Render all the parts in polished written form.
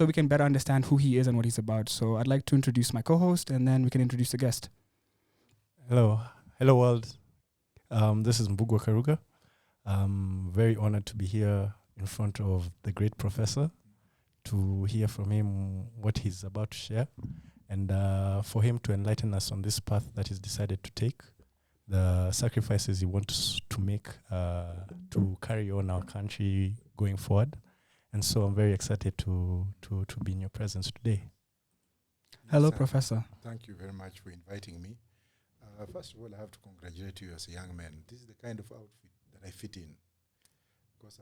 so we can better understand who he is and what he's about. So I'd like to introduce my co-host, and then we can introduce the guest. Hello world. This is Mbugua Karuga. I'm very honored to be here in front of the great professor to hear from him what he's about to share, and for him to enlighten us on this path that he's decided to take, the sacrifices he wants to make to carry on our country going forward. And so I'm very excited to be in your presence today. Hello, Professor. Thank you very much for inviting me. First of all, I have to congratulate you as a young man. This is the kind of outfit that I fit in. Because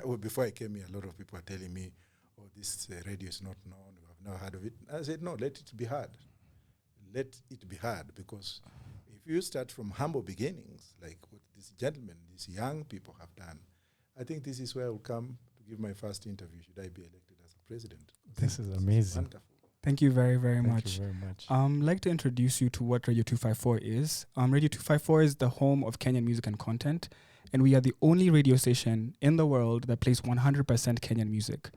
well, before I came here, a lot of people are telling me, oh, this radio is not known, we have never heard of it. I said, no, let it be heard. Let it be heard, because if you start from humble beginnings, like what this gentleman, these young people have done, I think this is where I will come to give my first interview, should I be elected as a president. This is amazing. Wonderful. Thank you very, very Thank much. you very much. I'd like to introduce you to what Radio 254 is. Radio 254 is the home of Kenyan music and content, and we are the only radio station in the world that plays 100% Kenyan music.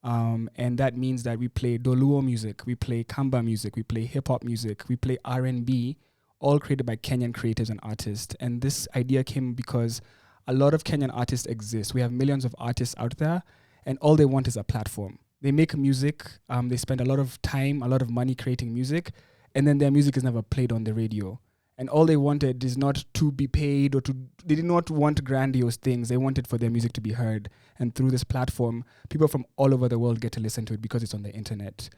And that means that we play Doluo music, we play Kamba music, we play hip-hop music, we play R&B, all created by Kenyan creators and artists. And this idea came because a lot of Kenyan artists exist. We have millions of artists out there, and all they want is a platform. They make music, they spend a lot of time, a lot of money creating music, and then their music is never played on the radio. And all they wanted is not to be paid they did not want grandiose things. They wanted for their music to be heard. And through this platform, people from all over the world get to listen to it because it's on the internet.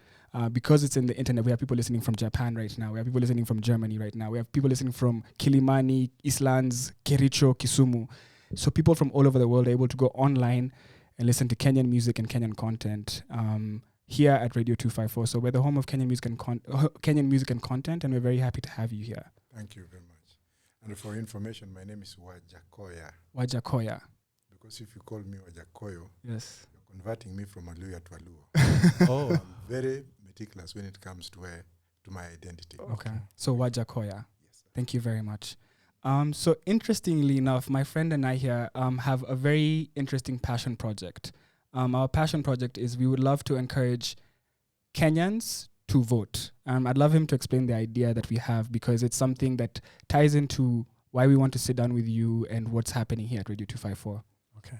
Because it's in the internet, we have people listening from Japan right now. We have people listening from Germany right now. We have people listening from Kilimani, Islands, Kericho, Kisumu. So people from all over the world are able to go online and listen to Kenyan music and Kenyan content here at Radio 254. So we're the home of Kenyan music and content, and we're very happy to have you here. Thank you very much. And for information, my name is Wajackoyah. Wajackoyah. Because if you call me Wajackoyah, yes, you're converting me from Aluya to Aluo. Oh, I'm very meticulous when it comes to my identity. Okay. So Wajackoyah. Yes, sir. Thank you very much. So interestingly enough, my friend and I here have a very interesting passion project. Our passion project is we would love to encourage Kenyans to vote. I'd love him to explain the idea that we have, because it's something that ties into why we want to sit down with you and what's happening here at Radio 254. okay.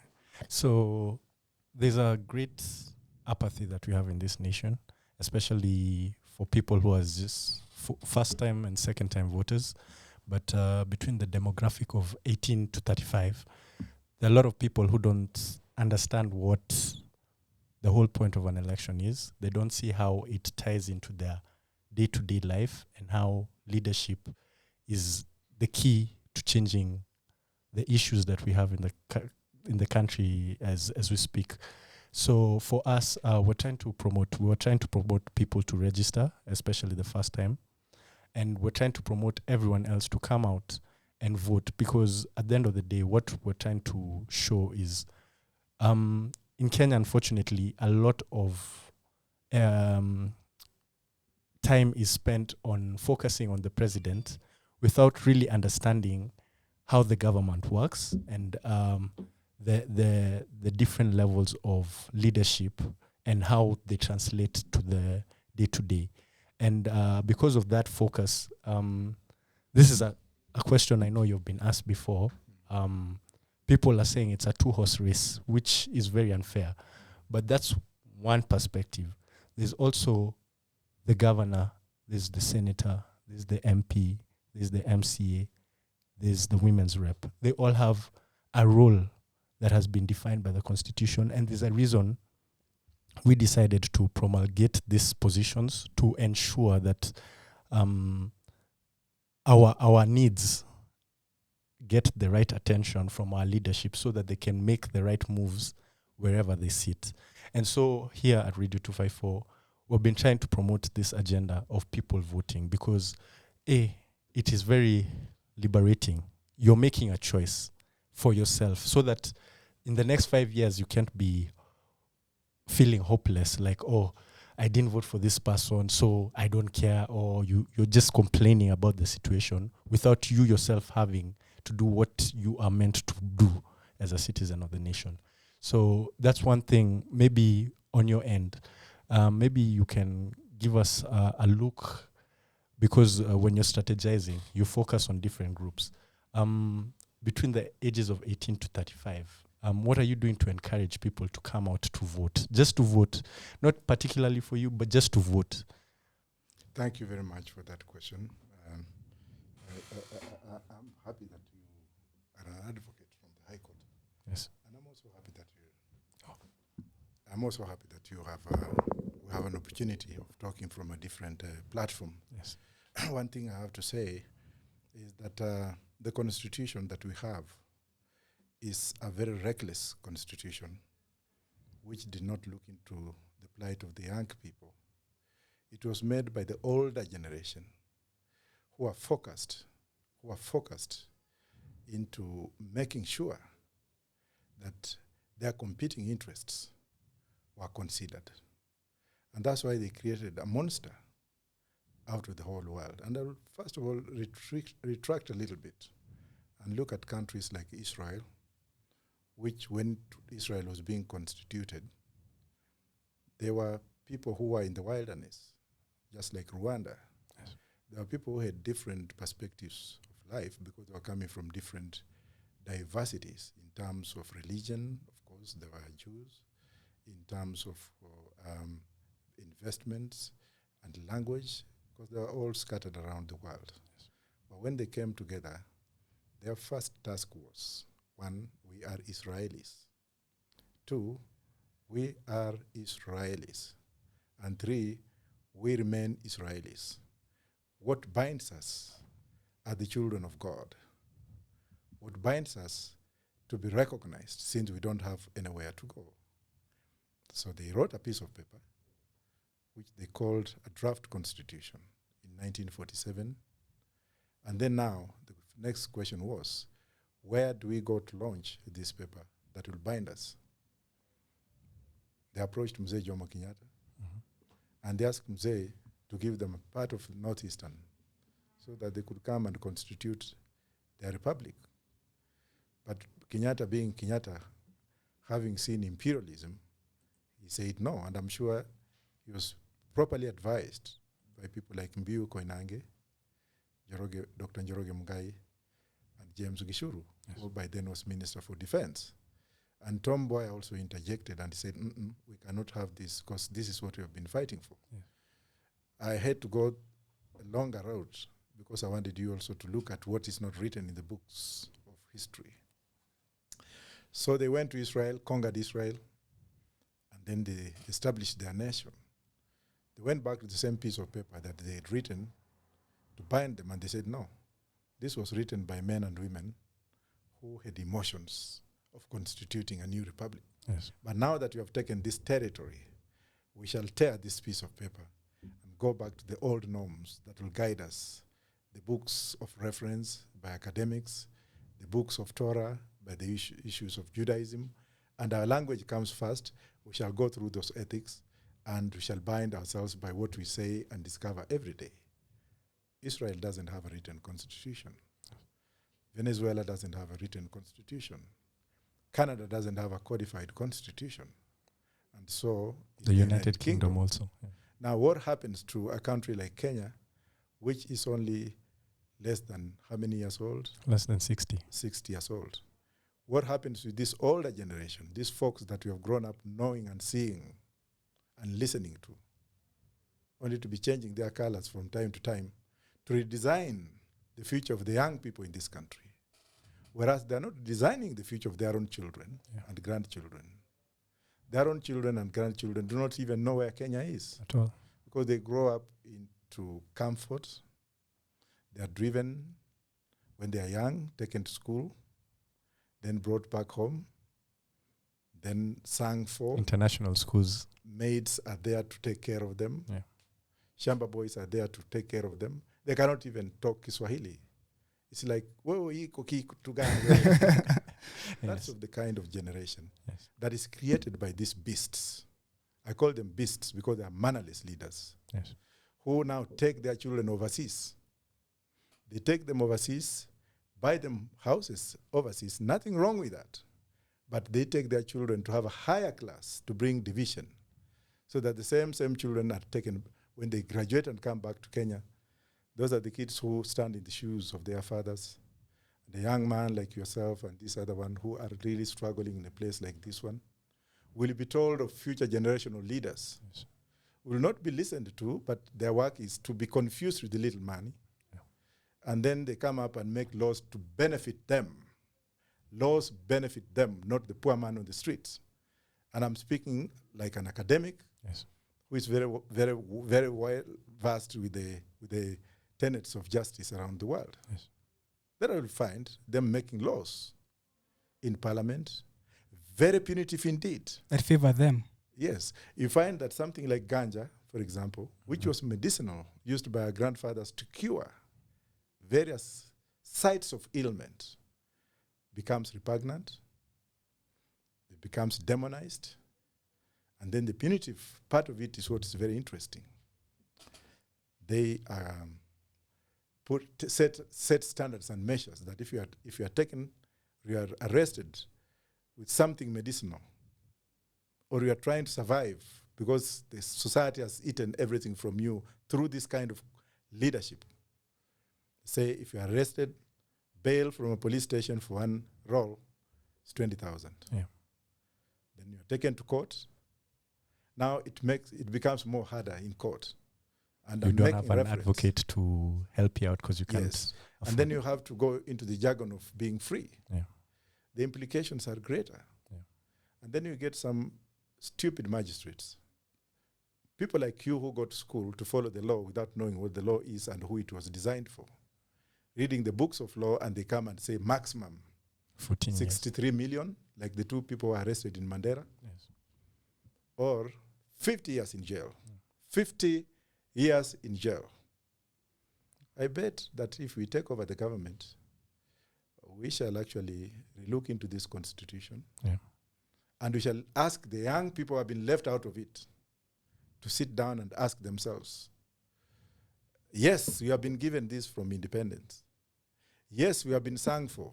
So there's a great apathy that we have in this nation, especially for people who are just first-time and second-time voters. But between the demographic of 18 to 35, there are a lot of people who don't understand what the whole point of an election is. They don't see how it ties into their day-to-day life and how leadership is the key to changing the issues that we have in the country as we speak. So for us, we're trying to promote people to register, especially the first time. And we're trying to promote everyone else to come out and vote, because at the end of the day, what we're trying to show is, in Kenya, unfortunately, a lot of time is spent on focusing on the president without really understanding how the government works and the different levels of leadership and how they translate to the day-to-day. And because of that focus, this is a question I know you've been asked before. People are saying it's a two-horse race, which is very unfair. But that's one perspective. There's also the governor, there's the senator, there's the MP, there's the MCA, there's the women's rep. They all have a role that has been defined by the Constitution, and there's a reason we decided to promulgate these positions to ensure that our needs get the right attention from our leadership so that they can make the right moves wherever they sit. And so here at Radio 254, we've been trying to promote this agenda of people voting because, it is very liberating. You're making a choice for yourself so that in the next 5 years, you can't be feeling hopeless, like, oh, I didn't vote for this person, so I don't care, or you're just complaining about the situation without you yourself having to do what you are meant to do as a citizen of the nation. So that's one thing. Maybe on your end, maybe you can give us a look, because when you're strategizing, you focus on different groups. Between the ages of 18 to 35, what are you doing to encourage people to come out to vote? Just to vote, not particularly for you, but just to vote. Thank you very much for that question. I'm happy that you are an advocate from the High Court. Yes. And I'm also happy that you we have an opportunity of talking from a different platform. Yes. One thing I have to say is that the constitution that we have is a very reckless constitution, which did not look into the plight of the young people. It was made by the older generation who are focused into making sure that their competing interests were considered. And that's why they created a monster out of the whole world. And I'll first of all retract a little bit and look at countries like Israel, which when Israel was being constituted, there were people who were in the wilderness, just like Rwanda. Yes. There were people who had different perspectives of life because they were coming from different diversities in terms of religion. Of course, there were Jews. In terms of investments and language, because they were all scattered around the world. Yes. But when they came together, their first task was, 1, we are Israelis. 2, we are Israelis. And 3, we remain Israelis. What binds us are the children of God. What binds us to be recognized, since we don't have anywhere to go. So they wrote a piece of paper, which they called a draft constitution in 1947. And then now, the next question was, where do we go to launch this paper that will bind us? They approached Mzee Jomo Kenyatta, and they asked Mzee to give them a part of Northeastern so that they could come and constitute their republic. But Kenyatta, being Kenyatta, having seen imperialism, he said no, and I'm sure he was properly advised by people like Mbiu Koinange, Dr. Njoroge Mugai, and James Gishuru, yes, who by then was Minister for Defense. And Tom Mboya also interjected and said, we cannot have this because this is what we have been fighting for. Yeah. I had to go a longer route because I wanted you also to look at what is not written in the books of history. So they went to Israel, conquered Israel, and then they established their nation. They went back to the same piece of paper that they had written to bind them, and they said, no, this was written by men and women who had emotions of constituting a new republic. Yes. But now that we have taken this territory, we shall tear this piece of paper and go back to the old norms that will guide us. The books of reference by academics, the books of Torah by the issues of Judaism, and our language comes first. We shall go through those ethics, and we shall bind ourselves by what we say and discover every day. Israel doesn't have a written constitution. Venezuela doesn't have a written constitution. Canada doesn't have a codified constitution. And so the United Kingdom also. Yeah. Now, what happens to a country like Kenya, which is only less than how many years old? Less than 60. 60 years old. What happens to this older generation, these folks that we have grown up knowing and seeing and listening to, only to be changing their colors from time to time to redesign the future of the young people in this country, whereas they're not designing the future of their own children and grandchildren. Their own children and grandchildren do not even know where Kenya is. At all. Because they grow up into comfort. They are driven when they are young, taken to school, then brought back home, then sung for. International schools. Maids are there to take care of them. Yeah. Shamba boys are there to take care of them. They cannot even talk Kiswahili. It's like, that's of the kind of generation that is created by these beasts. I call them beasts because they are mannerless leaders who now take their children overseas. They take them overseas, buy them houses overseas, nothing wrong with that. But they take their children to have a higher class, to bring division, So that the same children are taken, when they graduate and come back to Kenya, those are the kids who stand in the shoes of their fathers. The young man like yourself and this other one who are really struggling in a place like this one will be told of future generational leaders. Yes. Will not be listened to, but their work is to be confused with the little money. Yeah. And then they come up and make laws to benefit them. Laws benefit them, not the poor man on the streets. And I'm speaking like an academic, Yes. who is very, very, very well versed with the tenets of justice around the world. Yes. Then I will find them making laws in parliament, very punitive indeed. That favor them. Yes. You find that something like ganja, for example, which was medicinal, used by our grandfathers to cure various sites of ailment, becomes repugnant, it becomes demonized, and then the punitive part of it is what is very interesting. They set standards and measures that if you are taken, you are arrested with something medicinal, or you are trying to survive because the society has eaten everything from you through this kind of leadership. Say if you are arrested, bail from a police station for one roll is 20,000. Yeah. Then you are taken to court. Now it becomes more harder in court. And You I'm don't making have an reference. advocate to help you out because you can't. Yes. And then you have to go into the jargon of being free. Yeah. The implications are greater. Yeah. And then you get some stupid magistrates. People like you who go to school to follow the law without knowing what the law is and who it was designed for. Reading the books of law, and they come and say maximum 14 years. 63 million, like the two people who were arrested in Mandera, Yes. or 50 years in jail. 50 years in jail. I bet that if we take over the government, we shall actually look into this constitution. Yeah. And we shall ask the young people who have been left out of it to sit down and ask themselves, yes, we have been given this from independence. Yes, we have been sung for.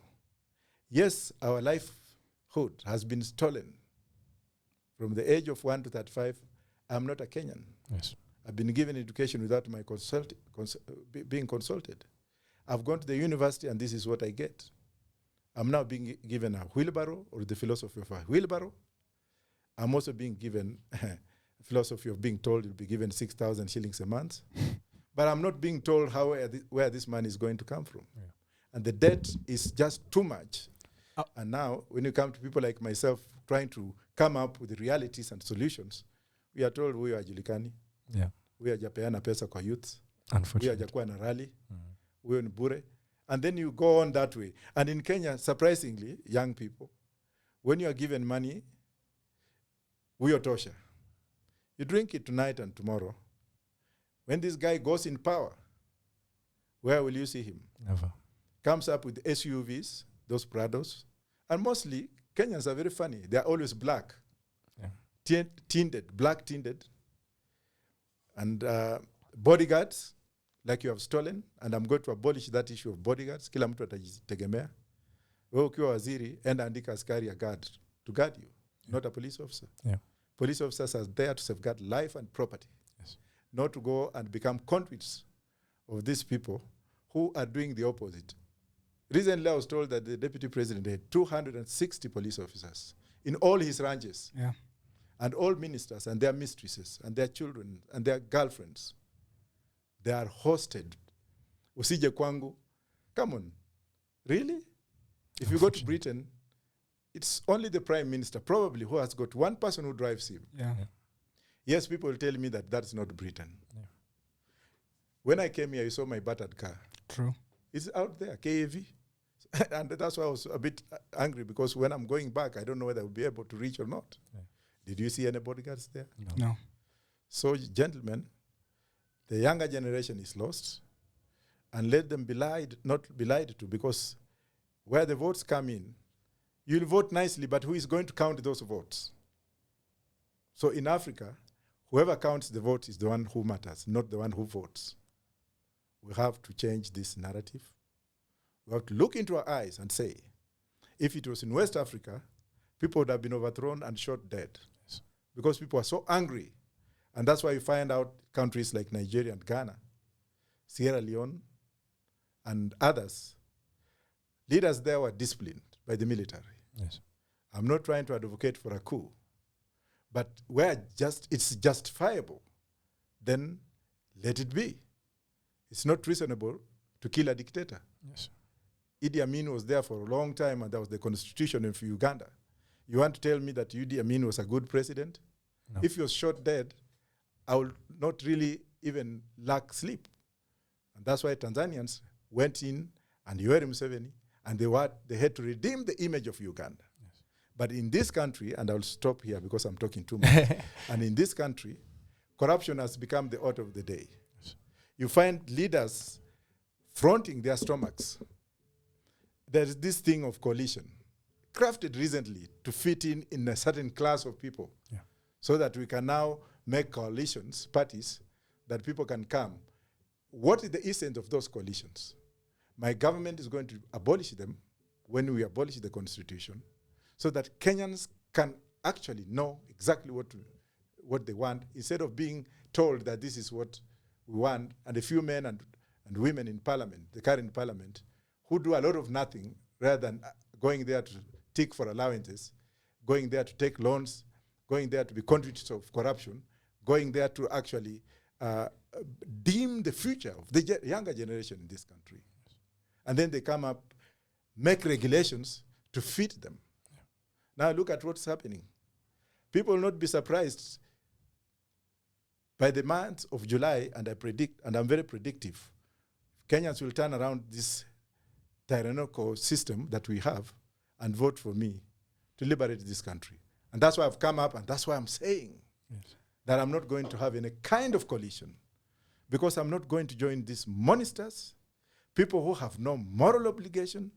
Yes, our livelihood has been stolen. From the age of 1 to 35, I'm not a Kenyan. Yes. I've been given education without my being consulted. I've gone to the university and this is what I get. I'm now being given a wheelbarrow, or the philosophy of a wheelbarrow. I'm also being given a philosophy of being told you'll be given 6,000 shillings a month. But I'm not being told where this money is going to come from. Yeah. And the debt is just too much. And now, when you come to people like myself trying to come up with the realities and solutions, we are told we are Julikani, Yeah. we are japeana pesa kwa youth, we are Unfortunately. jakuwa na rally, Mm. we are bure. And then you go on that way. And in Kenya, surprisingly, young people, when you are given money, we are tosha. You drink it tonight and tomorrow. When this guy goes in power, where will you see him? Never. Comes up with SUVs, those Prados. And mostly, Kenyans are very funny. They are always black. Yeah. Tinted, black tinted. And bodyguards, like you have stolen. And I'm going to abolish that issue of bodyguards. Kila mtu atajitegemea. Wewe ukiwa waziri, enda andika askari a guard to guard you, not a police officer. Yeah. Police officers are there to safeguard life and property. Yes. Not to go and become conduits of these people who are doing the opposite. Recently, I was told that the deputy president had 260 police officers in all his ranches. Yeah. And all ministers and their mistresses and their children and their girlfriends, they are hosted. Usije kwangu. Come on. Really? If you go to Britain, it's only the prime minister probably who has got one person who drives him. Yeah. Yes, people will tell me that that's not Britain. Yeah. When I came here, you saw my battered car. True. It's out there, KAV. And that's why I was a bit angry, because when I'm going back, I don't know whether I'll be able to reach or not. Yeah. Did you see any bodyguards there? No. So, gentlemen, the younger generation is lost, and let them be lied, not be lied to, because where the votes come in, you'll vote nicely, but who is going to count those votes? So in Africa, whoever counts the vote is the one who matters, not the one who votes. We have to change this narrative. We have to look into our eyes and say, if it was in West Africa, people would have been overthrown and shot dead. Yes. Because people are so angry And that's why you find out countries like Nigeria and Ghana, Sierra Leone, and others, leaders there were disciplined by the military. Yes. I'm not trying to advocate for a coup, but where it's justifiable, then let it be. It's not reasonable to kill a dictator. Yes. Idi Amin was there for a long time, and that was the constitution of Uganda. You want to tell me that Idi Amin was a good president? No. If he was shot dead, I will not really even lack sleep. And that's why Tanzanians went in and Yoweri Museveni, and they had to redeem the image of Uganda. Yes. But in this country, and I'll stop here because I'm talking too much, and in this country, corruption has become the order of the day. Yes. You find leaders fronting their stomachs. There is this thing of coalition, crafted recently to fit in a certain class of people, so that we can now make coalitions, parties, that people can come. What is the essence of those coalitions? My government is going to abolish them when we abolish the constitution, so that Kenyans can actually know exactly what they want, instead of being told that this is what we want, and a few men and women in parliament, the current parliament, who do a lot of nothing rather than going there to tick for allowances, going there to take loans, going there to be conduits of corruption, going there to actually dim the future of the younger generation in this country. And then they come up, make regulations to fit them. Now look at what's happening. People will not be surprised by the month of July, and I predict, and I'm very predictive, Kenyans will turn around this tyrannical system that we have and vote for me to liberate this country. And that's why I've come up, and that's why I'm saying that I'm not going to have any kind of coalition, because I'm not going to join these monsters, people who have no moral obligation,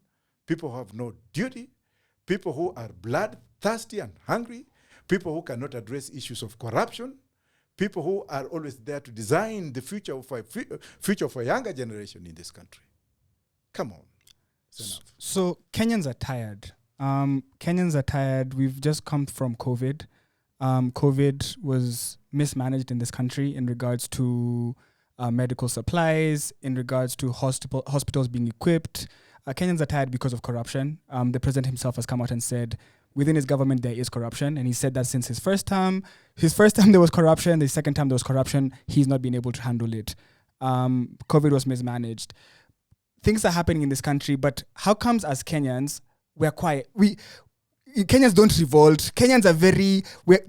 people who have no duty, people who are bloodthirsty and hungry, people who cannot address issues of corruption, people who are always there to design the future of a younger generation in this country. Come on. It's enough. So Kenyans are tired. Kenyans are tired. We've just come from COVID. COVID was mismanaged in this country in regards to medical supplies, in regards to hospitals being equipped. Kenyans are tired because of corruption. The president himself has come out and said within his government there is corruption, and he said that since his first time there was corruption, the second time there was corruption, he's not been able to handle it. COVID was mismanaged. Things are happening in this country, but how comes as Kenyans we're quiet? Kenyans don't revolt. Kenyans are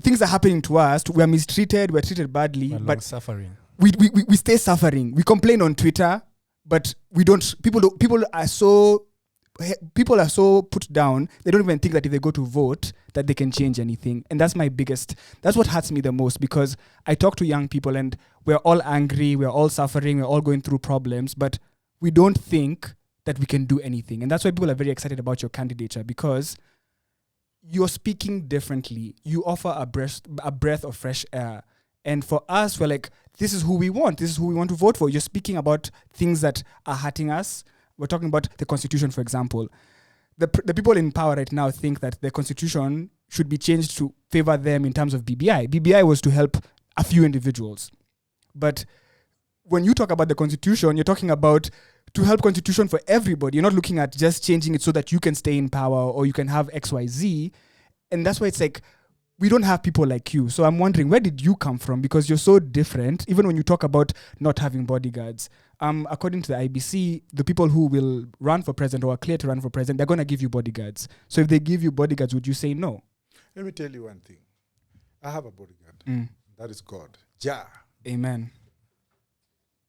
things are happening to us. We're mistreated. We're treated badly, but suffering. We stay suffering. We complain on Twitter, but we don't. People are so put down. They don't even think that if they go to vote that they can change anything. And that's what hurts me the most, because I talk to young people and we're all angry. We're all suffering. We're all going through problems, but we don't think that we can do anything. And that's why people are very excited about your candidature, because you're speaking differently. You offer a breath of fresh air. And for us, we're like, this is who we want. This is who we want to vote for. You're speaking about things that are hurting us. We're talking about the Constitution, for example. The people in power right now think that the Constitution should be changed to favor them in terms of BBI. BBI was to help a few individuals. But when you talk about the Constitution, you're talking about to help Constitution for everybody. You're not looking at just changing it so that you can stay in power or you can have XYZ. And that's why it's like, we don't have people like you. So I'm wondering, where did you come from? Because you're so different, even when you talk about not having bodyguards. According to the IBC, the people who will run for president or are clear to run for president, they're going to give you bodyguards. So if they give you bodyguards, would you say no? Let me tell you one thing. I have a bodyguard. That is God. Jah. Amen.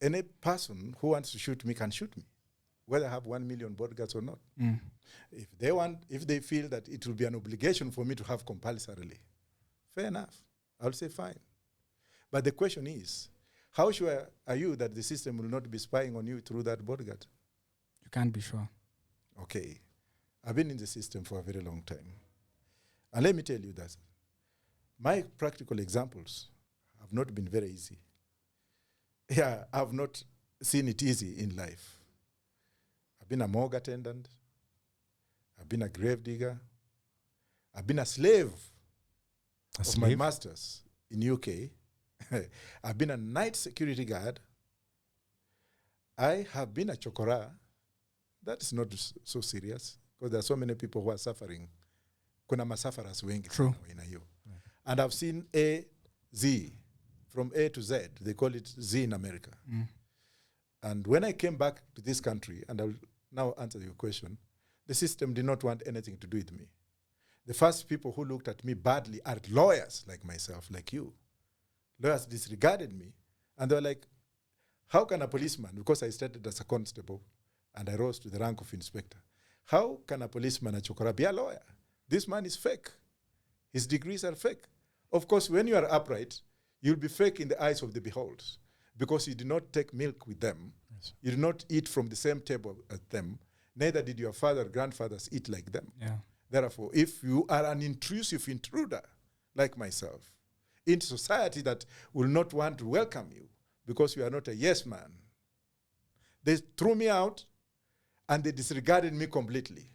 Any person who wants to shoot me can shoot me, whether I have 1 million bodyguards or not. If they feel that it will be an obligation for me to have compulsorily, fair enough. I'll say fine. But the question is, how sure are you that the system will not be spying on you through that bodyguard? You can't be sure. Okay. I've been in the system for a very long time. And let me tell you that my practical examples have not been very easy. Yeah, I've not seen it easy in life. I've been a morgue attendant. I've been a grave digger. I've been a slave of my masters in UK. I've been a night security guard. I have been a chokora. That is not so serious because there are so many people who are suffering. Kuna masafaras wengi True. in hiyo. And I've seen A, Z, from A to Z. They call it Z in America. And when I came back to this country, and I'll now answer your question, the system did not want anything to do with me. The first people who looked at me badly are lawyers like myself, like you. Lawyers disregarded me, and they were like, how can a policeman, because I started as a constable, and I rose to the rank of inspector, how can a policeman, a chokora, be a lawyer? This man is fake. His degrees are fake. Of course, when you are upright, you'll be fake in the eyes of the beholders because you did not take milk with them. Yes. You did not eat from the same table as them. Neither did your father, grandfathers eat like them. Yeah. Therefore, if you are an intrusive intruder like myself into society that will not want to welcome you because you are not a yes man, they threw me out and they disregarded me completely.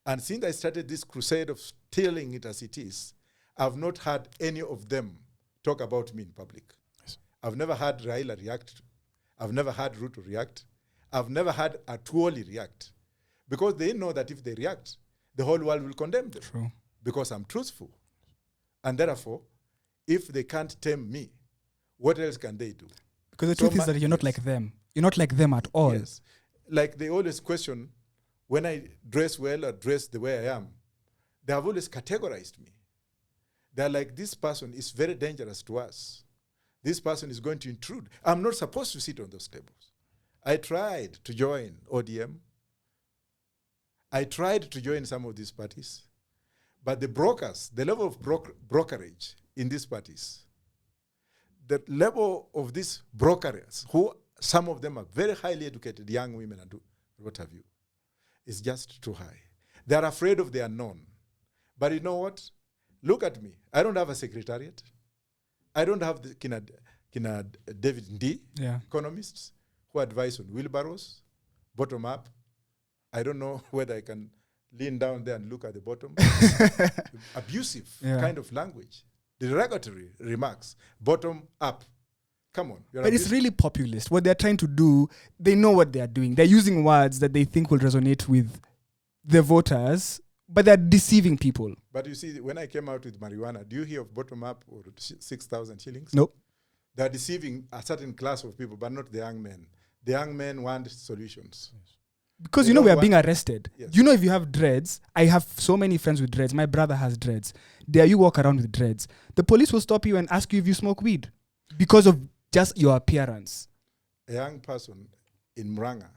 And since I started this crusade of telling it as it is, I've not had any of them talk about me in public. Yes. I've never had Raila react. I've never had Ruto react. I've never had Atuoli react. Because they know that if they react, the whole world will condemn them. True. Because I'm truthful. And therefore, if they can't tame me, what else can they do? Because the truth is that you're not like them. You're not like them at all. Yes. Like they always question, when I dress well or dress the way I am, they have always categorized me. They're like, this person is very dangerous to us. This person is going to intrude. I'm not supposed to sit on those tables. I tried to join ODM. I tried to join some of these parties. But the brokers, the level of brokerage in these parties, the level of these brokers, who some of them are very highly educated young women and what have you, is just too high. They are afraid of the unknown. But you know what? Look at me. I don't have a secretariat. I don't have the kina David Ndi, economists, who advise on wheelbarrows, bottom up. I don't know whether I can lean down there and look at the bottom. Abusive kind of language. Derogatory remarks, bottom up. Come on. But it's really populist. What they're trying to do, they know what they're doing. They're using words that they think will resonate with the voters, but they're deceiving people. But you see, when I came out with marijuana, do you hear of bottom up or 6,000 shillings? Nope. They're deceiving a certain class of people, but not the young men. The young men want solutions. Yes. Because we are being arrested. Yes. You know, if you have dreads, I have so many friends with dreads. My brother has dreads. There you walk around with dreads. The police will stop you and ask you if you smoke weed because of just your appearance. A young person in Muranga,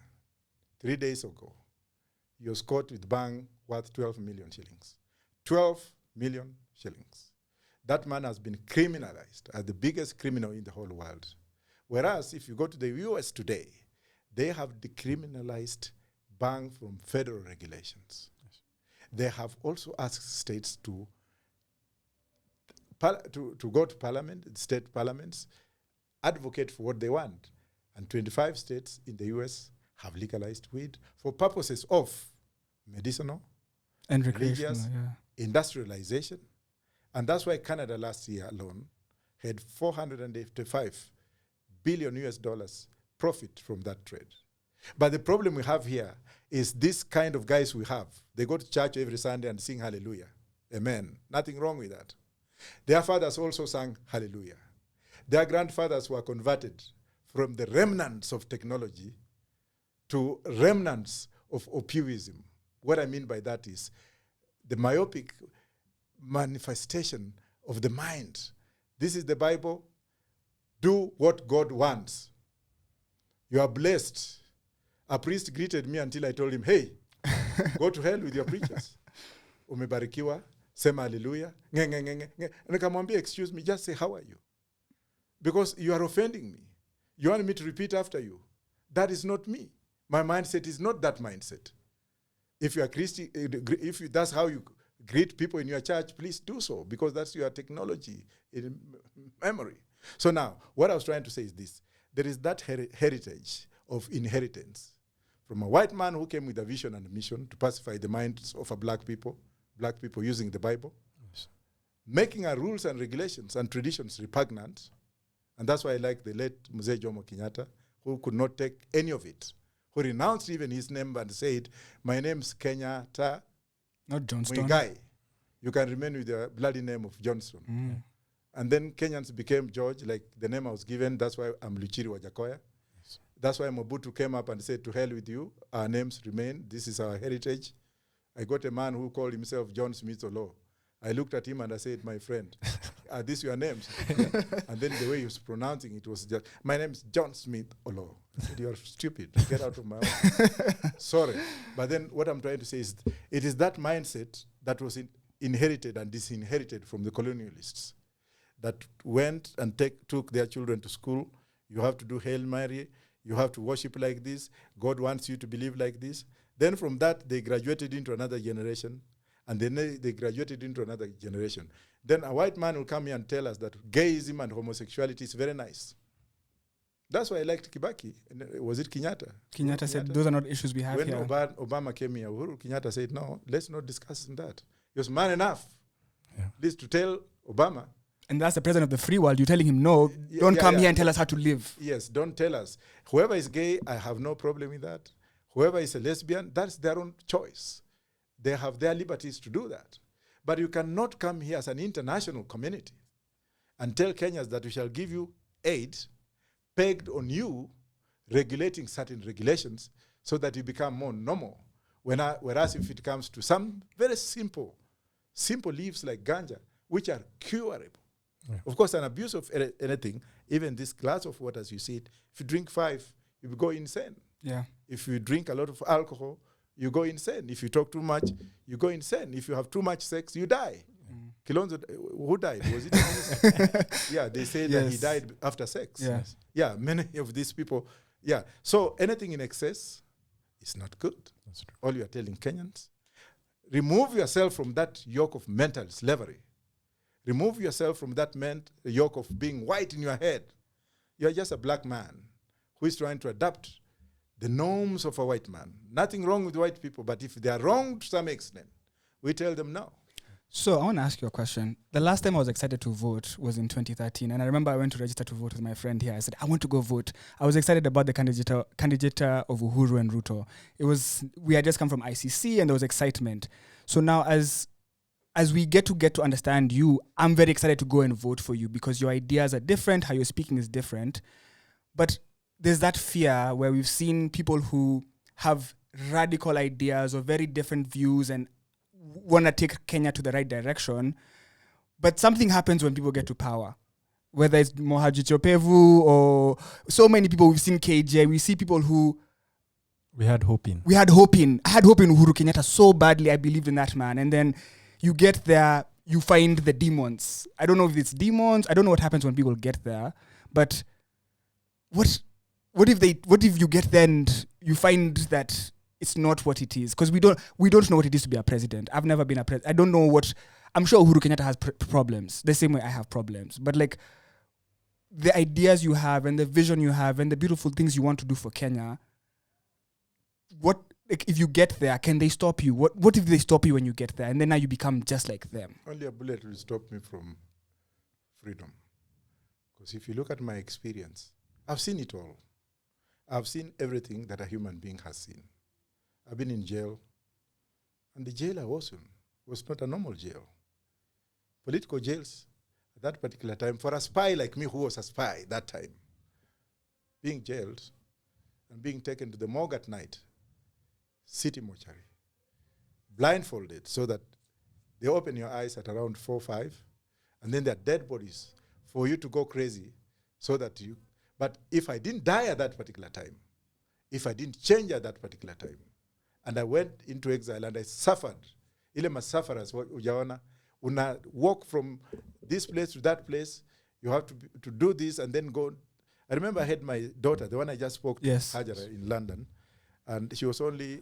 3 days ago, he was caught with bang worth 12 million shillings. 12 million shillings. That man has been criminalized as the biggest criminal in the whole world. Whereas if you go to the US today, they have decriminalized bang from federal regulations. Yes. They have also asked states to go to parliament, state parliaments, advocate for what they want. And 25 states in the US have legalized weed for purposes of medicinal and religious, industrialization. And that's why Canada last year alone had $485 billion US dollars profit from that trade. But the problem we have here is this kind of guys we have. They go to church every Sunday and sing hallelujah. Amen. Nothing wrong with that. Their fathers also sang hallelujah. Their grandfathers were converted from the remnants of technology to remnants of opioism. What I mean by that is the myopic manifestation of the mind. This is the Bible. Do what God wants. You are blessed. A priest greeted me until I told him, hey, go to hell with your preachers. Umebarikiwa, sema hallelujah. And nikamwambia, excuse me, just say, how are you? Because you are offending me. You want me to repeat after you. That is not me. My mindset is not that mindset. If you are Christian, that's how you greet people in your church, please do so, because that's your technology in memory. So now, what I was trying to say is this. There is that heritage of inheritance from a white man who came with a vision and a mission to pacify the minds of black people using the Bible, yes, making our rules and regulations and traditions repugnant And that's why I like the late Mzee Jomo Kenyatta, who could not take any of it, who renounced even his name and said, my name's Kenyatta, not Johnston. Muigai. You can remain with the bloody name of Johnston. Mm. And then Kenyans became George, like the name I was given. That's why I'm Luchiri Wajackoyah. Yes. That's why Mobutu came up and said, to hell with you. Our names remain. This is our heritage. I got a man who called himself John Smith Olo. I looked at him and I said, my friend, are these your names? And then the way he was pronouncing it was just, my name is John Smith Olo. I said, you're stupid. Get out of my office. Sorry. But then what I'm trying to say is, it is that mindset that was inherited and disinherited from the colonialists that went and took their children to school. You have to do Hail Mary. You have to worship like this. God wants you to believe like this. Then from that, they graduated into another generation. And then they graduated into another generation. Then a white man will come here and tell us that gayism and homosexuality is very nice. That's why I liked Kibaki. Was it Kenyatta? Kenyatta said, those are not issues we have when here. When Obama came here, Uhuru Kenyatta said, no, let's not discuss that. He was man enough, at least to tell Obama. And that's the president of the free world. You're telling him, no, don't come here and tell us how to live. Yes, don't tell us. Whoever is gay, I have no problem with that. Whoever is a lesbian, that's their own choice. They have their liberties to do that. But you cannot come here as an international community and tell Kenyans that we shall give you aid pegged on you regulating certain regulations so that you become more normal. Whereas if it comes to some very simple leaves like ganja, which are curable. Yeah. Of course, an abuse of anything, even this glass of water, as you see it, if you drink 5, you will go insane. Yeah. If you drink a lot of alcohol, you go insane. If you talk too much, you go insane. If you have too much sex, you die. Kilonzo, who died? Was it? Yeah, they say that he died after sex. Yes. Yeah, many of these people. Yeah. So anything in excess is not good. That's true. All you are telling Kenyans. Remove yourself from that yoke of mental slavery. Remove yourself from that yoke of being white in your head. You are just a black man who is trying to adapt the norms of a white man. Nothing wrong with white people, but if they are wrong to some extent, we tell them no. So I want to ask you a question. The last time I was excited to vote was in 2013, and I remember I went to register to vote with my friend here. I said, I want to go vote. I was excited about the candidature of Uhuru and Ruto. We had just come from ICC, and there was excitement. So now as we get to understand you, I'm very excited to go and vote for you because your ideas are different, how you're speaking is different. But there's that fear where we've seen people who have radical ideas or very different views and want to take Kenya to the right direction. But something happens when people get to power. Whether it's Mohaji Chopevu or so many people, we've seen KJ, we see people who... I had hope in Uhuru Kenyatta so badly. I believed in that man. And then you get there, you find the demons. I don't know if it's demons. I don't know what happens when people get there. But what if you get there and you find that it's not what it is? Because we don't know what it is to be a president. I've never been a president. I don't know what... I'm sure Uhuru Kenyatta has problems, the same way I have problems. But like the ideas you have and the vision you have and the beautiful things you want to do for Kenya, what... Like if you get there, can they stop you? What if they stop you when you get there and then now you become just like them? Only a bullet will stop me from freedom. Because if you look at my experience, I've seen it all. I've seen everything that a human being has seen. I've been in jail, and the jail I was in was not a normal jail. Political jails at that particular time, for a spy like me who was a spy that time, being jailed and being taken to the morgue at night, city mortuary, blindfolded so that they open your eyes at around 4 or 5, and then they're dead bodies for you to go crazy so that you... But if I didn't die at that particular time, if I didn't change at that particular time, and I went into exile and I suffered, ile masafaras ujaona, una walk from this place to that place, you have to do this and then go. I remember I had my daughter, the one I just spoke to, Hajara, in London, and she was only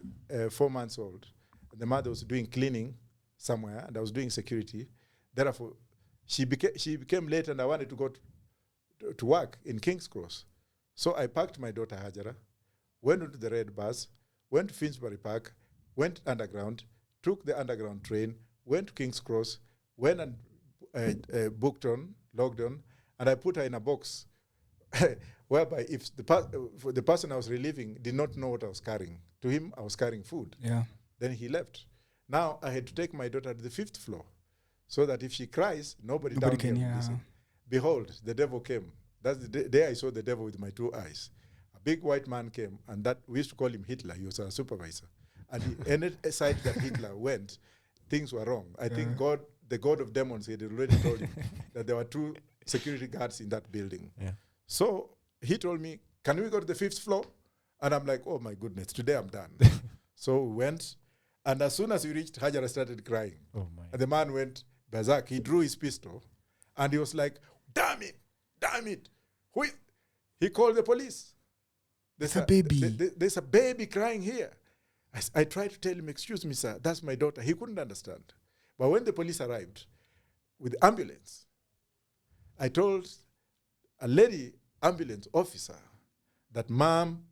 4 months old. And the mother was doing cleaning somewhere, and I was doing security. Therefore, she became late, and I wanted to go to work in King's Cross. So I packed my daughter Hajara, went into the red bus, went to Finsbury Park, went underground, took the underground train, went to King's Cross, went and logged on, and I put her in a box whereby if the person I was relieving did not know what I was carrying, to him I was carrying food. Yeah. Then he left. Now I had to take my daughter to the 5th floor, so that if she cries, nobody down can here hear will her. listen. Behold, the devil came. That's the day I saw the devil with my 2 eyes. A big white man came, and that we used to call him Hitler. He was our supervisor. And any side that Hitler went, things were wrong. I think the God of demons, had already told him that there were 2 security guards in that building. Yeah. So he told me, can we go to the 5th floor? And I'm like, oh my goodness, today I'm done. So we went, and as soon as we reached, Hajara started crying. Oh my. And the man went berserk. He drew his pistol, and he was like, damn it. He called the police. There's a baby. There's a baby crying here. I tried to tell him, excuse me, sir, that's my daughter. He couldn't understand. But when the police arrived with the ambulance, I told a lady ambulance officer that, ma'am,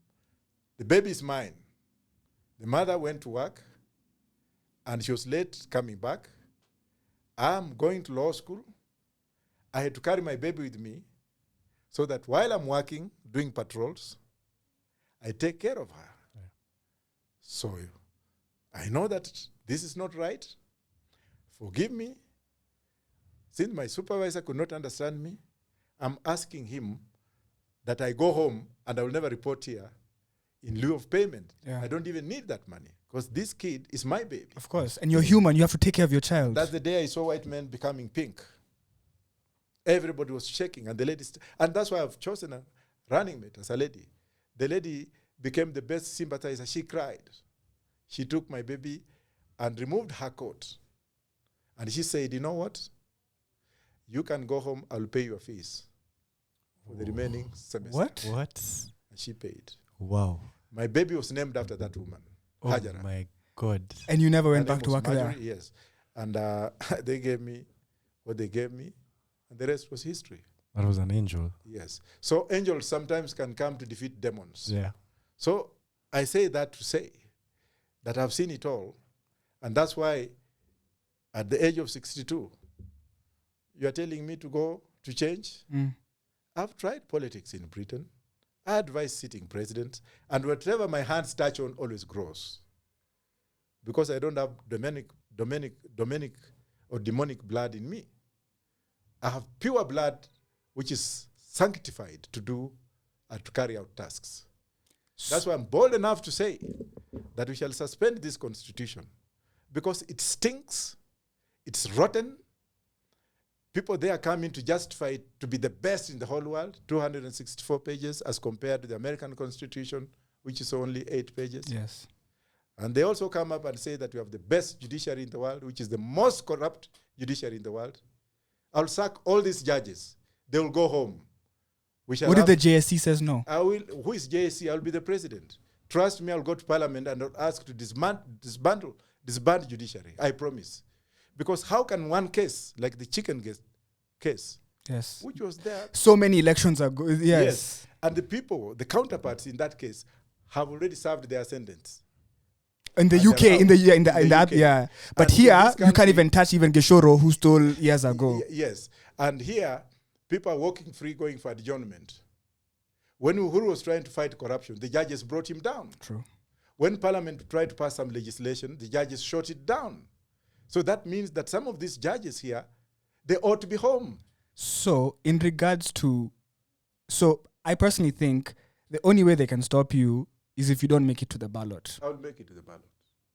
the baby is mine. The mother went to work, and she was late coming back. I'm going to law school. I had to carry my baby with me so that while I'm working, doing patrols, I take care of her. Yeah. So I know that this is not right. Forgive me. Since my supervisor could not understand me, I'm asking him that I go home and I will never report here in lieu of payment. Yeah. I don't even need that money because this kid is my baby. Of course. And you're human. You have to take care of your child. That's the day I saw white men becoming pink. Everybody was shaking, and the lady, and that's why I've chosen a running mate as a lady. The lady became the best sympathizer. She cried. She took my baby and removed her coat. And she said, you know what? You can go home, I'll pay your fees for the remaining semester. What? And she paid. Wow. My baby was named after that woman, Hajara. My God. And you never went Her back name to was work Marjorie, there? Yes. And they gave me what they gave me, and the rest was history. That was an angel. Yes. So angels sometimes can come to defeat demons. Yeah. So I say that to say that I've seen it all. And that's why at the age of 62, you are telling me to go to change? I've tried politics in Britain. I advise sitting presidents. And whatever my hands touch on always grows. Because I don't have demonic blood in me. I have pure blood which is sanctified to do and to carry out tasks. That's why I'm bold enough to say that we shall suspend this constitution because it stinks, it's rotten. People there coming to justify it to be the best in the whole world, 264 pages as compared to the American Constitution, which is only 8 pages. Yes. And they also come up and say that we have the best judiciary in the world, which is the most corrupt judiciary in the world. I'll sack all these judges. They will go home. What if the JSC says no? Who is JSC? I'll be the president. Trust me, I'll go to parliament and I'll ask to disband judiciary. I promise. Because how can one case, like the chicken case, yes, which was there, so many elections ago, yes, and the people, the counterparts in that case, have already served their sentence. In the UK, in the UK. Yeah. But and here, you can't even touch even Geshoro, who stole years ago. Yes. And here, people are walking free, going for adjournment. When Uhuru was trying to fight corruption, the judges brought him down. True. When Parliament tried to pass some legislation, the judges shot it down. So that means that some of these judges here, they ought to be home. So in regards to, I personally think the only way they can stop you is if you don't make it to the ballot. I'll make it to the ballot.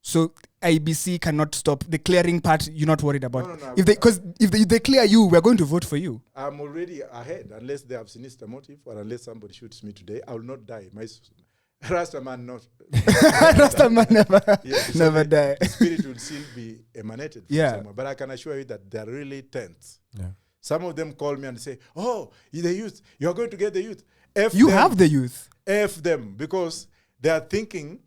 So IBC cannot stop the clearing part. You're not worried about. No. If they clear you, we're going to vote for you. I'm already ahead, unless they have sinister motive or unless somebody shoots me today. I will not die. My Rastaman not. Rastaman never die. The spirit will still be emanated from somewhere. But I can assure you that they're really tense. Yeah. Some of them call me and say, "Oh, the youth. You're going to get the youth." You have the youth. F them because they are thinking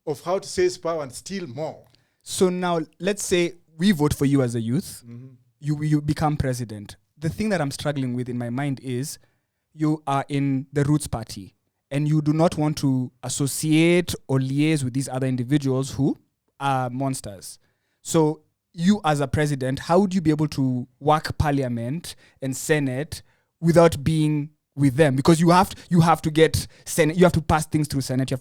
of how to seize power and steal more. So now, let's say we vote for you as a youth. Mm-hmm. You become president. The thing that I'm struggling with in my mind is you are in the Roots Party and you do not want to associate or liaise with these other individuals who are monsters. So you as a president, how would you be able to work parliament and Senate without being with them, because you have to get Senate, you have to pass things through Senate, you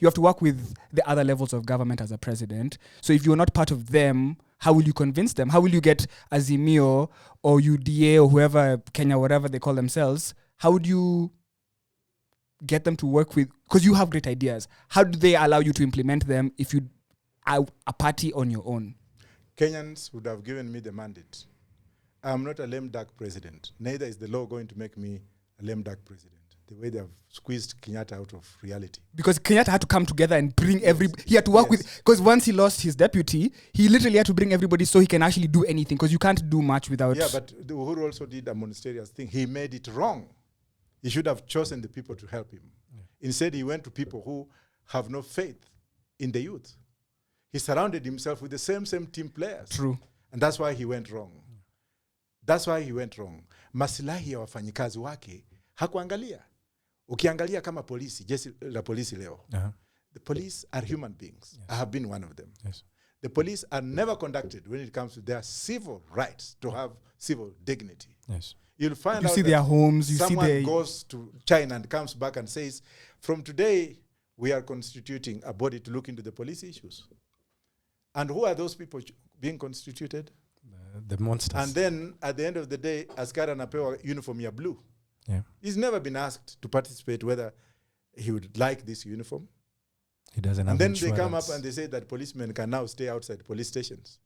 have to work with the other levels of government as a president. So if you're not part of them, how will you convince them? How will you get Azimio or UDA or whoever, Kenya, whatever they call themselves? How would you get them to work with, because you have great ideas. How do they allow you to implement them if you are a party on your own? Kenyans would have given me the mandate. I'm not a lame duck president. Neither is the law going to make me a lame duck president. The way they have squeezed Kenyatta out of reality. Because Kenyatta had to come together and bring he had to work with, because once he lost his deputy, he literally had to bring everybody so he can actually do anything, because you can't do much without... Yeah, but the Uhuru also did a monasterial thing. He made it wrong. He should have chosen the people to help him. Yeah. Instead, he went to people who have no faith in the youth. He surrounded himself with the same team players. True. And that's why he went wrong. That's why he went wrong. Masilahi ya wafanyikazi wake hakuangalia. Ukiangalia kama polisi, jeshi la polisi leo. The police are human beings. Yes. I have been one of them. Yes. The police are never conducted when it comes to their civil rights to have civil dignity. Yes. You'll find you out see their homes, you someone see goes to China and comes back and says, from today, we are constituting a body to look into the police issues. And who are those people being constituted? The monsters. And then, at the end of the day, askari anapewa uniform ya blue. Yeah. He's never been asked to participate whether he would like this uniform. He doesn't have And then insurance. they come up and they say that policemen can now stay outside police stations.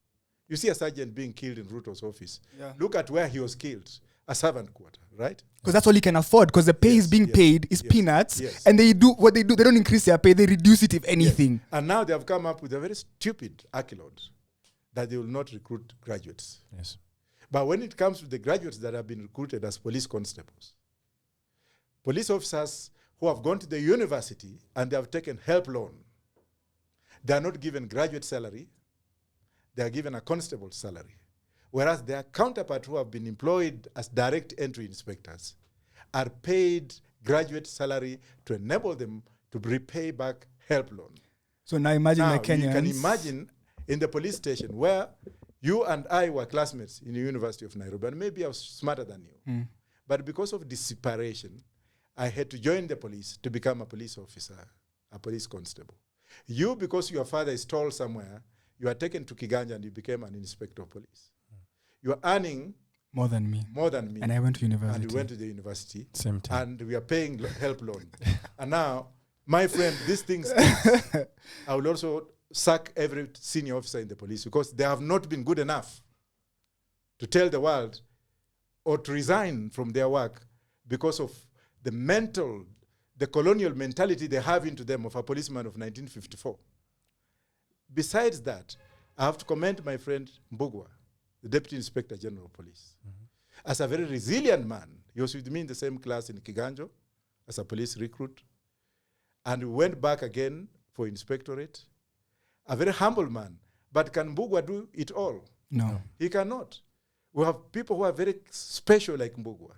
You see a sergeant being killed in Ruto's office. Yeah. Look at where he was killed. A servant quarter, right? Because that's all he can afford, because the pay is being paid is peanuts, and they do what they do. They don't increase their pay, they reduce it, if anything. Yes. And now they have come up with a very stupid accolade that they will not recruit graduates. Yes. But when it comes to the graduates that have been recruited as police constables, police officers who have gone to the university and they have taken help loan, they are not given graduate salary, they are given a constable salary. Whereas their counterpart who have been employed as direct entry inspectors are paid graduate salary to enable them to repay back help loan. So now imagine the Kenyans. You can imagine in the police station where you and I were classmates in the University of Nairobi, and maybe I was smarter than you. But because of this separation, I had to join the police to become a police officer, a police constable. You, because your father is tall somewhere, you are taken to Kiganja and you became an inspector of police. You are earning more than me. And I went to university. And you went to the university. Same time. And we are paying help loan. And now, my friend, these things, I will also sack every senior officer in the police because they have not been good enough to tell the world or to resign from their work because of the colonial mentality they have into them of a policeman of 1954. Besides that, I have to commend my friend Mbugua, the Deputy Inspector General of Police. As a very resilient man, he was with me in the same class in Kiganjo as a police recruit. And we went back again for inspectorate. A very humble man. But can Mbugua do it all? No. He cannot. We have people who are very special like Mbugua,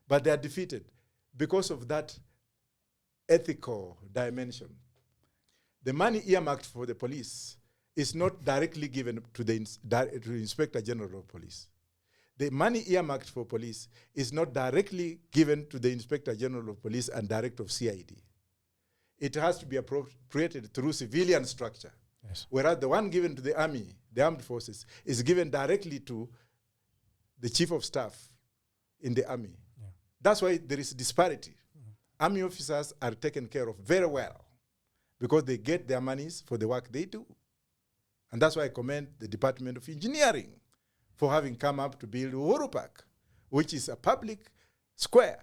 but they are defeated because of that ethical dimension. The money earmarked for the police is not directly given to the Inspector General of Police. The money earmarked for police is not directly given to the Inspector General of Police and Director of CID. It has to be appropriated through civilian structure. Yes. Whereas the one given to the army, the armed forces, is given directly to the chief of staff in the army. Yeah. That's why there is disparity. Army officers are taken care of very well because they get their monies for the work they do. And that's why I commend the Department of Engineering for having come up to build Uhuru Park, which is a public square.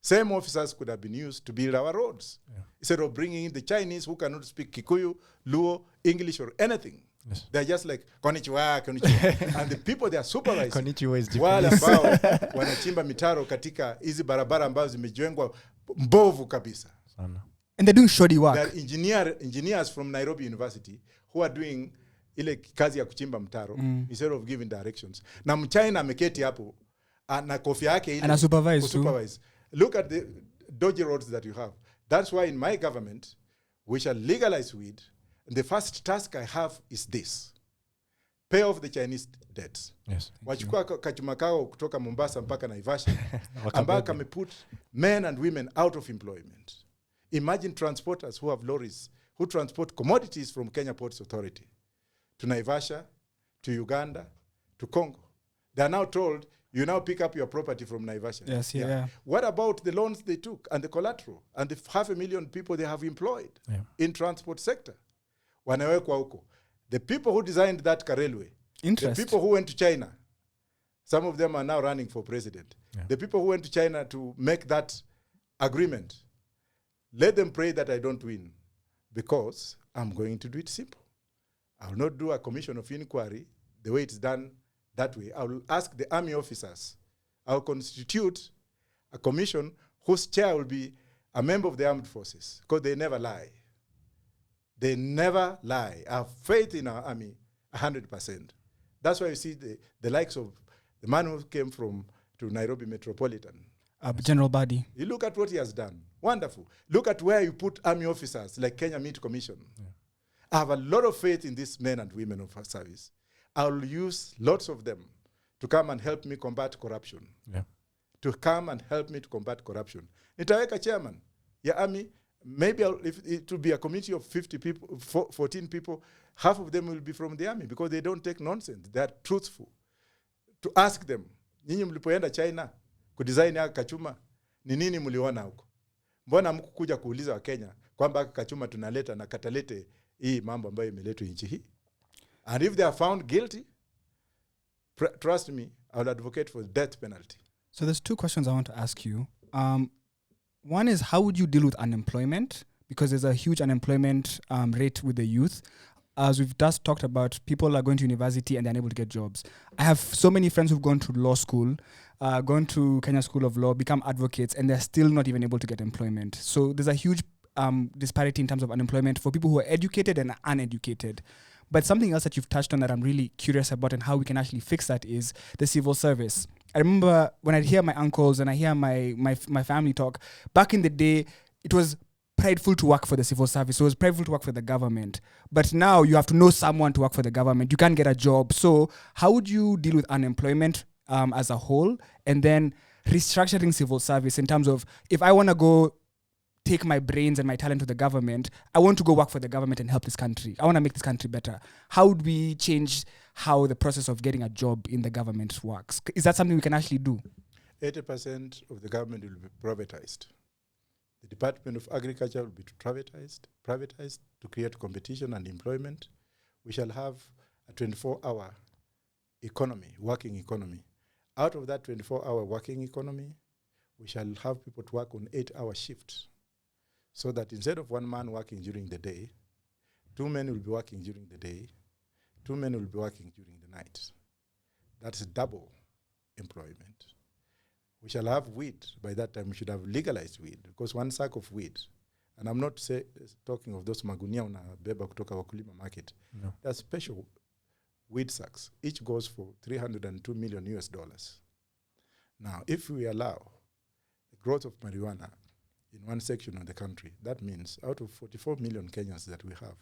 Same officers could have been used to build our roads. Yeah. Instead of bringing in the Chinese who cannot speak Kikuyu, Luo, English, or anything. Yes. They're just like, konnichiwa, konnichiwa. And the people they are supervising. Konnichiwa is wale ambao wanachimba mitaro katika hizi barabara ambazo zimejengwa mbovu kabisa. And they're doing shoddy work. They're engineers from Nairobi University who are doing ile kazi ya kuchimba mtaro instead of giving directions. Na mchina ameketi hapo na kofia yake ile ana supervise. Look at the dodgy roads that you have. That's why in my government, we shall legalize weed. And the first task I have is this. pay off the Chinese debts. Yes. Wachukua kachuma kao kutoka Mombasa mpaka Naivasha ambao put men and women out of employment. Imagine transporters who have lorries who transport commodities from Kenya Ports Authority to Naivasha, to Uganda, to Congo. They are now told, you now pick up your property from Naivasha. Yes, yeah. What about the loans they took and the collateral and the 500,000 people they have employed in transport sector? Wanawekwa huko. The people who designed that railway, the people who went to China, some of them are now running for president. Yeah. The people who went to China to make that agreement, let them pray that I don't win, because I'm going to do it simple. I will not do a commission of inquiry the way it's done that way. I will ask the army officers. I will constitute a commission whose chair will be a member of the armed forces, because they never lie. They never lie. I have faith in our army 100%. That's why you see the likes of the man who came to Nairobi Metropolitan. General Badi. You look at what he has done. Wonderful. Look at where you put army officers like Kenya Meat Commission. Yeah. I have a lot of faith in these men and women of our service. I'll use lots of them to come and help me combat corruption. Yeah. To come and help me to combat corruption. Nitaweka chairman. Ya army, maybe if it will be a committee of 50 people, 14 people, half of them will be from the army, because they don't take nonsense. They are truthful. To ask them, nyinyi mlipoenda China kudesign ya kachuma, ni nini mliona huko? Mbona mkukuja kuuliza wa Kenya kwamba kachuma tunaleta na katalete hii mambo ambayo imeletwa nchi hii? And if they are found guilty, trust me, I will advocate for death penalty. So there's two questions I want to ask you. One is, how would you deal with unemployment? Because there's a huge unemployment rate with the youth. As we've just talked about, people are going to university and they're unable to get jobs. I have so many friends who've gone to law school, gone to Kenya School of Law, become advocates, and they're still not even able to get employment. So there's a huge disparity in terms of unemployment for people who are educated and uneducated. But something else that you've touched on that I'm really curious about and how we can actually fix that is the civil service. I remember when I'd hear my uncles and I hear my family talk, back in the day, it was prideful to work for the civil service. So it was prideful to work for the government. But now you have to know someone to work for the government. You can't get a job. So how would you deal with unemployment as a whole? And then restructuring civil service in terms of, if I want to go take my brains and my talent to the government, I want to go work for the government and help this country. I want to make this country better. How would we change how the process of getting a job in the government works? Is that something we can actually do? 80% of the government will be privatized. The Department of Agriculture will be privatized to create competition and employment. We shall have a 24-hour economy, working economy. Out of that 24-hour working economy, we shall have people to work on 8-hour shifts, so that instead of one man working during the day, 2 men will be working during the day, 2 men will be working during the night. That's double employment. We shall have weed. By that time, we should have legalized weed, because 1 sack of weed, and I'm not talking of those magunia unabeba kutoka wakulima market. No. They're special weed sacks. Each goes for $302 million. Now, if we allow the growth of marijuana in one section of the country, that means out of 44 million Kenyans that we have,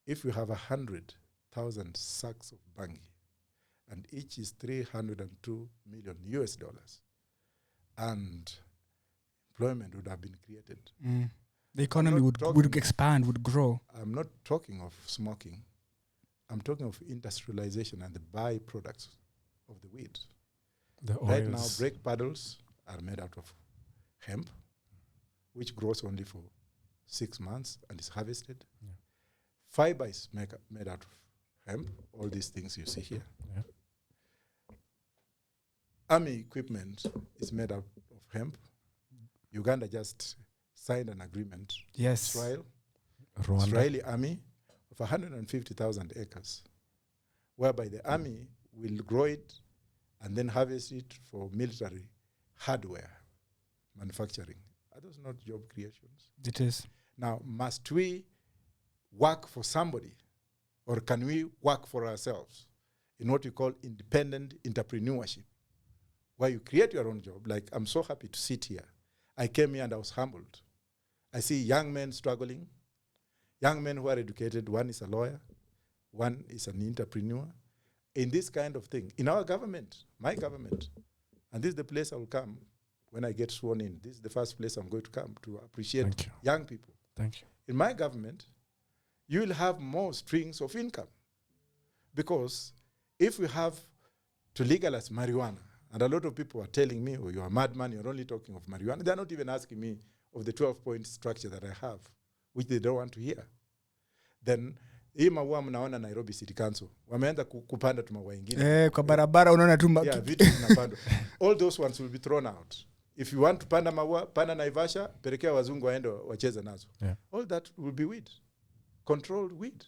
if we have 100,000 sacks of bangi, and each is $302 million, and employment would have been created. The economy would expand, would grow. I'm not talking of smoking. I'm talking of industrialization and the byproducts of the weed. Right now, brake paddles are made out of hemp, which grows only for 6 months and is harvested. Yeah. Fiber is made out of hemp, all these things you see here. Yeah. Army equipment is made out of hemp. Uganda just signed an agreement. Yes. Israeli army of 150,000 acres, whereby the army will grow it and then harvest it for military hardware manufacturing. Are those not job creations? It is. Now, must we work for somebody, or can we work for ourselves in what we call independent entrepreneurship, where you create your own job? Like, I'm so happy to sit here. I came here and I was humbled. I see young men struggling, young men who are educated. One is a lawyer, one is an entrepreneur, in this kind of thing, in our government, my government, and this is the place I will come when I get sworn in. This is the first place I'm going to come to appreciate young people. Thank you. In my government, you will have more streams of income. Because if we have to legalize marijuana, and a lot of people are telling me, oh, you're a madman, you're only talking of marijuana. They're not even asking me of the 12-point structure that I have, which they don't want to hear. Then, hii maua mnaona Nairobi City Council, wameanza kupanda tu maua ingine. Kwa barabara unaona tu vitu vinapandwa. All those ones will be thrown out. If you want to panda maua, panda Naivasha, pelekea wazungu waende wacheze nazo. Yeah. All that will be weed. Controlled weed.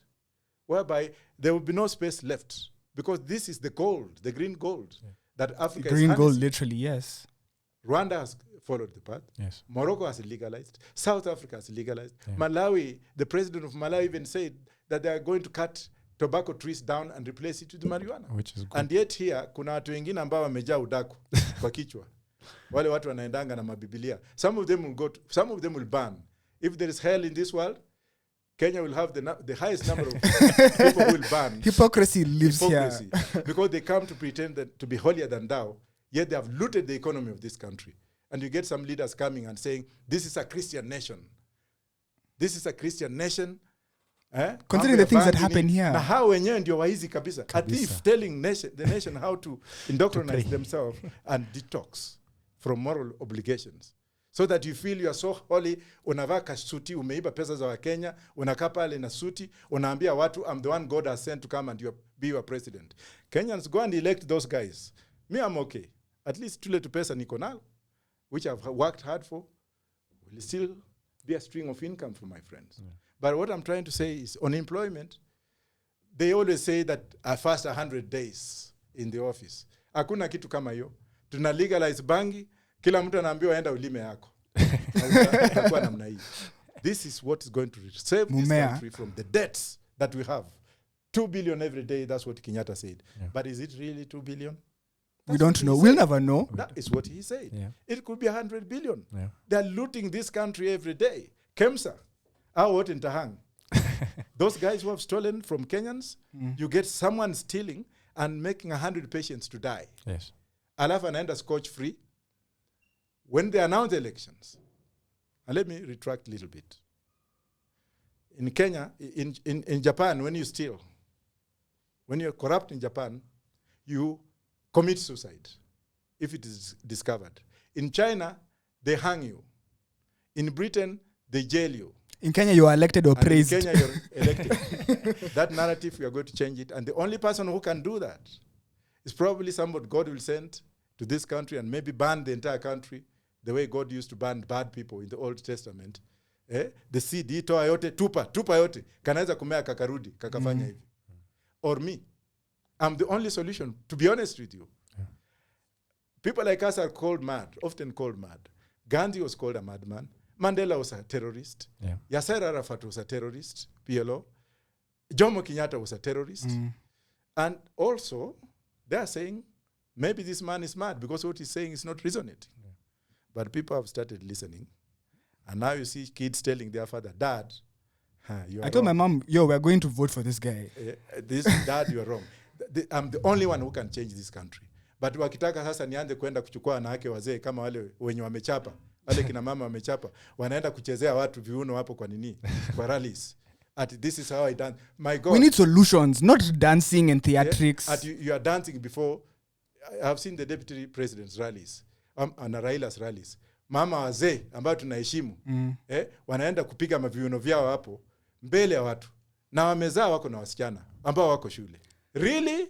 Whereby there will be no space left. Because this is the gold, the green gold that Africa is green gold, literally, yes. Rwanda has followed the path. Yes. Morocco has legalized. South Africa has legalized. Yeah. Malawi, the president of Malawi even said that they are going to cut tobacco trees down and replace it with marijuana. Which is good. And yet here, kuna watu wengine ambao wamejaa udaku kwa kichwa. Wale watu wanaendanga na mabibilia. Some of them will ban. If there is hell in this world, Kenya will have the highest number of people who will ban. Hypocrisy lives here. Because they come to pretend that to be holier than thou, yet they have looted the economy of this country. And you get some leaders coming and saying, this is a Christian nation. This is a Christian nation. Considering the things that happen here. Na hao wenyewe ndio waizi kabisa. A thief telling the nation how to indoctrinate themselves and detox from moral obligations. So that you feel you are so holy, unavaa kasuti, umeiba pesa za Wakenya, unakaa pale na suti, unaambia watu, I'm the one God has sent to come and be your president. Kenyans, go and elect those guys. Me, I'm okay. At least tule tu pesa niko nalo, which I've worked hard for, will still be a string of income for my friends. Yeah. But what I'm trying to say is, on employment, they always say that I fast 100 days in the office. Hakuna kitu kama hiyo. Tuna legalize bangi, kila mtu anaambiwa enda ulime yako. This is what is going to save this country from the debts that we have. 2 billion every day, that's what Kenyatta said. Yeah. But is it really 2 billion? We don't know. We'll never know. That is what he said. Yeah. It could be 100 billion. Yeah. They're looting this country every day. Kemsa, what in Tahang? Those guys who have stolen from Kenyans, you get someone stealing and making 100 patients to die. Yes. Alafu anaenda scotch free. When they announce elections, and let me retract a little bit. In Kenya, in Japan, when you steal, when you're corrupt in Japan, you commit suicide if it is discovered. In China, they hang you. In Britain, they jail you. In Kenya, you are elected or praised. In Kenya, you're elected. That narrative, we are going to change it. And the only person who can do that is probably somebody God will send to this country and maybe ban the entire country the way God used to ban bad people in the Old Testament. The seed, itoa yote, tupa yote. Kanaweza kumea kakarudi, kakafanya hivi. Or me. I'm the only solution, to be honest with you. Yeah. People like us are called mad, often called mad. Gandhi was called a madman. Mandela was a terrorist. Yeah. Yasser Arafat was a terrorist, PLO. Jomo Kenyatta was a terrorist. And also, they are saying, maybe this man is mad because what he's saying is not resonating. Yeah. But people have started listening. And now you see kids telling their father, Dad, I told my mom, we're going to vote for this guy. Dad, you're wrong. I'm the only one who can change this country. But wakitaka sasa nianze kwenda kuchukua wanawake wazee kama wale wenye wamechapa, wale kina mama wamechapa, wanaenda kuchezea watu viuno hapo kwa nini? Kwa rallies. This is how I dance. My God. We need solutions, not dancing and theatrics. You are dancing before. I have seen the deputy president's rallies, and Raila's rallies. Mama wazee ambao tunaheshimu, wanaenda kupiga maviuno vyao hapo mbele ya watu. Na wamezaa wako na wasichana ambao wako shule. Really?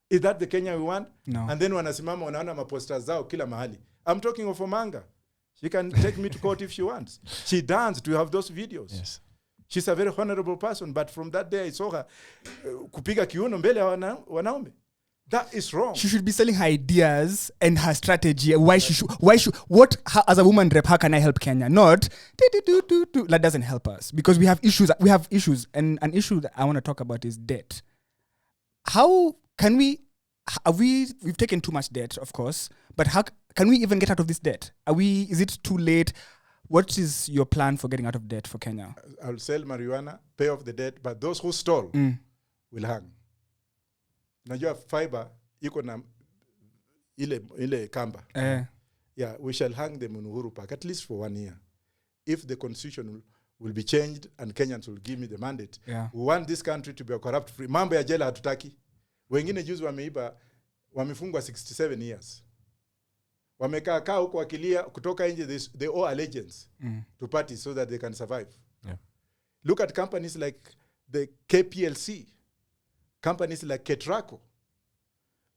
Is that the Kenya we want? No. And then wanasimama wanaona maposters zao kila mahali. I'm talking of Omanga. She can take me to court if she wants. She danced. We have those videos. Yes. She's a very honorable person, but from that day I saw her kupiga kiuno mbele ya wanaume. That is wrong. She should be selling her ideas and her strategy. As a woman rep, how can I help Kenya? Not, that doesn't help us. Because we have issues. And an issue that I want to talk about is debt. How can we've taken too much debt, of course, but how can we even get out of this debt? Is it too late? What is your plan for getting out of debt for Kenya? I'll sell marijuana, pay off the debt, but those who stole will hang. Najua fiber iko na ile kamba. Yeah, we shall hang them in Uhuru Park at least for 1 year. If the constitution will be changed and Kenyans will give me the mandate. Yeah. We want this country to be a corrupt free. Mambo ya jela hatutaki. Wengine juzi wamefungwa 67 years. Wamekaa huko wakilia kutoka nje, they owe allegiance to parties so that they can survive. Yeah. Look at companies like the KPLC, companies like Ketraco.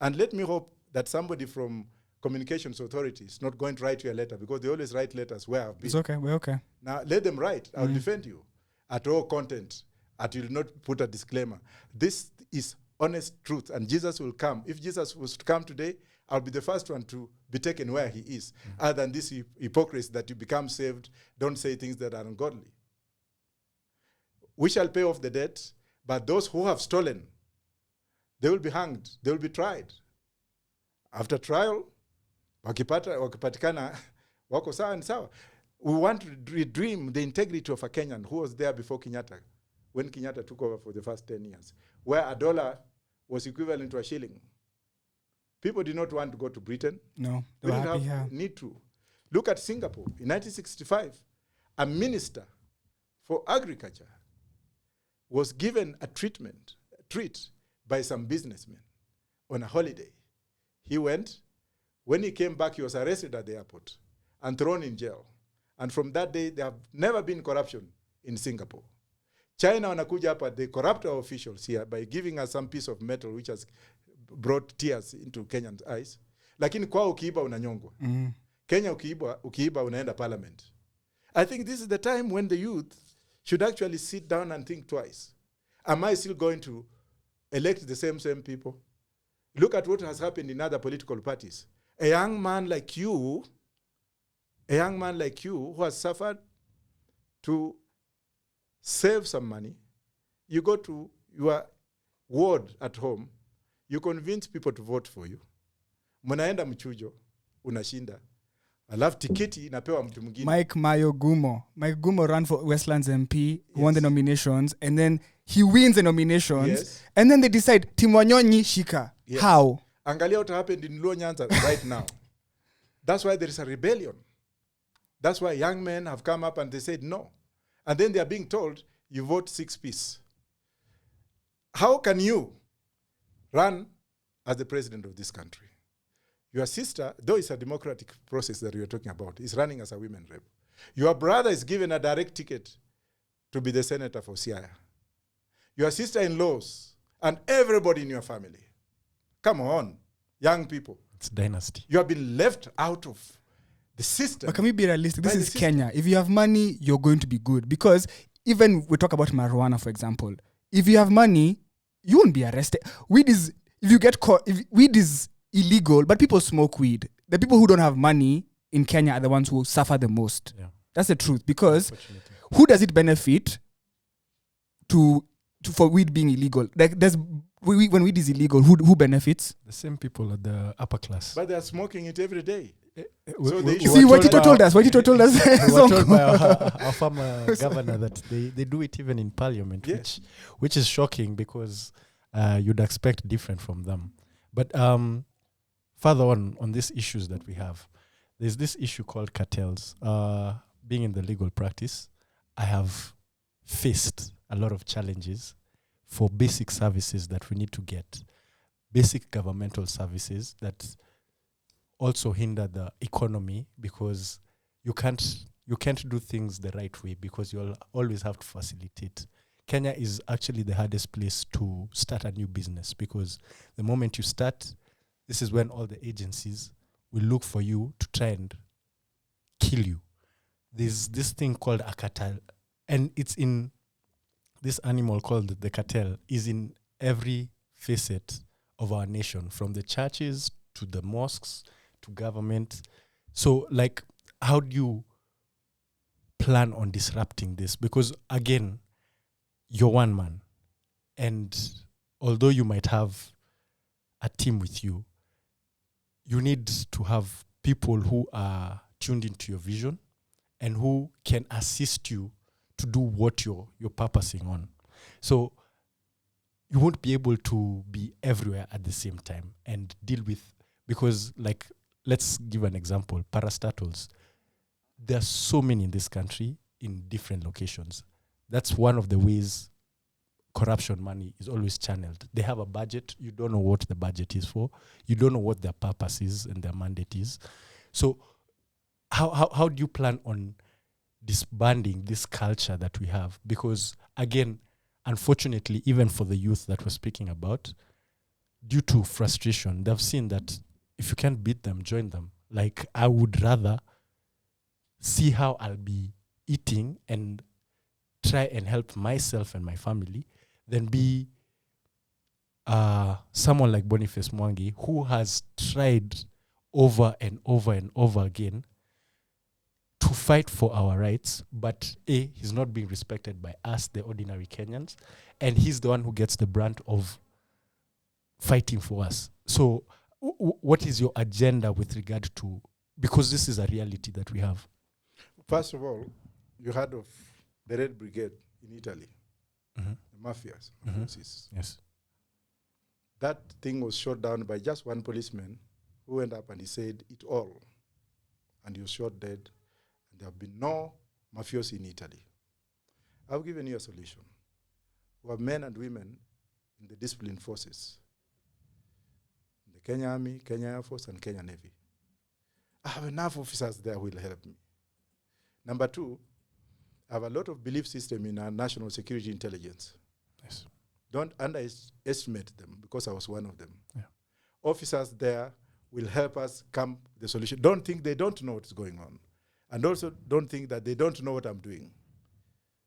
And let me hope that somebody from Communications Authority is not going to write you a letter, because they always write letters where I've been. It's okay, we're okay. Now, let them write. I'll defend you at all content. You'll not put a disclaimer. This is honest truth, and Jesus will come. If Jesus was to come today, I'll be the first one to be taken where he is. Other than this hypocrisy that you become saved, don't say things that are ungodly. We shall pay off the debt, but those who have stolen, they will be hanged. They will be tried. After trial, wakipatikana wako sawa ni sawa. We want to redeem the integrity of a Kenyan who was there before Kenyatta, when Kenyatta took over for the first 10 years, where $1 was equivalent to a shilling. People did not want to go to Britain. No, they didn't have need to. Look at Singapore. In 1965, a minister for agriculture was given a treat by some businessmen on a holiday. He went. When he came back, he was arrested at the airport and thrown in jail. And from that day, there have never been corruption in Singapore. China wanakuja hapa, they corrupt our officials here by giving us some piece of metal which has brought tears into Kenyan's eyes. Lakini kwao ukiiba unanyongwa. Kenya ukiiba unaenda parliament. I think this is the time when the youth should actually sit down and think twice. Am I still going to elect the same people? Look at what has happened in other political parties. A young man like you who has suffered to save some money, you go to your ward at home, you convince people to vote for you. Munaenda mchujo, unashinda. Alafu tiketi inapewa mtu mwingine. Mike Gumo ran for Westlands MP, won the nominations, and then he wins the nominations, and then they decide, Timwanyonyi Shika. Yes. How? Angalia what happened in Luo Nyanza right now. That's why there is a rebellion. That's why young men have come up and they said no. And then they are being told, you vote 6-piece. How can you run as the president of this country? Your sister, though it's a democratic process that we are talking about, is running as a women rep. Your brother is given a direct ticket to be the senator for Siaya. Your sister-in-laws and everybody in your family. Come on, young people. It's dynasty. You have been left out of the system. But can we be realistic? This is Kenya. If you have money, you're going to be good. Because even we talk about marijuana, for example. If you have money, you won't be arrested. Weed is, if you get caught, weed is illegal, but people smoke weed. The people who don't have money in Kenya are the ones who suffer the most. Yeah. That's the truth. Because who does it benefit for weed being illegal? Like when weed is illegal, who benefits? The same people at the upper class. But they're smoking it every day. So Waitito told us. We were told by our former governor that they do it even in parliament, which is shocking because you'd expect different from them. But further on these issues that we have, there's this issue called cartels. Being in the legal practice, I have faced a lot of challenges for basic services that we need to get, basic governmental services that also hinder the economy because you can't do things the right way because you'll always have to facilitate. Kenya is actually the hardest place to start a new business because the moment you start, this is when all the agencies will look for you to try and kill you. There's this thing called a cartel, and it's in this animal called the cartel is in every facet of our nation, from the churches to the mosques to government. So, like, how do you plan on disrupting this? Because, again, you're one man. And although you might have a team with you, you need to have people who are tuned into your vision and who can assist you to do what you're purposing on. So you won't be able to be everywhere at the same time and deal with, because like, let's give an example, parastatals. There are so many in this country in different locations. That's one of the ways corruption money is always channeled. They have a budget. You don't know what the budget is for. You don't know what their purpose is and their mandate is. So how do you plan on disbanding this culture that we have? Because again, unfortunately, even for the youth that we're speaking about, due to frustration, they've seen that if you can't beat them, join them. Like, I would rather see how I'll be eating and try and help myself and my family than be someone like Boniface Mwangi, who has tried over and over and over again to fight for our rights, but he's not being respected by us, the ordinary Kenyans, and he's the one who gets the brunt of fighting for us. So what is your agenda with regard to, because this is a reality that we have? First of all, you heard of the Red Brigade in Italy, the mafias. Yes. That thing was shot down by just one policeman who went up and he said it all. And he was shot dead. And there have been no mafiosi in Italy. I've given you a solution. We have men and women in the disciplined forces. The Kenya Army, Kenya Air Force, and Kenya Navy. I have enough officers there who will help me. Number two, I have a lot of belief system in our national security intelligence. Yes. Don't underestimate them, because I was one of them. Yeah. Officers there will help us come the solution. Don't think they don't know what's going on. And also don't think that they don't know what I'm doing.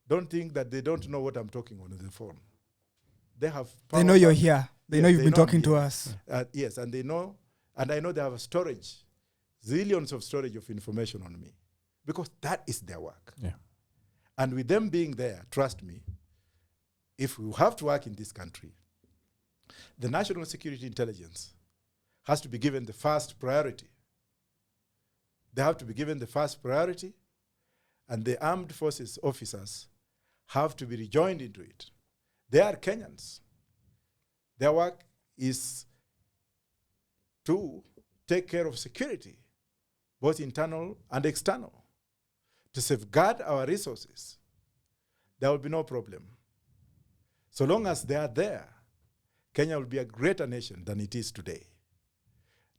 Don't think that they don't know what I'm talking on the phone. They have power. They know you're here. They know you've been talking to here. us. Yes, and they know, and I know they have a storage, zillions of storage of information on me, because that is their work. Yeah. And with them being there, trust me, if we have to work in this country, the national security intelligence has to be given the first priority. They have to be given the first priority, and the armed forces officers have to be rejoined into it. They are Kenyans. Their work is to take care of security, both internal and external, to safeguard our resources. There will be no problem. So long as they are there, Kenya will be a greater nation than it is today.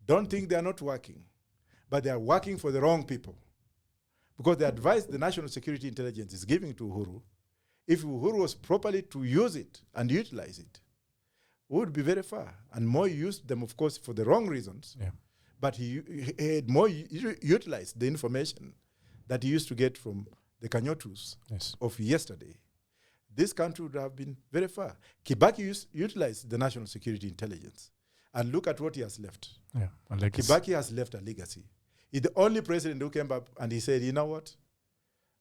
Don't think they are not working, but they are working for the wrong people. Because the advice the National Security Intelligence is giving to Uhuru, if Uhuru was properly to use it and utilize it, we would be very far. And Moi used them, of course, for the wrong reasons. Yeah. But he had more utilized the information that he used to get from the Kanyotus of yesterday. This country would have been very far. Kibaki utilized the National Security Intelligence. And look at what he has left. Yeah, Kibaki has left a legacy. He's the only president who came up and he said, you know what?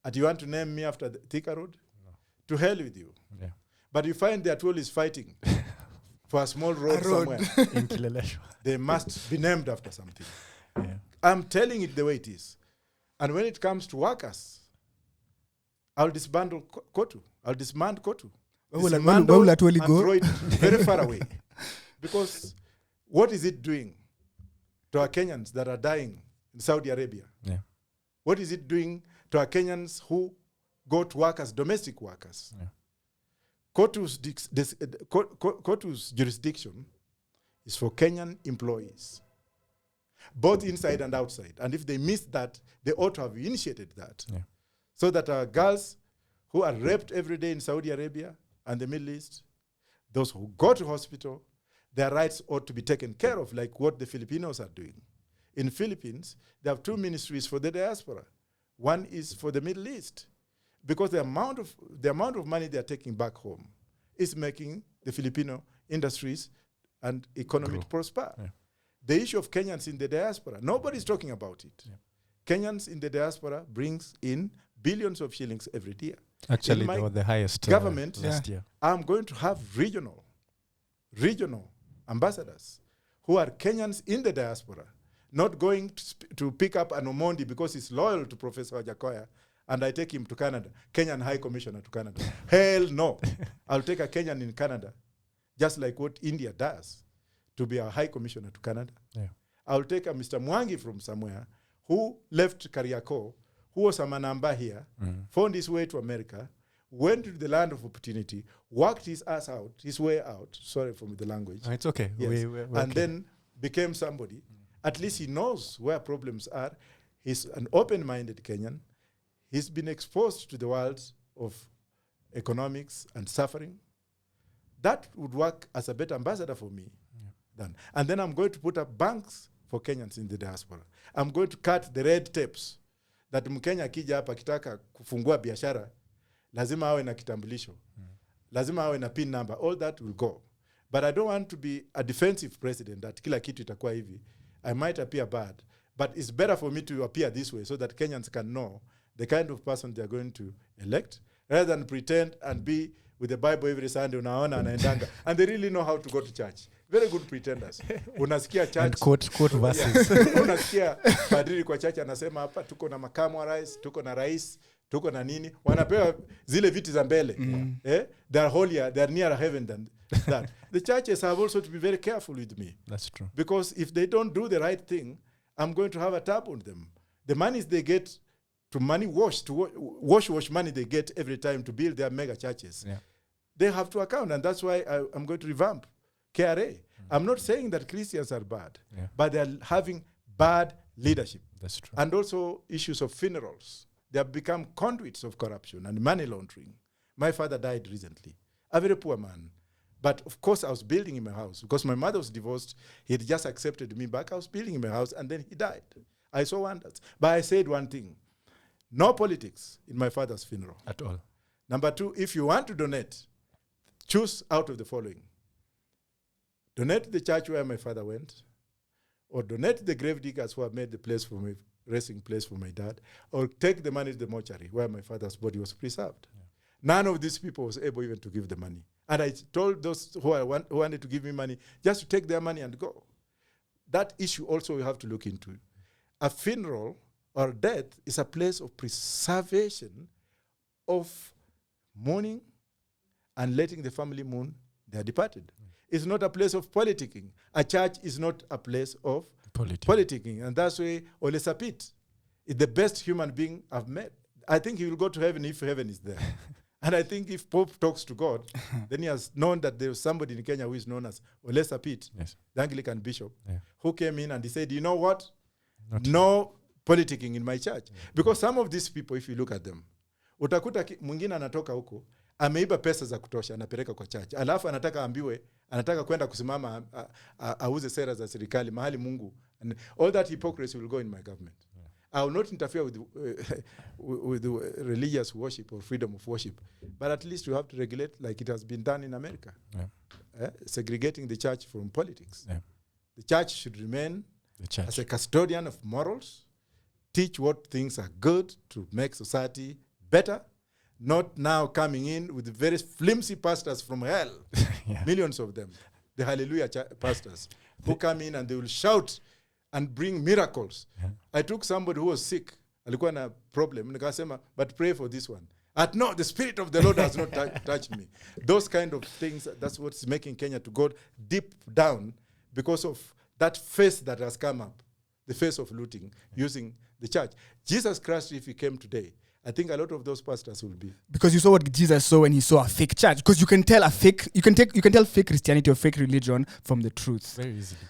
Do you want to name me after the Thika Road? No. To hell with you. Yeah. But you find the Atuol is fighting for a small road somewhere. In Kileleshwa. They must be named after something. Yeah. I'm telling it the way it is. And when it comes to workers, I'll disband Kotu. I'll disband Kotu. Where will Atuoli go? Throw it very far away. Because what is it doing to our Kenyans that are dying in Saudi Arabia? Yeah. What is it doing to our Kenyans who go to work as domestic workers? Yeah. Kotu's jurisdiction is for Kenyan employees, both inside and outside. And if they missed that, they ought to have initiated that. Yeah. So that our girls who are raped every day in Saudi Arabia and the Middle East, those who go to hospital, their rights ought to be taken care of, like what the Filipinos are doing. In Philippines, they have two ministries for the diaspora. One is for the Middle East, because the amount of money they are taking back home is making the Filipino industries and economy to prosper. Yeah. The issue of Kenyans in the diaspora, nobody's talking about it. Yeah. Kenyans in the diaspora brings in billions of shillings every year. Actually, they were the highest government last year. I'm going to have regional ambassadors who are Kenyans in the diaspora, not going to pick up an Omondi because he's loyal to Professor Wajackoyah, and I take him to Canada, Kenyan High Commissioner to Canada. Hell no. I'll take a Kenyan in Canada just like what India does, to be a high commissioner to Canada. Yeah. I'll take a Mr. Mwangi from somewhere who left Kariako, who was a Manamba here, found his way to America, went to the land of opportunity, worked his ass out, his way out, sorry for the language. It's okay. Yes. We're and okay. then became somebody. At least he knows where problems are. He's an open-minded Kenyan. He's been exposed to the world of economics and suffering. That would work as a better ambassador for me. And then I'm going to put up banks for Kenyans in the diaspora. I'm going to cut the red tapes that Mkenya akija hapa kitaka kufungua biashara, lazima awe na kitambulisho. Lazima awe na PIN number. All that will go. But I don't want to be a defensive president that kila kitu itakuwa hivi. I might appear bad. But it's better for me to appear this way so that Kenyans can know the kind of person they're going to elect, rather than pretend and be with the Bible every Sunday, unaona anaendanga. And they really know how to go to church. Very good pretenders. Unasikia church. And quote verses. Unasikia padri kwa church anasema hapa tuko na makamu wa rais, tuko na rais, tuko na nini. Wanapewa zile viti za mbele. They are holier, they are nearer heaven than that. The churches have also to be very careful with me. That's true. Because if they don't do the right thing, I'm going to have a tab on them. The monies they get to money wash, to wash money they get every time to build their mega churches. Yeah. They have to account, and that's why I'm going to revamp KRA. I'm not saying that Christians are bad, but they're having bad leadership. That's true. And also issues of funerals. They have become conduits of corruption and money laundering. My father died recently, a very poor man. But of course, I was building in my house because my mother was divorced. He had just accepted me back. I was building in my house, and then he died. I saw wonders. But I said one thing: no politics in my father's funeral. At all. Number two, if you want to donate, choose out of the following. Donate to the church where my father went, or donate to the grave diggers who have made the place for me, resting place for my dad, or take the money to the mortuary where my father's body was preserved. Yeah. None of these people was able even to give the money. And I told those who wanted to give me money just to take their money and go. That issue also we have to look into. A funeral or death is a place of preservation of mourning and letting the family mourn their departed. It's not a place of politicking. A church is not a place of politicking. And that's why Ole Sapit is the best human being I've met. I think he will go to heaven if heaven is there. And I think if Pope talks to God, then he has known that there was somebody in Kenya who is known as Ole Sapit, the Anglican bishop, who came in and he said, you know what? No politicking in my church. Because some of these people, if you look at them, utakuta mwingine anatoka huko, ameiba pesa za kutosha, anapeleka kwa church. Alafu anataka kwenda kusimama, auze sera za serikali, mahali Mungu. And all that hypocrisy will go in my government. I will not interfere with the religious worship or freedom of worship. But at least we have to regulate like it has been done in America. Segregating the church from politics. The church should remain as a custodian of morals, teach what things are good to make society better, not now coming in with very flimsy pastors from hell, millions of them, the hallelujah pastors, who come in and they will shout and bring miracles. I took somebody who was sick, alikuwa na problem, nikasema, but pray for this one. No, the Spirit of the Lord has not touched me. Those kind of things, that's what's making Kenya to go deep down because of that face that has come up, the face of looting, using the church. Jesus Christ, if he came today, I think a lot of those pastors will be. Because you saw what Jesus saw when he saw a fake church. Because you can tell you can tell fake Christianity or fake religion from the truth. Very easily.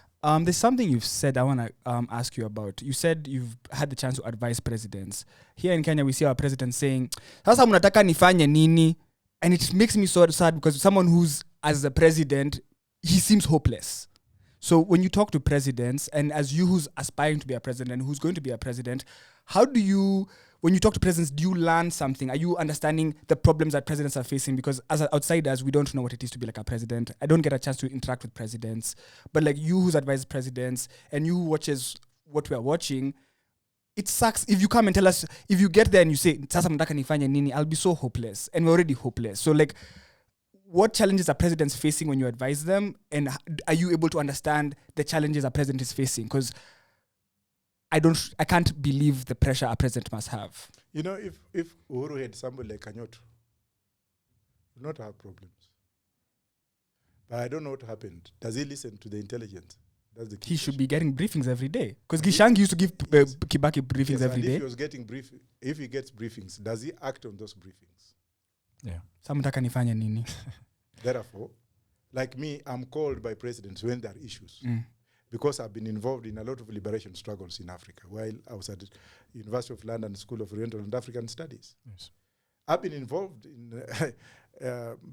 There's something you've said I want to ask you about. You said you've had the chance to advise presidents. Here in Kenya, we see our president saying, "Sasa mnataka nifanye nini?" And it makes me so sad because someone who's, as a president, he seems hopeless. So when you talk to presidents, and as you who's aspiring to be a president, who's going to be a president, how do you, when you talk to presidents, do you learn something? Are you understanding the problems that presidents are facing? Because as outsiders, we don't know what it is to be like a president. I don't get a chance to interact with presidents. But like you who's advised presidents and you who watches what we are watching, it sucks if you come and tell us, if you get there and you say, "Sasa mnataka nifanye nini?" I'll be so hopeless. And we're already hopeless. So like, what challenges are presidents facing when you advise them? And are you able to understand the challenges a president is facing? Because I can't believe the pressure a president must have. You know, if Uhuru had somebody like Kanyotu, would not have problems. But I don't know what happened. Does he listen to the intelligence? That's the key He should question. be getting briefings every day. Because Gishangi used to give Kibaki briefings Yes, every and day. if he was getting if he gets briefings, does he act on those briefings? Yeah. Samutaka nifanya nini? Therefore, like me, I'm called by presidents when there are issues. Because I've been involved in a lot of liberation struggles in Africa while I was at the University of London School of Oriental and African Studies. Yes. I've been involved in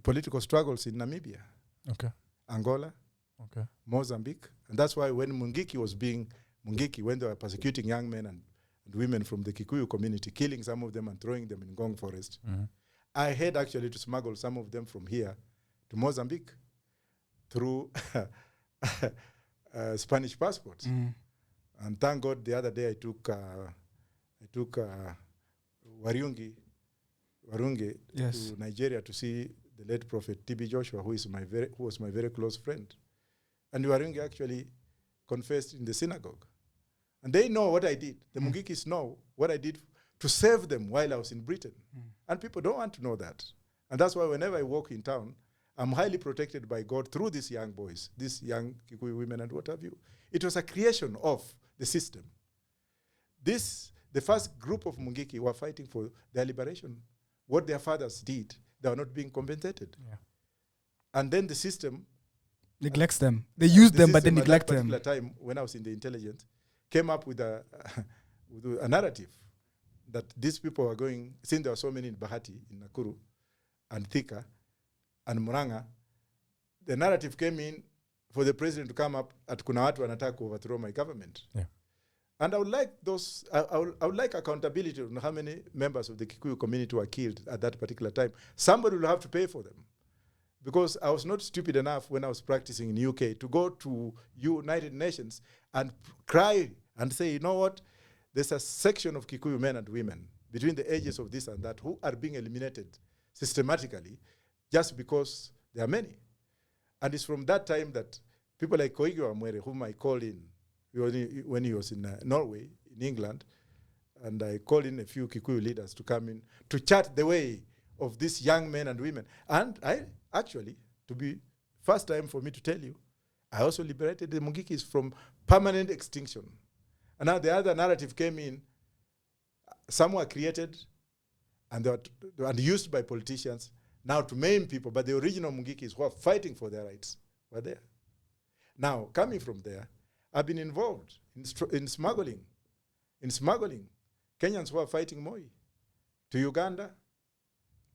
political struggles in Namibia, Okay. Angola, Okay. Mozambique. And that's why when when they were persecuting young men and women from the Kikuyu community, killing some of them and throwing them in Ngong Forest, I had actually to smuggle some of them from here to Mozambique through Spanish passports. And thank God the other day I took Warungi Yes. to Nigeria to see the late Prophet T.B. Joshua, who was my very close friend. And Warungi actually confessed in the synagogue. And they know what I did. The Mungikis know what I did to save them while I was in Britain. And people don't want to know that. And that's why whenever I walk in town, I'm highly protected by God through these young boys, these young Kikuyu women and what have you. It was a creation of the system. The first group of Mungiki were fighting for their liberation. What their fathers did, they were not being compensated. Yeah. And then the system Neglects them. They use them, but they system at neglect that them. particular time, when I was in the intelligence, came up with a narrative that these people were going, since there were so many in Bahati, in Nakuru, and Thika, and Muranga, the narrative came in for the president to come up at kuna watu wanataka to overthrow my government. Yeah. And I would like I would like accountability on how many members of the Kikuyu community were killed at that particular time. Somebody will have to pay for them. Because I was not stupid enough when I was practicing in UK to go to United Nations and cry and say, you know what, there's a section of Kikuyu men and women between the ages of this and that who are being eliminated systematically just because there are many. And it's from that time that people like Koigi Wamwere, whom I called in when he was in Norway, in England, and I called in a few Kikuyu leaders to come in to chart the way of these young men and women. And I actually, to be first time for me to tell you, I also liberated the Mungikis from permanent extinction. And now the other narrative came in. Some were created and they were used by politicians now to maim people, but the original Mungikis who are fighting for their rights were there. Now, coming from there, I've been involved in smuggling. Kenyans who are fighting Moi to Uganda,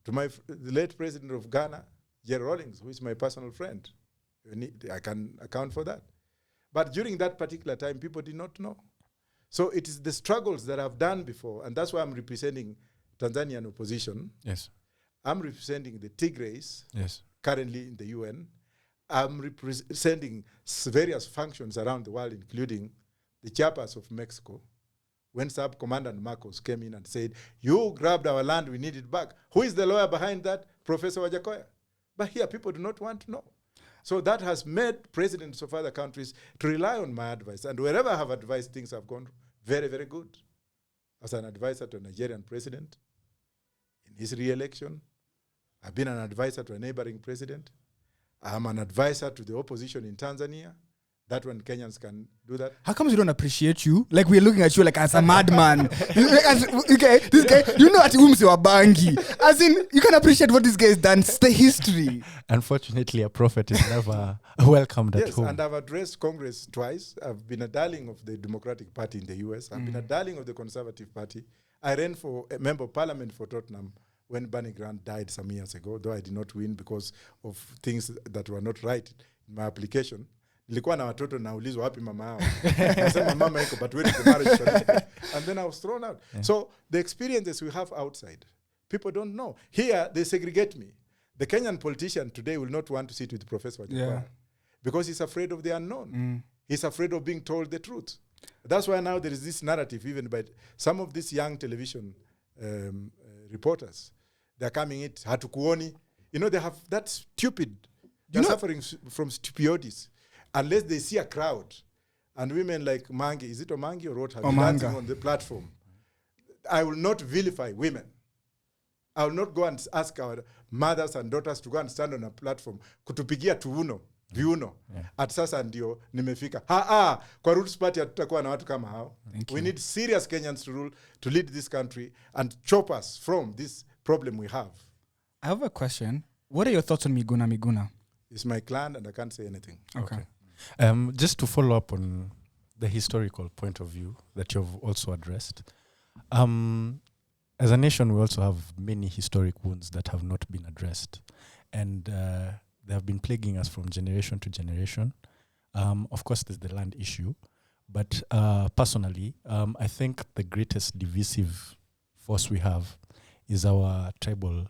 to the late president of Ghana, Jerry Rawlings, who is my personal friend. I can account for that. But during that particular time, people did not know. So it is the struggles that I've done before, and that's why I'm representing Tanzanian opposition. Yes. I'm representing the Tigrays, Yes. currently in the UN. I'm representing various functions around the world, including the Chiapas of Mexico. When Sub-Commandant Marcos came in and said, you grabbed our land, we need it back. Who is the lawyer behind that? Professor Wajackoyah. But here, people do not want to know. So that has made presidents of other countries to rely on my advice. And wherever I have advised, things have gone very, very good. As an advisor to a Nigerian president, in his re-election, I've been an advisor to a neighboring president. I'm an advisor to the opposition in Tanzania. That when Kenyans can do that. How come we don't appreciate you? Like we're looking at you like as a madman. Okay, this guy, you know at Umsi Wabangi. As in, you can appreciate what this guy has done. It's the history. Unfortunately, a prophet is never welcomed at Yes, home. and I've addressed Congress twice. I've been a darling of the Democratic Party in the US. I've been a darling of the Conservative Party. I ran for a member of parliament for Tottenham when Barney Grant died some years ago, though I did not win because of things that were not right in my application. Nilikuwa na watoto naulizwa wapi mama yao. Nasema mama iko, but where is the marriage certificate? And then I was thrown out. Yeah. So the experiences we have outside, people don't know. Here, they segregate me. The Kenyan politician today will not want to sit with Professor Wajackoyah because he's afraid of the unknown. He's afraid of being told the truth. That's why now there is this narrative, even by some of these young television reporters. They're coming it, hatukuoni. You know, they have that stupid, they're suffering from stupidity. Unless they see a crowd, and women like Mangi, is it Omangi or what have you, dancing on the platform. I will not vilify women. I will not go and ask our mothers and daughters to go and stand on a platform kutupigia tuuno viuno at sasa ndio nimefika. Kwa Roots Party hatutakuwa na watu kama hao. We need serious Kenyans to lead this country and chop us from this problem we have. I have a question. What are your thoughts on Miguna? It's my clan and I can't say anything. Okay. Just to follow up on the historical point of view that you've also addressed. As a nation, we also have many historic wounds that have not been addressed. And they have been plaguing us from generation to generation. Of course, there's the land issue. But personally, I think the greatest divisive force we have is our tribal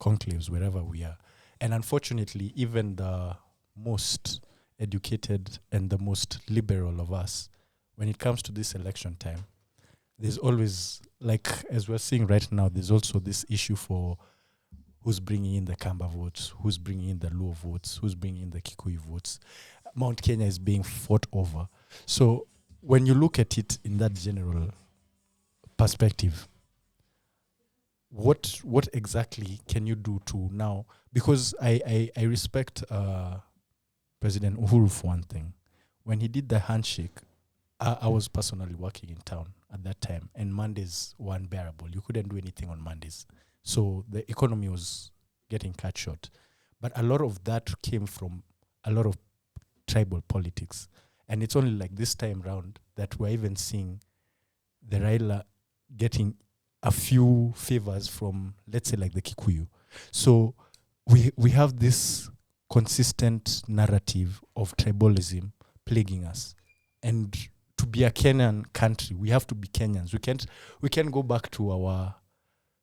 conclaves, wherever we are. And unfortunately, even the most educated and the most liberal of us, when it comes to this election time, there's always, like as we're seeing right now, there's also this issue for who's bringing in the Kamba votes, who's bringing in the Luo votes, who's bringing in the Kikuyu votes. Mount Kenya is being fought over. So when you look at it in that general perspective, what exactly can you do to now? Because I respect President Uhuru for one thing. When he did the handshake, I was personally working in town at that time, and Mondays were unbearable. You couldn't do anything on Mondays. So the economy was getting cut short. But a lot of that came from a lot of tribal politics. And it's only like this time round that we're even seeing the Raila getting a few favors from, let's say, like the Kikuyu. So we have this consistent narrative of tribalism plaguing us. And to be a Kenyan country, we have to be Kenyans. We can't go back to our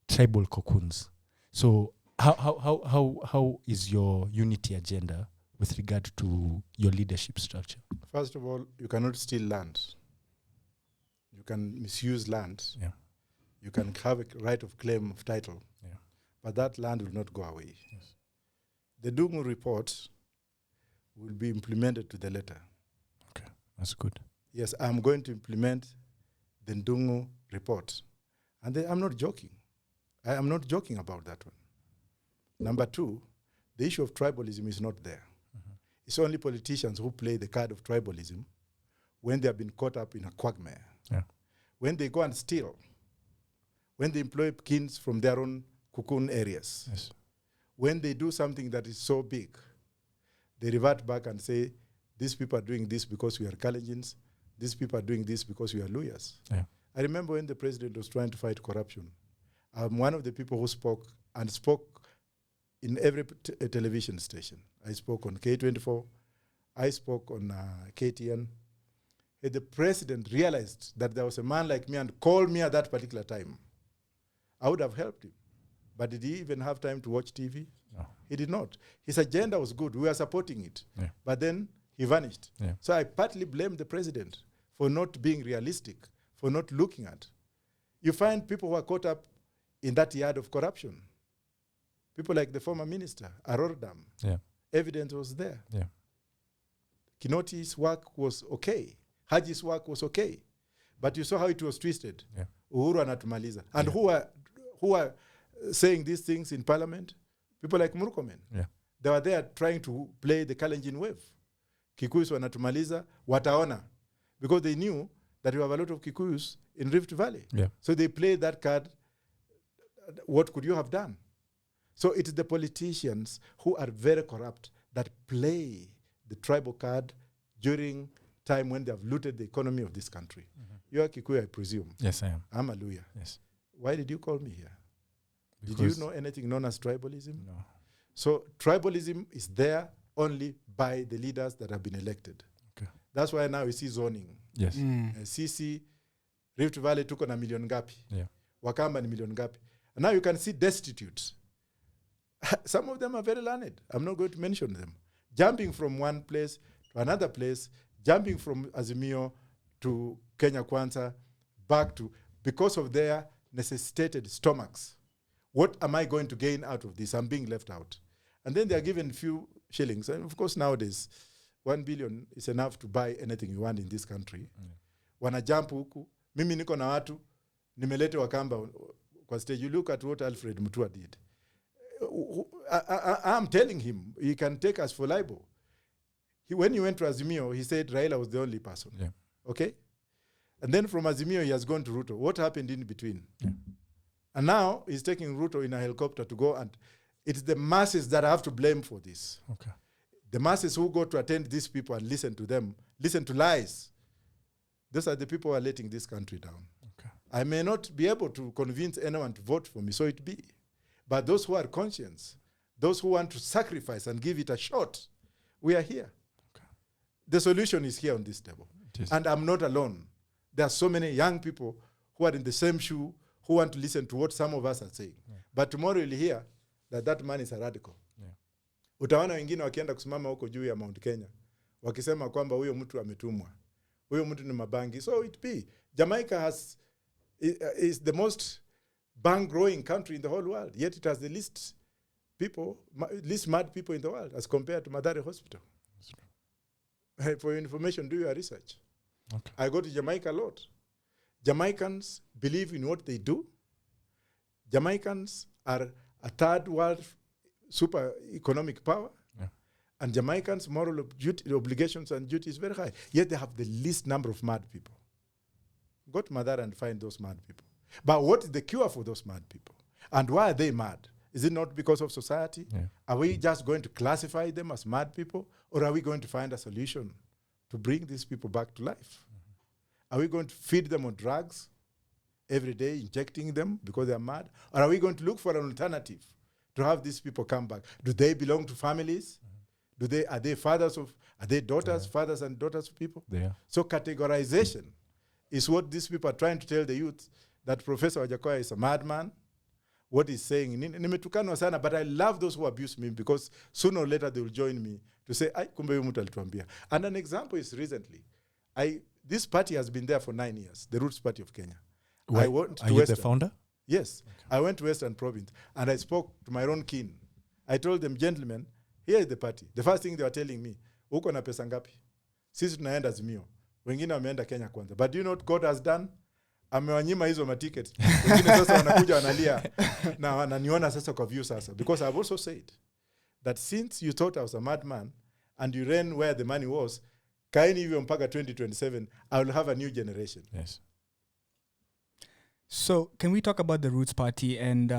tribal cocoons. So how is your unity agenda with regard to your leadership structure? First of all, you cannot steal land. You can misuse land. Yeah. You can have a right of claim of title. Yeah. But that land will not go away. Yes. The Dungu report will be implemented to the letter. Okay, that's good. Yes, I'm going to implement the Ndungu report. And I'm not joking. I am not joking about that one. Number two, the issue of tribalism is not there. Mm-hmm. It's only politicians who play the card of tribalism when they have been caught up in a quagmire. Yeah. When they go and steal, when they employ kins from their own cocoon areas, yes. When they do something that is so big, they revert back and say, these people are doing this because we are Kalenjins, these people are doing this because we are Luyas. Yeah. I remember when the president was trying to fight corruption, I'm one of the people who spoke in every television station. I spoke on K24, I spoke on KTN. The president realized that there was a man like me and called me at that particular time. I would have helped him. But did he even have time to watch TV? No. He did not. His agenda was good. We were supporting it. Yeah. But then he vanished. Yeah. So I partly blame the president for not being realistic, for not looking at. You find people who are caught up in that yard of corruption. People like the former minister, Arorodam. Yeah. Evidence was there. Yeah. Kinoti's work was okay. Haji's work was okay. But you saw how it was twisted. Yeah. Uhuru anatumaliza. And Yeah. who are saying these things in parliament? People like Murkomen. Yeah. They were there trying to play the Kalenjin wave. Kikuyus wanatumaliza, wataona. Because they knew that we have a lot of Kikuyus in Rift Valley. Yeah. So they played that card. What could you have done? So it is the politicians who are very corrupt that play the tribal card during time when they have looted the economy of this country. Mm-hmm. You are Kikuyu, I presume. Yes, I am. I'm a Luya. Yes. Why did you call me here? Because did you know anything known as tribalism? No. So tribalism is there only by the leaders that have been elected. Okay. That's why now we see zoning. Yes. CC, Rift Valley tuko na million ngapi. Yeah. Wakamba ni million ngapi. And now you can see destitutes. Some of them are very learned. I'm not going to mention them. Jumping from one place to another place, jumping from Azimio to Kenya Kwanza, back to, because of their necessitated stomachs. What am I going to gain out of this? I'm being left out. And then they are given few shillings. And of course, nowadays, 1 billion is enough to buy anything you want in this country. Wana jump huku. Mimi niko na watu, nimelete Wakamba kwa stage. You look at what Alfred Mutua did. I'm telling him, he can take us for libel. When he went to Azimio, he said Raila was the only person. Yeah. Okay? And then from Azimio, he has gone to Ruto. What happened in between? Yeah. And now he's taking Ruto in a helicopter to go, and it's the masses that have to blame for this. Okay. The masses who go to attend these people and listen to them, listen to lies. Those are the people who are letting this country down. Okay. I may not be able to convince anyone to vote for me, so it be. But those who are conscious, those who want to sacrifice and give it a shot, we are here. Okay. The solution is here on this table. And I'm not alone. There are so many young people who are in the same shoe, who want to listen to what some of us are saying. Yeah. But tomorrow you'll hear that man is a radical. Yeah. Utaona wengine wakienda kusimama huko juu ya Mount Kenya wakisema kwamba huyo mtu ametumwa, huyo mtu ni mabangi. So it be. Jamaica is the most bang growing country in the whole world, yet it has the least mad people in the world as compared to Mathare Hospital. For your information, do your research. Okay. I go to Jamaica a lot. Jamaicans believe in what they do. Jamaicans are a third world super economic power. Yeah. And Jamaicans' moral obligations and duty is very high. Yet they have the least number of mad people. Go to Mathare and find those mad people. But what is the cure for those mad people? And why are they mad? Is it not because of society? Yeah. Are we just going to classify them as mad people? Or are we going to find a solution to bring these people back to life? Mm-hmm. Are we going to feed them on drugs every day, injecting them because they are mad? Or are we going to look for an alternative to have these people come back? Do they belong to families? Mm-hmm. Are they daughters, fathers and daughters of people? They are. So categorization is what these people are trying to tell the youth, that Professor Wajackoyah is a madman. What he's saying, nimetukanwa sana, but I love those who abuse me, because sooner or later they will join me to say, ay, kumbe huyu mtu alituambia. And an example is recently, this party has been there for 9 years, the Roots Party of Kenya. Are you the founder? Yes. Okay. I went to Western Province and I spoke to my own kin. I told them, gentlemen, here is the party. The first thing they were telling me, uko na pesa ngapi? Sisi tunaenda Azimio. Wengine wameenda Kenya kwanza. But do you know what God has done? Amewanyima hizo maticket. Wengine sasa wanakuja wanalia na wananiona sasa kwa view sasa. Because I've also said that since you thought I was a madman and you ran where the money was, kaini hivyo mpaka 2027, I will have a new generation. Yes. So can we talk about the Roots Party and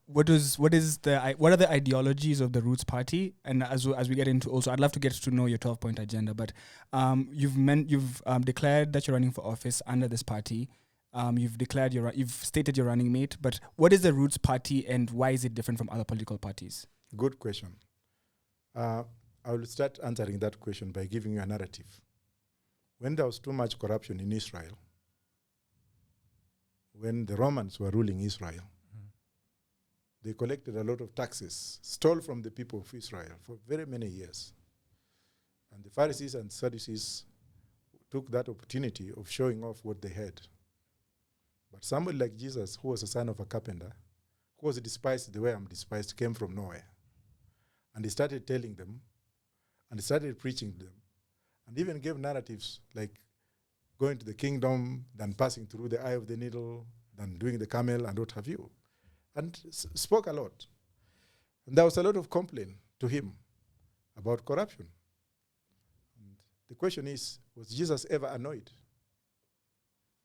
what are the ideologies of the Roots Party? And as we get into, also I'd love to get to know your 12-point agenda. But you've declared that you're running for office under this party. You've stated your running mate. But what is the Roots Party and why is it different from other political parties? Good question. I will start answering that question by giving you a narrative. When there was too much corruption in Israel, when the Romans were ruling Israel, they collected a lot of taxes, stole from the people of Israel for very many years. And the Pharisees and Sadducees took that opportunity of showing off what they had. But somebody like Jesus, who was a son of a carpenter, who was despised the way I'm despised, came from nowhere. And he started telling them, and he started preaching to them, and even gave narratives like going to the kingdom, then passing through the eye of the needle, then doing the camel, and what have you. And spoke a lot. And there was a lot of complaint to him about corruption. And the question is, was Jesus ever annoyed?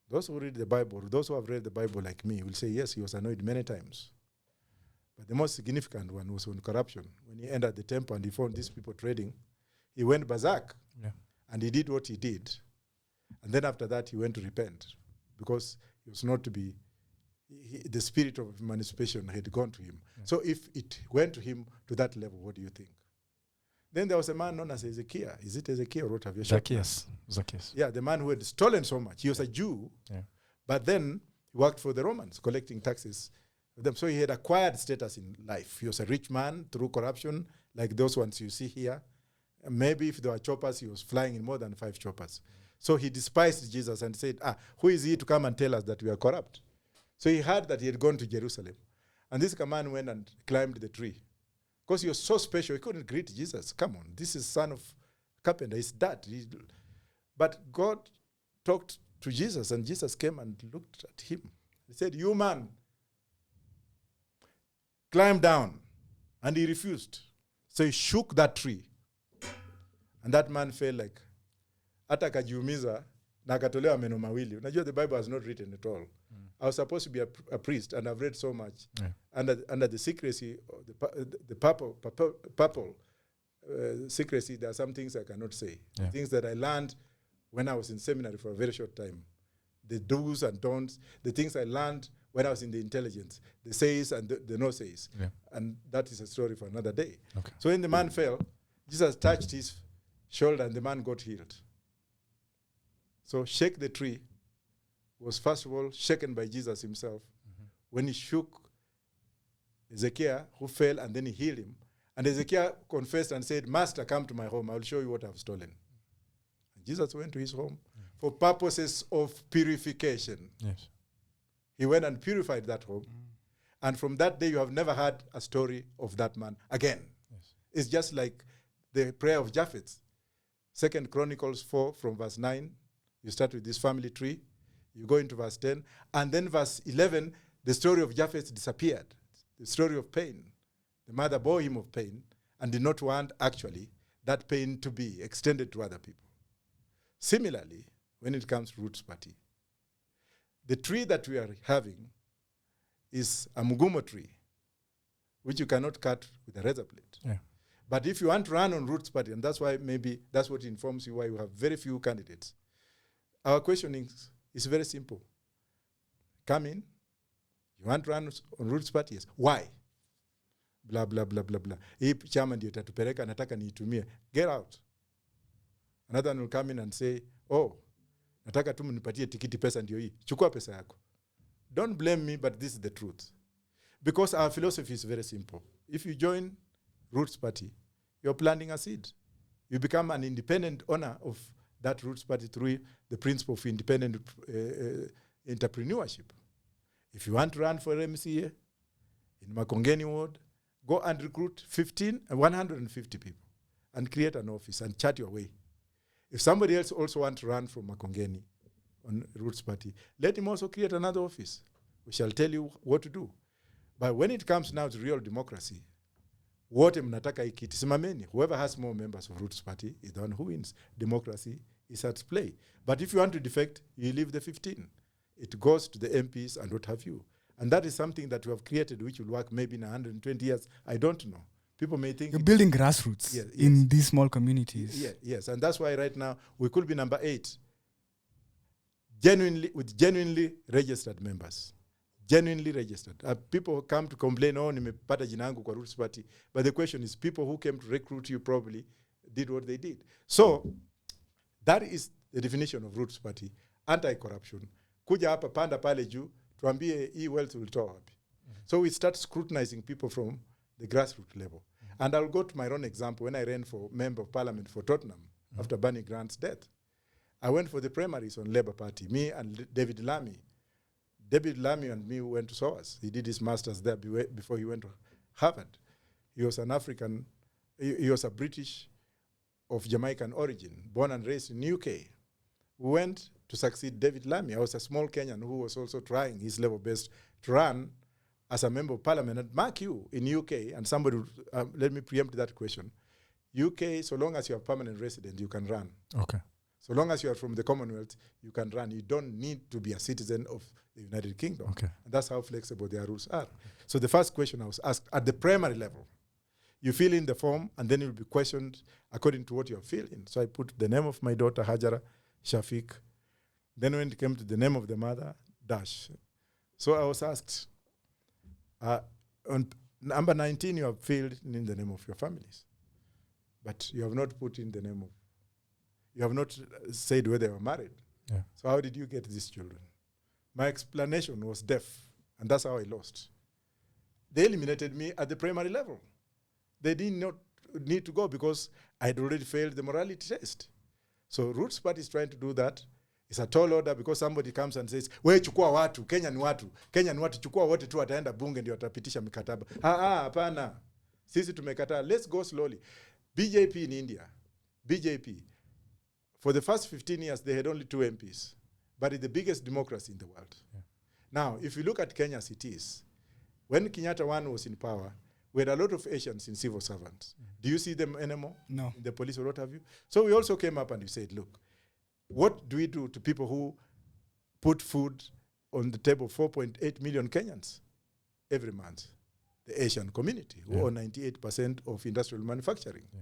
Those who read the Bible, those who have read the Bible like me, will say, yes, he was annoyed many times. But the most significant one was on corruption. When he entered the temple and he found these people trading, he went berserk. Yeah. And he did what he did. And then after that, he went to repent, because he was not to be, the spirit of emancipation had gone to him. Yeah. So if it went to him to that level, what do you think? Then there was a man known as Ezekiel. Is it Ezekiel or what have you? Zacchaeus. Yeah, the man who had stolen so much. He was a Jew, but then he worked for the Romans, collecting taxes. So he had acquired status in life. He was a rich man through corruption, like those ones you see here. Maybe if there were choppers, he was flying in more than 5 choppers. So he despised Jesus and said, who is he to come and tell us that we are corrupt? So he heard that he had gone to Jerusalem. And this man went and climbed the tree. Because he was so special, he couldn't greet Jesus. Come on, this is son of carpenter, he's dad. But God talked to Jesus, and Jesus came and looked at him. He said, you man, climbed down, and he refused. So he shook that tree, and that man fell like, hata kajiumiza, na akatolewa meno mawili. Unajua, the Bible has not written at all. I was supposed to be a priest, and I've read so much. Under the secrecy, the papal secrecy, there are some things I cannot say. Things that I learned when I was in seminary for a very short time. The do's and don'ts, the things I learned when I was in the intelligence, the says and the no says. And that is a story for another day. So when the man fell, Jesus touched his shoulder and the man got healed. So shake the tree was first of all shaken by Jesus himself. When he shook Ezekiel, who fell, and then he healed him. And Ezekiel confessed and said, Master, come to my home. I will show you what I've stolen. And Jesus went to his home for purposes of purification. He went and purified that home. And from that day, you have never heard a story of that man again. It's just like the prayer of Japheth. 2 Chronicles 4 from verse 9. You start with this family tree. You go into verse 10. And then verse 11, the story of Japheth disappeared. The story of pain. The mother bore him of pain and did not want, actually, that pain to be extended to other people. Similarly, when it comes to Roots Party, the tree that we are having is a mugumo tree, which you cannot cut with a razor blade. But if you want to run on Roots Party, and that's why maybe that's what informs you why you have very few candidates, our questioning is very simple. Come in. You want to run on Roots Party? Yes. Why? Blah, blah, blah, blah, blah. Hii chama ndio itatupeleka, nataka niitumie. Get out. Another one will come in and say, oh, nataka tu mnipatie tikiti, pesa ndio hii. Chukua pesa yako. Don't blame me, but this is the truth. Because our philosophy is very simple. If you join Roots Party, you're planting a seed. You become an independent owner of that Roots Party through the principle of independent entrepreneurship. If you want to run for MCA in Makongeni Ward, go and recruit 150 people and create an office and chart your way. If somebody else also wants to run from Makongeni on Roots Party, let him also create another office. We shall tell you what to do. But when it comes now to real democracy, wote mnataka ikiti simameni. Whoever has more members of Roots Party is the one who wins. Democracy is at play. But if you want to defect, you leave the 15. It goes to the MPs and what have you. And that is something that we have created which will work maybe in 120 years. I don't know. People may think... You're building grassroots in these small communities. Yes. And that's why right now we could be number 8. Genuinely registered members. Genuinely registered. People who come to complain, oh, nimepata jina yangu kwa Roots Party. But the question is, people who came to recruit you probably did what they did. So, that is the definition of Roots Party. Anti-corruption. Kuja hapa, panda pale juu, tuambie hii wealth will toa wapi. So we start scrutinizing people from the grassroots level. And I'll go to my own example. When I ran for Member of Parliament for Tottenham, after Barney Grant's death, I went for the primaries on Labour Party, me and David Lammy. David Lammy and me went to SOAS. He did his master's there before he went to Harvard. He was an African, he was a British of Jamaican origin, born and raised in the UK. We went to succeed David Lammy. I was a small Kenyan who was also trying his level best to run as a member of parliament. And mark you, in UK, and somebody, let me preempt that question. UK, so long as you are permanent resident, you can run. Okay. So long as you are from the Commonwealth, you can run. You don't need to be a citizen of the United Kingdom. Okay. And that's how flexible their rules are. So the first question I was asked, at the primary level, you fill in the form, and then you'll be questioned according to what you're filling. So I put the name of my daughter, Hajara Shafiq. Then when it came to the name of the mother, Dash. So I was asked, on number 19, you have filled in the name of your families. But you have not put in the name of, you have not said whether they were married. Yeah. So how did you get these children? My explanation was deaf, and that's how I lost. They eliminated me at the primary level. They did not need to go because I had already failed the morality test. So Roots Party is trying to do that. It's a tall order because somebody comes and says, we chukua watu, Kenya ni watu, chukua wote tu wataenda bunge ndio watapitisha mikataba. Hapana. Sisi tumekataa. Let's go slowly. BJP in India, BJP, for the first 15 years, they had only 2 MPs, but it's the biggest democracy in the world. Yeah. Now, if you look at Kenya cities, When Kenyatta one was in power, we had a lot of Asians in civil servants. Do you see them anymore? No. In the police or what have you? So we also came up and we said, look, what do we do to people who put food on the table, 4.8 million Kenyans every month? The Asian community, who own 98% of industrial manufacturing. Yeah.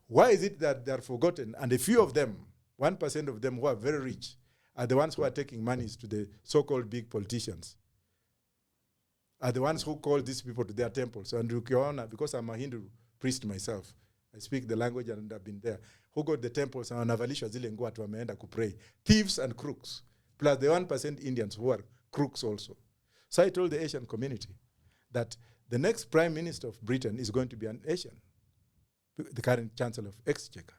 Why is it that they're forgotten? And a few of them, 1% of them who are very rich, are the ones who are taking monies to the so-called big politicians, are the ones who call these people to their temples. And ukiona, because I'm a Hindu priest myself, I speak the language and I've been there, who go to the temples and wanavalishwa zile nguo atu wameenda kupray. Thieves and crooks, plus the 1% Indians who are crooks also. So I told the Asian community that the next Prime Minister of Britain is going to be an Asian, the current Chancellor of Exchequer.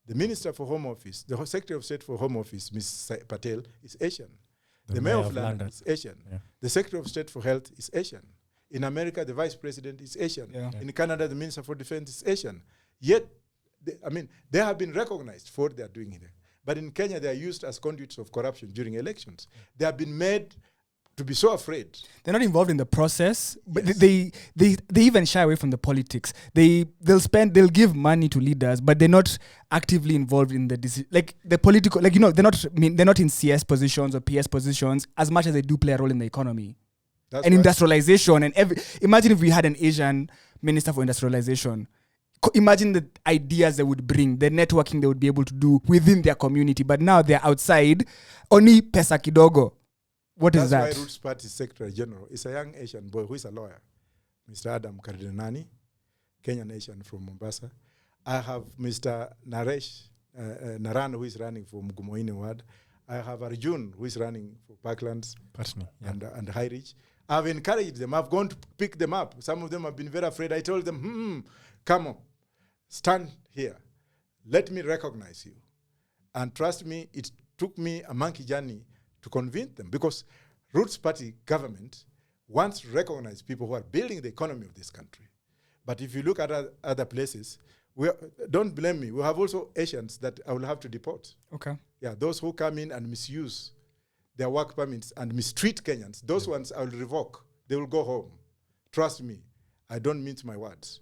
The Minister for Home Office, the Secretary of State for Home Office, Ms. Patel, is Asian. The Mayor of London is Asian. Yeah. The Secretary of State for Health is Asian. In America, the Vice President is Asian. Yeah. In Canada, the Minister for Defense is Asian. Yet, they have been recognized for what they are doing here. But in Kenya, they are used as conduits of corruption during elections. They have been made to be so afraid. They're not involved in the process, but they even shy away from the politics. They'll give money to leaders, but they're not actively involved in the decision. Like the political, they're not in CS positions or PS positions as much as they do play a role in the economy. That's and industrialization and imagine if we had an Asian minister for industrialization. Imagine the ideas they would bring, the networking they would be able to do within their community. But now they're outside, only pesa kidogo. That's why Roots Party Secretary General is a young Asian boy who is a lawyer, Mr. Adam Kardinani, Kenyan Asian from Mombasa. I have Mr. Naresh Naran, who is running for Mugumoini Ward. I have Arjun, who is running for Parklands and High Ridge. I've encouraged them. I've gone to pick them up. Some of them have been very afraid. I told them, come on, stand here. Let me recognize you. And trust me, it took me a monkey journey to convince them, because Roots Party government wants to recognize people who are building the economy of this country. But if you look at other places, don't blame me. We have also Asians that I will have to deport. Okay. Yeah, those who come in and misuse their work permits and mistreat Kenyans, those ones I will revoke. They will go home. Trust me, I don't mince my words.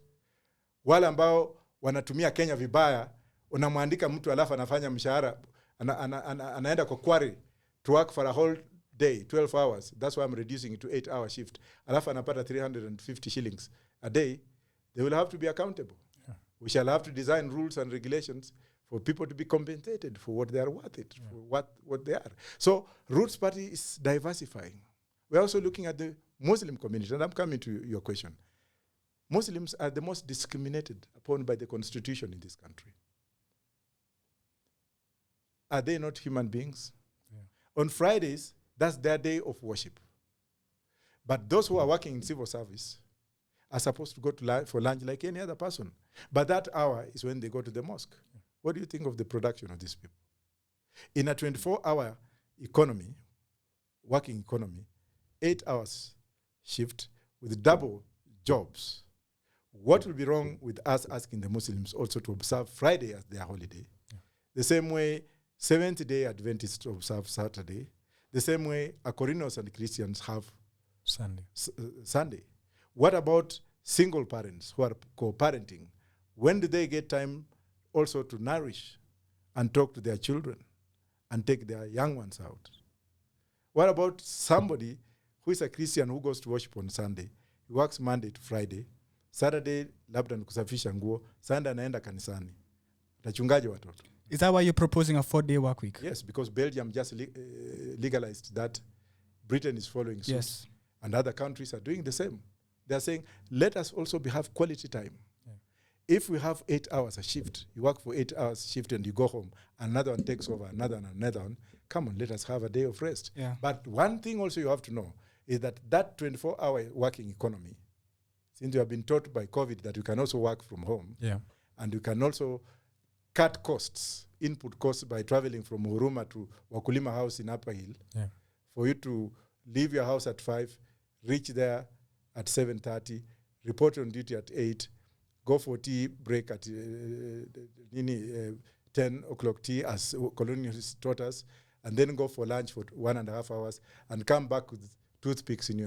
Wale ambao wanatumia Kenya vibaya, unamwandika mtu alafu anafanya mshahara, anaenda kwa quarry to work for a whole day, 12 hours. That's why I'm reducing it to 8-hour shift. Alafu anapata 350 shillings a day. They will have to be accountable. Yeah. We shall have to design rules and regulations for people to be compensated for what they are worth it, for what they are. So Roots Party is diversifying. We're also looking at the Muslim community, and I'm coming to your question. Muslims are the most discriminated upon by the constitution in this country. Are they not human beings? On Fridays, that's their day of worship. But those who are working in civil service are supposed to go to for lunch like any other person. But that hour is when they go to the mosque. What do you think of the production of these people? In a 24-hour economy, working economy, 8 hours shift with double jobs, what will be wrong with us asking the Muslims also to observe Friday as their holiday? Yeah. The same way Seventh-day Adventists observe Saturday, the same way Aquarinos and Christians have Sunday. What about single parents who are co-parenting? When do they get time also to nourish and talk to their children and take their young ones out? What about somebody who is a Christian who goes to worship on Sunday? He works Monday to Friday. Saturday, labda ni kusafisha nguo. Sunday anaenda kanisani. Tachungaje watoto. Is that why you're proposing a 4-day work week? Yes, because Belgium just legalized that. Britain is following suit. Yes. And other countries are doing the same. They're saying, let us also have quality time. Yeah. If we have 8 hours a shift, you work for 8 hours shift and you go home, another one takes over, another one, come on, let us have a day of rest. Yeah. But one thing also you have to know is that 24-hour working economy, since you have been taught by COVID that you can also work from home, and you can also cut costs, input costs by traveling from Huruma to Wakulima House in Upper Hill. Yeah. For you to leave your house at 5, reach there at 7:30, report on duty at 8, go for tea break at 10 o'clock tea as colonialists taught us, and then go for lunch for 1.5 hours, and come back with toothpicks in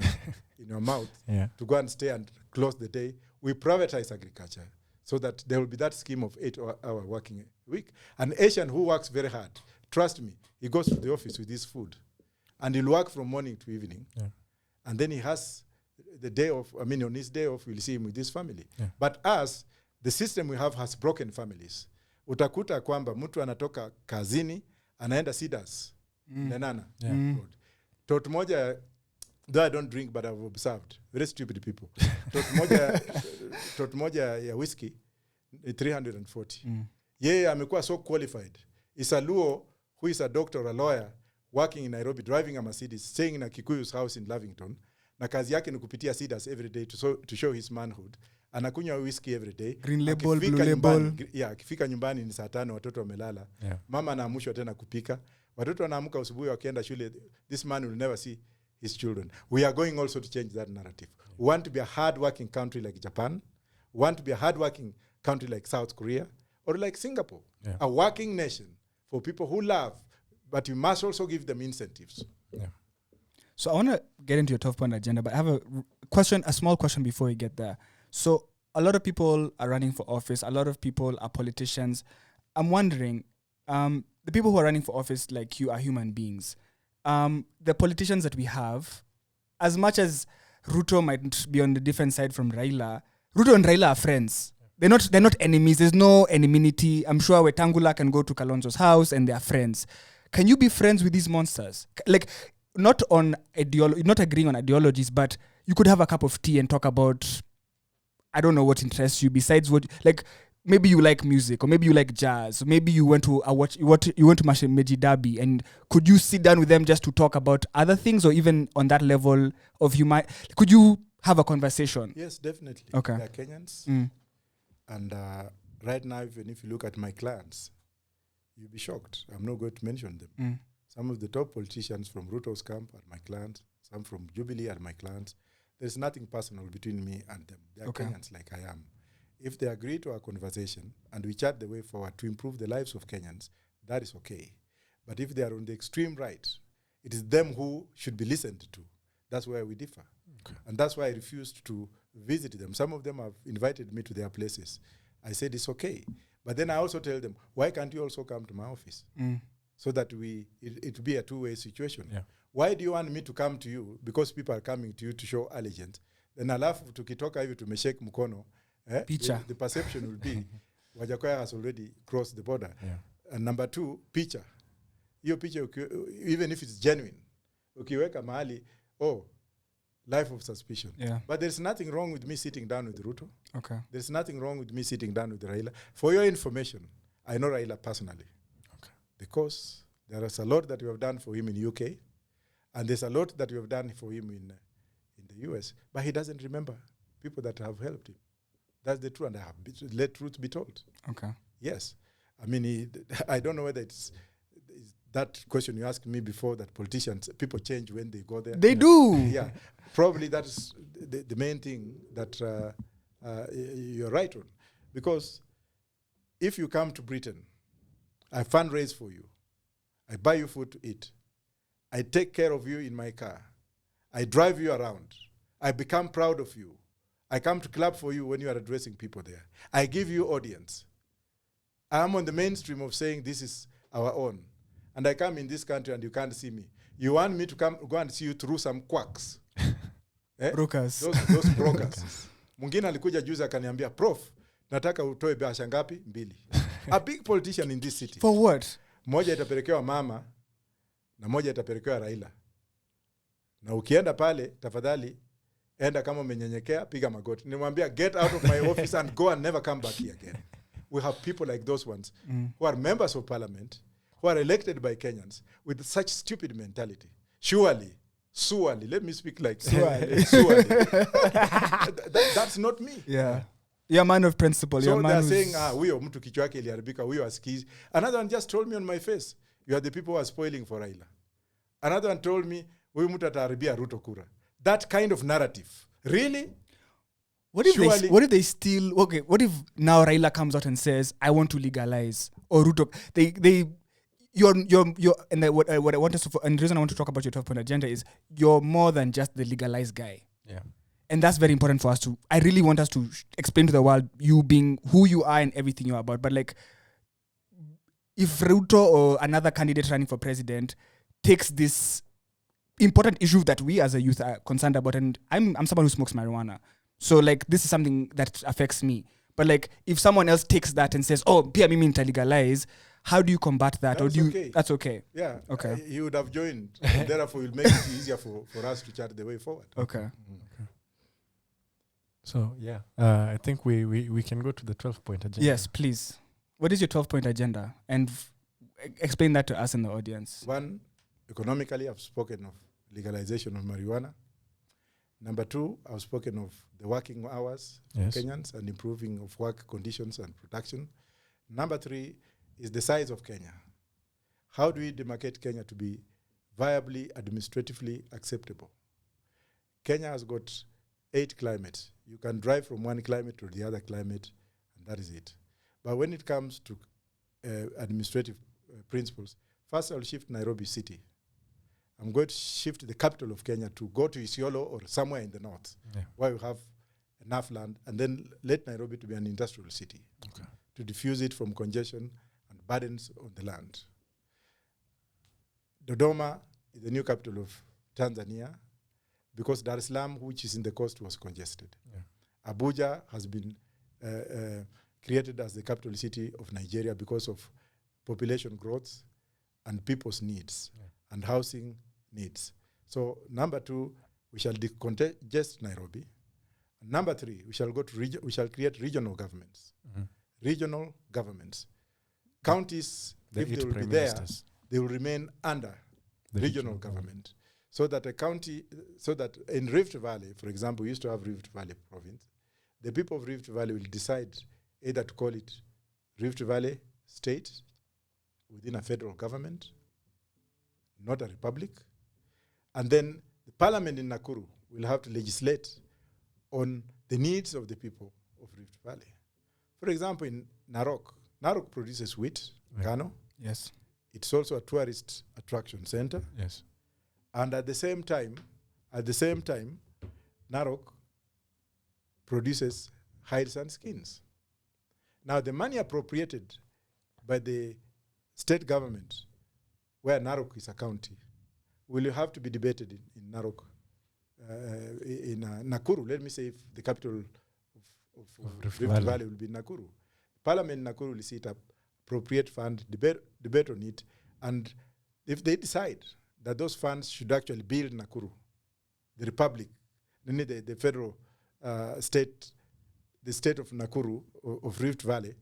your mouth Yeah. to go and stay and close the day. We privatize agriculture so that there will be that scheme of 8-hour working week. An Asian who works very hard, trust me, he goes to the office with his food and he'll work from morning to evening. Yeah. And then he has the day off. I mean, on his day off, we'll see him with his family. Yeah. But us, the system we have has broken families. Utakuta kwamba mtu anatoka kazini, anaenda Cedars, Nenana. Yeah. Road. Tot moja, though I don't drink, but I've observed, very stupid people. Tot moja ya whiskey, 340. Yeye amekuwa so qualified. Is a Luo who is a doctor or a lawyer working in Nairobi, driving a Mercedes, staying in a Kikuyu's house in Lavington. Na kazi yake ni kupitia Cedars every day to show his manhood. Anakunywa whiskey every day. Green label, blue label. Akifika nyumbani ni saa 5 watoto wamelala. Yeah. Mama anaamushwa tena kupika. Watoto wanaamuka asubuhi wakienda shule. This man will never see his children. We are going also to change that narrative. We want to be a hard-working country like Japan. We want to be a hard-working country like South Korea or like Singapore. Yeah. A working nation for people who love, but you must also give them incentives. Yeah. So I want to get into your 12-point agenda, but I have a small question before we get there. So a lot of people are running for office. A lot of people are politicians. I'm wondering, the people who are running for office like you are human beings. The politicians that we have, as much as Ruto might be on the different side from Raila, Ruto and Raila are friends. They're not enemies. There's no enmity. I'm sure Wetangula can go to Kalonzo's house and they are friends. Can you be friends with these monsters? Like, not agreeing on ideologies, but you could have a cup of tea and talk about, I don't know what interests you besides what, like, maybe you like music, or maybe you like jazz, or maybe you went to you went to Mashemeji Dabi, and could you sit down with them just to talk about other things, or even on that level of could you have a conversation? Yes, definitely. Okay. They are Kenyans. And right now, even if you look at my clients, you'll be shocked. I'm not going to mention them. Some of the top politicians from Ruto's camp are my clients. Some from Jubilee are my clients. There's nothing personal between me and them. They are Kenyans like I am. If they agree to our conversation and we chart the way forward to improve the lives of Kenyans, that is okay. But if they are on the extreme right, it is them who should be listened to. That's where we differ. Okay. And that's why I refused to visit them. Some of them have invited me to their places. I said, it's okay. But then I also tell them, why can't you also come to my office? So that it be a two-way situation. Yeah. Why do you want me to come to you? Because people are coming to you to show allegiance. Then alafu tukitoka hivi tumeshake mkono. The perception will be Wajackoyah has already crossed the border. Yeah. And number 2, picture. Your picture, even if it's genuine, ukiweka mahali, life of suspicion. Yeah. But there's nothing wrong with me sitting down with Ruto. Okay. There's nothing wrong with me sitting down with Raila. For your information, I know Raila personally. Okay. Because there is a lot that we have done for him in UK, and there's a lot that we have done for him in the US, but he doesn't remember people that have helped him. That's the truth, and I have let truth be told. Okay. Yes. I mean, I don't know whether it's that question you asked me before, that people change when they go there. They do. Yeah. Probably that is the main thing that you're right on. Because if you come to Britain, I fundraise for you. I buy you food to eat. I take care of you in my car. I drive you around. I become proud of you. I come to clap for you when you are addressing people there. I give you audience. I am on the mainstream of saying this is our own. And I come in this country and you can't see me. You want me to go and see you through some quacks. Brokers. Those brokers. Mwingine alikuja juzi akaniambia, Prof, nataka utoe biashara ngapi? 2. A big politician in this city. For what? Moja itapelekewa mama na moja itapelekewa Raila. Na ukienda pale, tafadhali enda kama umenyenyekea, piga magoti. Nimwambia, get out of my office and go and never come back here again. We have people like those ones who are members of parliament, who are elected by Kenyans with such stupid mentality. Surely, let me speak like surely. That's not me. Yeah. You're a man of principle. So they're saying, huyo mtu kichwa yake iliharibika, huyo askizi. Another one just told me on my face, you are the people who are spoiling for Raila. Another one told me, huyo mtu ataharibia Ruto kura. That kind of narrative. Really? What if they still, what if now Raila comes out and says, I want to legalize? Or Ruto, and what I want us to, and the reason I want to talk about your 12-point agenda is you're more than just the legalized guy. Yeah. And that's very important for us to, I really want us to explain to the world you being who you are and everything you're about. But like, if Ruto or another candidate running for president takes this important issue that we as a youth are concerned about, and I'm someone who smokes marijuana, so like this is something that affects me. But like, if someone else takes that and says, "Oh, pia mimi nita legalize," how do you combat that? That's or do you? okay. That's okay. Yeah. Okay. He would have joined. And therefore, it will make it easier for us to chart the way forward. Okay. So yeah, I think we can go to the 12-point agenda. Yes, please. What is your 12-point agenda? And explain that to us in the audience. One, economically, I've spoken of legalization of marijuana. Number two, I've spoken of the working hours for Kenyans and improving of work conditions and production. Number three is the size of Kenya. How do we demarcate Kenya to be viably, administratively acceptable? Kenya has got 8 climates. You can drive from one climate to the other climate, and that is it. But when it comes to administrative principles, first I'll shift Nairobi city. I'm going to shift the capital of Kenya to go to Isiolo or somewhere in the north, where you have enough land, and then let Nairobi to be an industrial city to diffuse it from congestion and burdens on the land. Dodoma is the new capital of Tanzania, because Dar es Salaam, which is in the coast, was congested. Abuja has been created as the capital city of Nigeria because of population growth and people's needs and housing needs. So number 2, we shall decongest Nairobi. And number 3, we shall go to we shall create regional governments. Regional governments. Counties, if they will be there, they will remain under the regional government. So that a county, so that in Rift Valley, for example, we used to have Rift Valley province. The people of Rift Valley will decide either to call it Rift Valley state within a federal government, not a republic. And then the parliament in Nakuru will have to legislate on the needs of the people of Rift Valley. For example, in Narok produces wheat, ngano. Yes. It's also a tourist attraction center. Yes. And at the same time, Narok produces hides and skins. Now, the money appropriated by the state government, where Narok is a county, will have to be debated in Narok, in Nakuru. Let me say if the capital of Rift Valley will be Nakuru. Parliament in Nakuru will sit up, appropriate fund, debate on it, and if they decide that those funds should actually build Nakuru, the republic, the federal state, the state of Nakuru, of Rift Valley,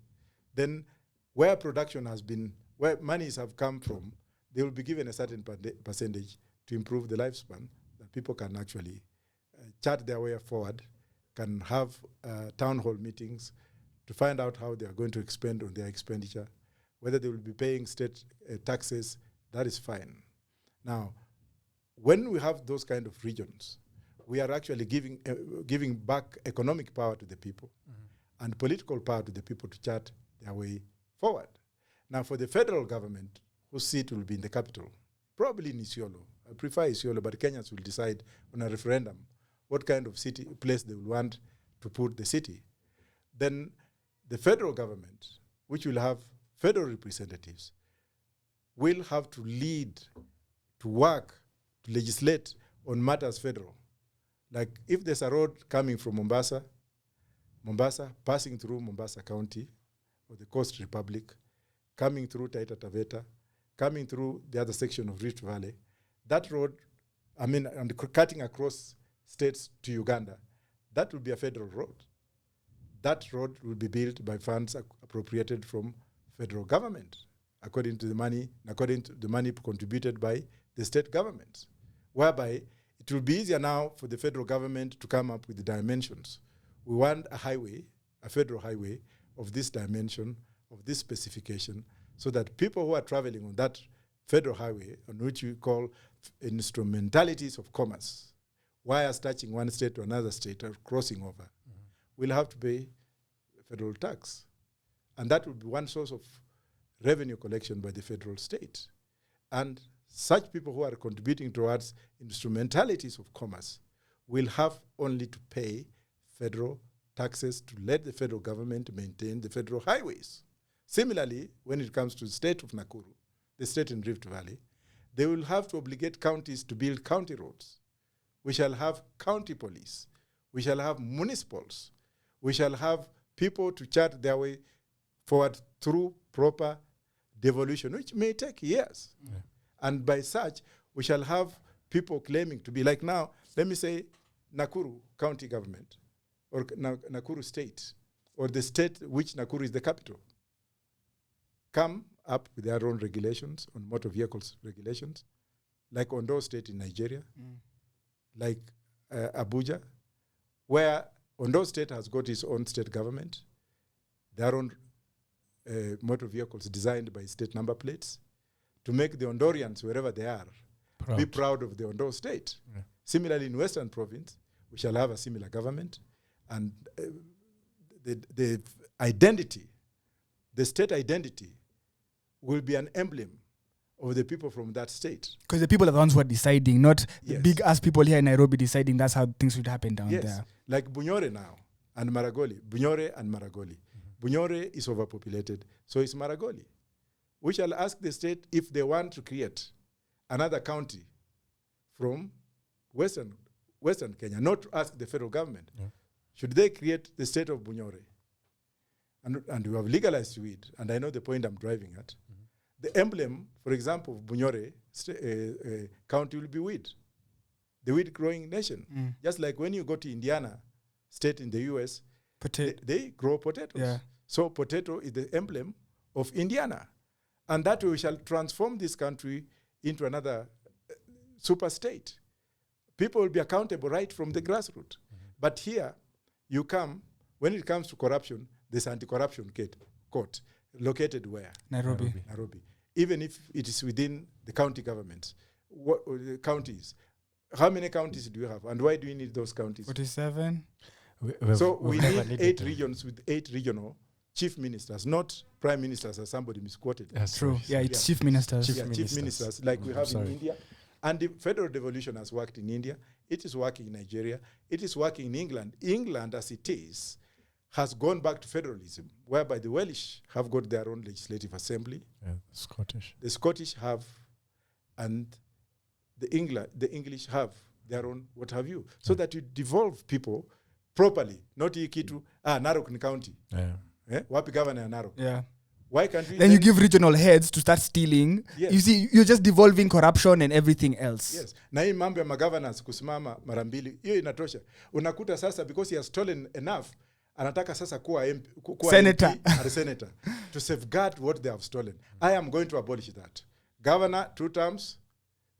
then where production has been, where monies have come from, they will be given a certain percentage to improve the lifespan, that people can actually chart their way forward, can have town hall meetings to find out how they are going to expend on their expenditure, whether they will be paying state taxes, that is fine. Now, when we have those kind of regions, we are actually giving back economic power to the people and political power to the people to chart their way forward. Now, for the federal government, whose seat will be in the capital, probably in Isiolo. I prefer Isiolo, but Kenyans will decide on a referendum what kind of place they will want to put the city. Then the federal government, which will have federal representatives, will have to lead, to work, to legislate on matters federal. Like if there's a road coming from Mombasa, passing through Mombasa County, or the Coast Republic, coming through Taita Taveta, coming through the other section of Rift Valley, that road, and cutting across states to Uganda, that will be a federal road. That road will be built by funds appropriated from federal government, according to the money contributed by the state governments, whereby it will be easier now for the federal government to come up with the dimensions. We want a highway, a federal highway of this dimension, of this specification, so that people who are traveling on that federal highway, on which we call instrumentalities of commerce, wires touching one state to another state or crossing over, will have to pay federal tax. And that will be one source of revenue collection by the federal state. And such people who are contributing towards instrumentalities of commerce will have only to pay federal taxes to let the federal government maintain the federal highways. Similarly, when it comes to the state of Nakuru, the state in Rift Valley, they will have to obligate counties to build county roads. We shall have county police. We shall have municipals. We shall have people to chart their way forward through proper devolution, which may take years. Yeah. And by such, we shall have people claiming to be like now, let me say, Nakuru county government, or Nakuru state, or the state which Nakuru is the capital, come up with their own regulations on motor vehicles regulations, like Ondo State in Nigeria, like Abuja, where Ondo State has got its own state government, their own motor vehicles designed by state number plates, to make the Ondorians, wherever they are, be proud of the Ondo State. Yeah. Similarly, in Western Province, we shall have a similar government, and the identity, the state identity, will be an emblem of the people from that state. Because the people are the ones who are deciding, not the big-ass people here in Nairobi deciding that's how things should happen down there. Like Bunyore now, and Maragoli. Bunyore and Maragoli. Bunyore is overpopulated, so is Maragoli. We shall ask the state if they want to create another county from Western Kenya, not to ask the federal government. Yeah. Should they create the state of Bunyore? And we have legalized weed, and I know the point I'm driving at. The emblem, for example, of Bunyore county will be weed, the weed growing nation. Just like when you go to Indiana state in the US, they grow potatoes. Yeah. So potato is the emblem of Indiana. And that way we shall transform this country into another super state. People will be accountable right from the grassroots. But here, you come, when it comes to corruption, there's anti-corruption court located where? Nairobi. Even if it is within the county governments, the counties. How many counties do you have? And why do you need those counties? 47. So we need 8 regions with 8 regional chief ministers, not prime ministers, as somebody misquoted. That's true. Yeah, it's chief ministers. Chief ministers, like we have in India. And the federal devolution has worked in India. It is working in Nigeria. It is working in England. England, as it is, has gone back to federalism, whereby the Welsh have got their own legislative assembly. Yeah, Scottish. The Scottish have, and the English have their own what have you. So that you devolve people properly, not Ikitu, Narok ni county. Yeah. Wapi governor Narok. Yeah. Why can't we then you give regional heads to start stealing? Yes. You see, you're just devolving corruption and everything else. Yes. Na hii mambo ya magovernors kusimama mara mbili, hiyo inatosha. Unakuta sasa because he has stolen enough, anataka sasa kuwa senator. MP or senator to safeguard what they have stolen. I am going to abolish that. Governor 2 terms,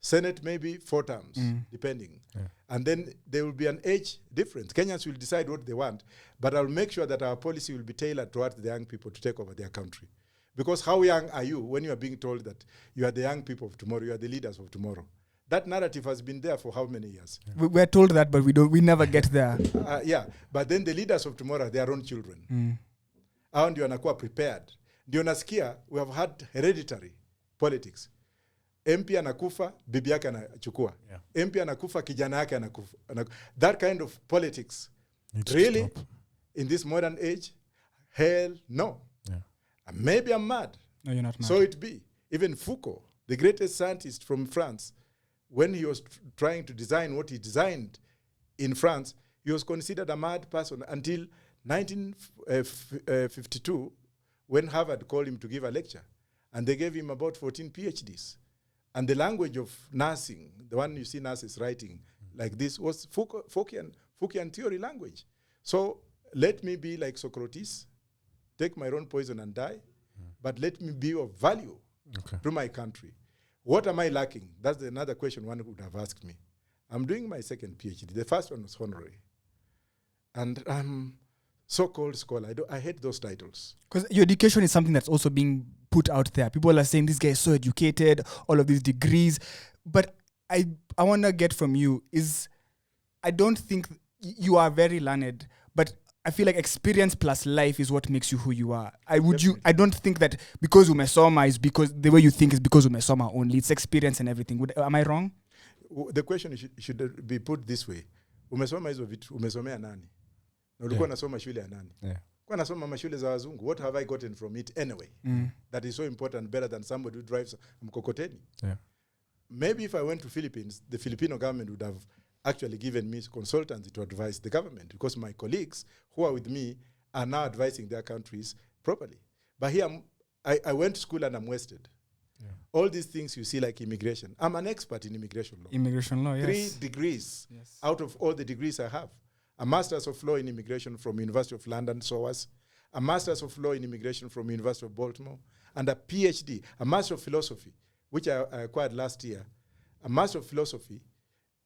Senate maybe 4 terms, depending. Yeah. And then there will be an age difference. Kenyans will decide what they want, but I'll make sure that our policy will be tailored towards the young people to take over their country. Because how young are you when you are being told that you are the young people of tomorrow, you are the leaders of tomorrow? That narrative has been there for how many years? Yeah. We're told that, but we never get there. But then the leaders of tomorrow are their own children. Hao ndio wanakuwa prepared. Ndio nasikia we have had hereditary politics. MP anakufa, bibi yake anachukua. Yeah. MP anakufa, kijana yake anakufa. That kind of politics, really, in this modern age, hell no. Yeah. Maybe I'm mad. No, you're not mad. So it be. Even Foucault, the greatest scientist from France, when he was trying to design what he designed in France, he was considered a mad person until 1952, when Harvard called him to give a lecture. And they gave him about 14 PhDs. And the language of nursing, the one you see nurses writing like this, was Foucaultian theory language. So let me be like Socrates, take my own poison and die, but let me be of value to my country. What am I lacking? That's another question one would have asked me. I'm doing my second PhD. The first one was honorary. And I'm so-called scholar. I hate those titles. Because your education is something that's also being put out there. People are saying this guy is so educated, all of these degrees. But I want to get from you is, I don't think you are very learned, but I feel like experience plus life is what makes you who you are. I don't think that because umesoma is because the way you think is because umesoma only. It's experience and everything. Am I wrong? The question should be put this way. Umesoma hizo vitu, umesomea nani? Na ulikuwa nasoma shule ya nani? Kwa nasoma mashule za wazungu. What have I gotten from it anyway? That is so important, better than somebody who drives mkokoteni. Maybe if I went to Philippines, the Filipino government would have actually given me consultancy to advise the government, because my colleagues who are with me are now advising their countries properly. But here, I went to school and I'm wasted. All these things you see like immigration. I'm an expert in immigration law. Immigration law, yes. 3 degrees out of all the degrees I have. A Master's of Law in Immigration from University of London, SOAS. A Master's of Law in Immigration from University of Baltimore. And a PhD, a Master of Philosophy, which I acquired last year. A Master of Philosophy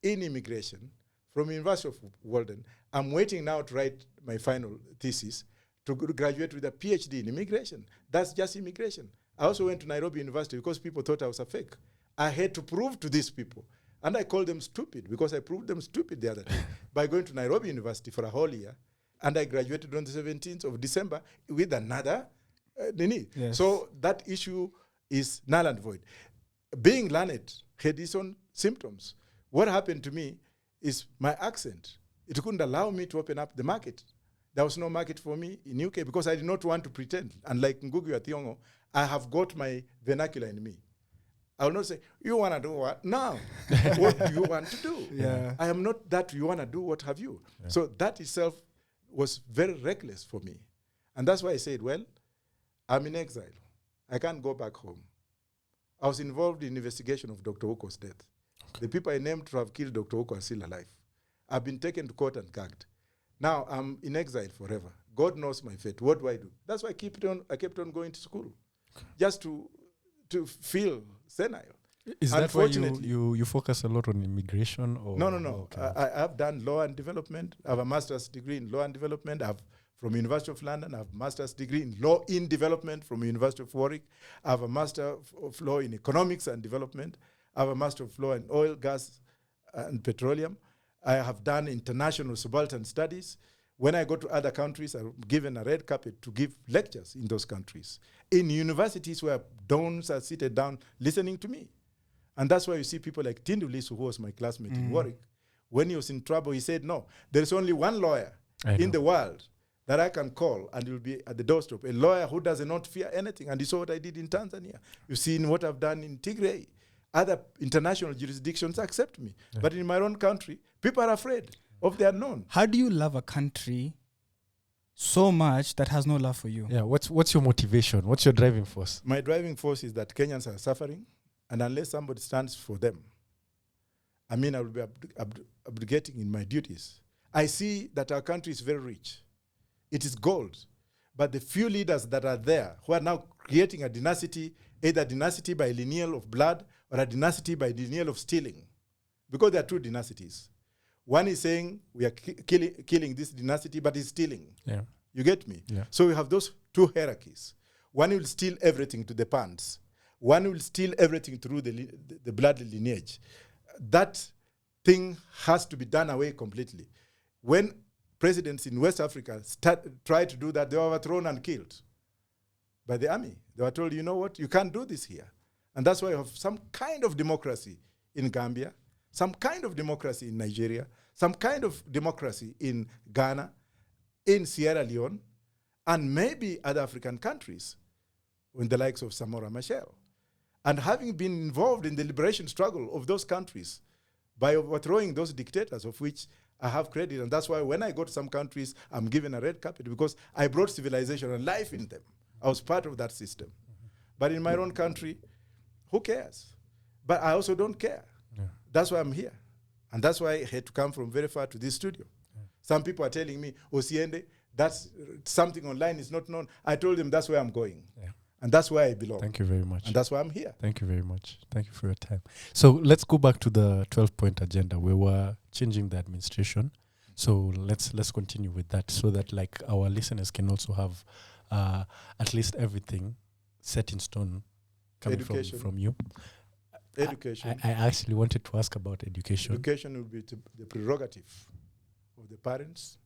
in Immigration from University of Walden. I'm waiting now to write my final thesis to graduate with a PhD in immigration. That's just immigration. I also went to Nairobi University because people thought I was a fake. I had to prove to these people. And I called them stupid because I proved them stupid the other day by going to Nairobi University for a whole year. And I graduated on the 17th of December with another Nini. So that issue is null and void. Being learned had its own symptoms. What happened to me is my accent. It couldn't allow me to open up the market. There was no market for me in UK because I did not want to pretend. Unlike Ngugi wa Thiong'o, I have got my vernacular in me. I will not say, you want to do what? No. What do you want to do? I am not that you want to do, what have you? So that itself was very reckless for me. And that's why I said, well, I'm in exile. I can't go back home. I was involved in investigation of Dr. Oko's death. The people I named to have killed Dr. Oko are still alive. I've been taken to court and gagged. Now I'm in exile forever. God knows my fate. What do? That's why I kept on going to school, just to feel senile. Is that why you focus a lot on immigration? Or No. Okay. I have done law and development. I have a master's degree in law and development. I have from University of London. I have a master's degree in law in development from University of Warwick. I have a master of law in economics and development. I have a master of law in oil, gas, and petroleum. I have done international subaltern studies. When I go to other countries, I'm given a red carpet to give lectures in those countries, in universities where dons are seated down listening to me. And that's why you see people like Tindu Lisu, who was my classmate in Warwick. When he was in trouble, he said, no, there's only one lawyer in the world that I can call and you'll be at the doorstep, a lawyer who does not fear anything. And you saw what I did in Tanzania. You've seen what I've done in Tigray. Other international jurisdictions accept me. But in my own country, people are afraid of the unknown. How do you love a country so much that has no love for you? Yeah, what's your motivation? What's your driving force? My driving force is that Kenyans are suffering, and unless somebody stands for them, I will be abdicating in my duties. I see that our country is very rich. It is gold. But the few leaders that are there who are now creating a dynasty, either dynasty by lineal of blood or a dynasty by lineal of stealing, because there are 2 dynastities. One is saying we are killing this dynasty, but he's stealing. Yeah. You get me? Yeah. So we have those 2 hierarchies. One will steal everything to the pants. One will steal everything through the blood lineage. That thing has to be done away completely. When presidents in West Africa tried to do that, they were overthrown and killed by the army. They were told, you know what, you can't do this here. And that's why you have some kind of democracy in Gambia, some kind of democracy in Nigeria, some kind of democracy in Ghana, in Sierra Leone, and maybe other African countries, in the likes of Samora Machel. And having been involved in the liberation struggle of those countries by overthrowing those dictators, of which I have credit, and that's why when I go to some countries, I'm given a red carpet because I brought civilization and life in them. I was part of that system. But in my own country, who cares? But I also don't care. Yeah. That's why I'm here. And that's why I had to come from very far to this studio. Yeah. Some people are telling me, Osiende, that's something online is not known. I told them that's where I'm going. Yeah. And that's where I belong. Thank you very much. And that's why I'm here. Thank you very much. Thank you for your time. So let's go back to the 12-point agenda. We were changing the administration. So let's continue with that so that like our listeners can also have at least everything set in stone coming from you. Education. I actually wanted to ask about education. Education will be the prerogative of the parents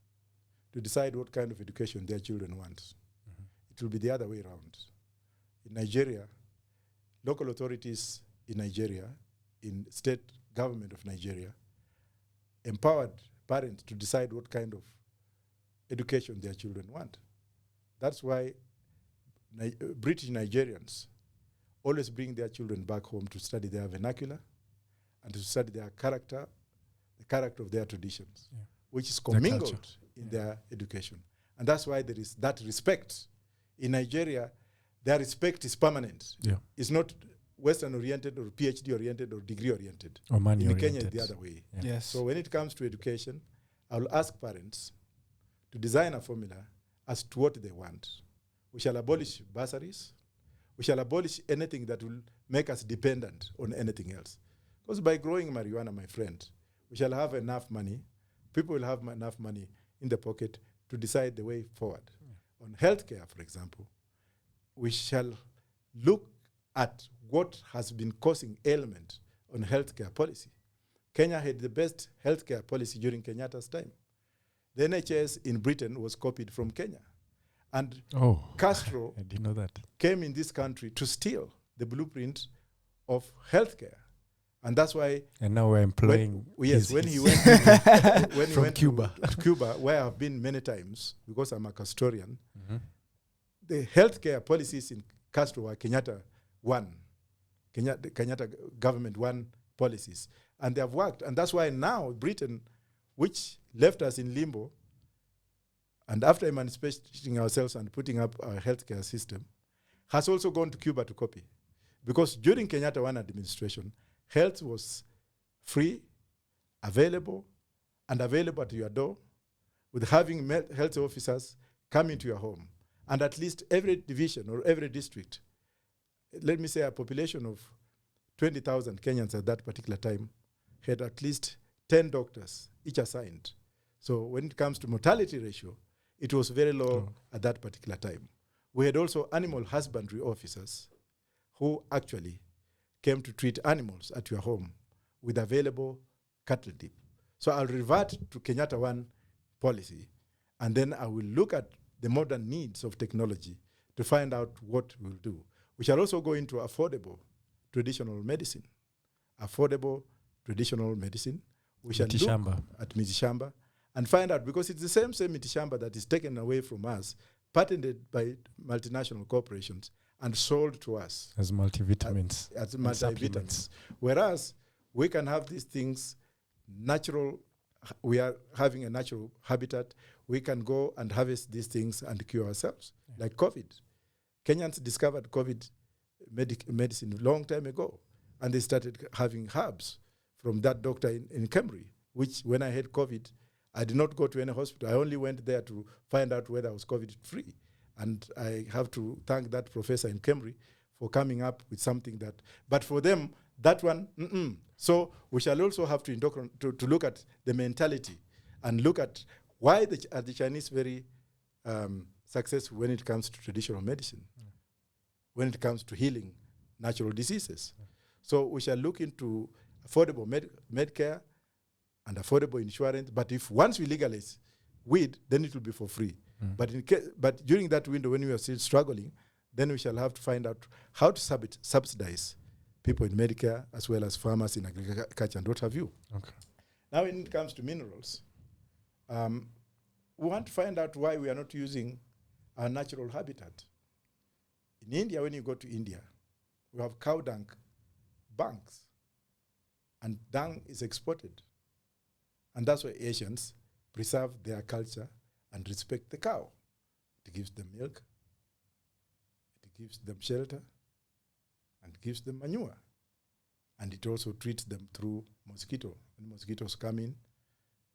to decide what kind of education their children want. Mm-hmm. It will be the other way around. In Nigeria, local authorities in Nigeria, in state government of Nigeria, empowered parents to decide what kind of education their children want. That's why British Nigerians always bring their children back home to study their vernacular and to study their character, the character of their traditions, which is commingled in their education. And that's why there is that respect. In Nigeria, their respect is permanent. Yeah. It's not Western-oriented or PhD-oriented or degree-oriented. Or money in oriented. Kenya, the other way. Yeah. Yes. So when it comes to education, I'll ask parents to design a formula as to what they want. We shall abolish bursaries. We shall abolish anything that will make us dependent on anything else. Because by growing marijuana, my friend, we shall have enough money. People will have enough money in the pocket to decide the way forward. Yeah. On healthcare, for example, we shall look at what has been causing ailment on healthcare policy. Kenya had the best healthcare policy during Kenyatta's time. The NHS in Britain was copied from Kenya. And Castro I didn't know that. Came in this country to steal the blueprint of healthcare. And that's why... And now we're employing... when he went from Cuba. To Cuba, where I've been many times, because I'm a Castorian, the healthcare policies in Castro were Kenyatta government one policies. And they have worked. And that's why now Britain, which left us in limbo, and after emancipating ourselves and putting up our healthcare system, has also gone to Cuba to copy. Because during Kenyatta One administration, health was free, available, and available at your door, with having health officers coming to your home. And at least every division or every district, let me say a population of 20,000 Kenyans at that particular time, had at least 10 doctors, each assigned. So when it comes to mortality ratio, it was very low at that particular time. We had also animal husbandry officers who actually came to treat animals at your home with available cattle dip. So I'll revert to Kenyatta One policy, and then I will look at the modern needs of technology to find out what we'll do. We shall also go into affordable traditional medicine. Affordable traditional medicine. We shall look at mitishamba and find out, because it's the same mitishamba that is taken away from us, patented by multinational corporations and sold to us as multivitamins. As multivitamins. Whereas we can have these things natural. We are having a natural habitat. We can go and harvest these things and cure ourselves, like COVID. Kenyans discovered COVID medicine a long time ago, and they started having herbs from that doctor in Cambridge, which when I had COVID, I did not go to any hospital. I only went there to find out whether I was COVID-free. And I have to thank that professor in Cambridge for coming up with something that, but for them, that one, So we shall also have to look at the mentality and look at why the Chinese very successful when it comes to traditional medicine, when it comes to healing natural diseases. So we shall look into affordable Medicare and affordable insurance. But if once we legalize weed, then it will be for free. But during that window, when we are still struggling, then we shall have to find out how to subsidize people in Medicare as well as farmers in agriculture and what have you. Okay. Now, when it comes to minerals, we want to find out why we are not using our natural habitat. In India, when you go to India, we have cow dung banks, and dung is exported. And that's why Asians preserve their culture and respect the cow. It gives them milk, it gives them shelter, and gives them manure. And it also treats them through mosquito. When mosquitoes come in,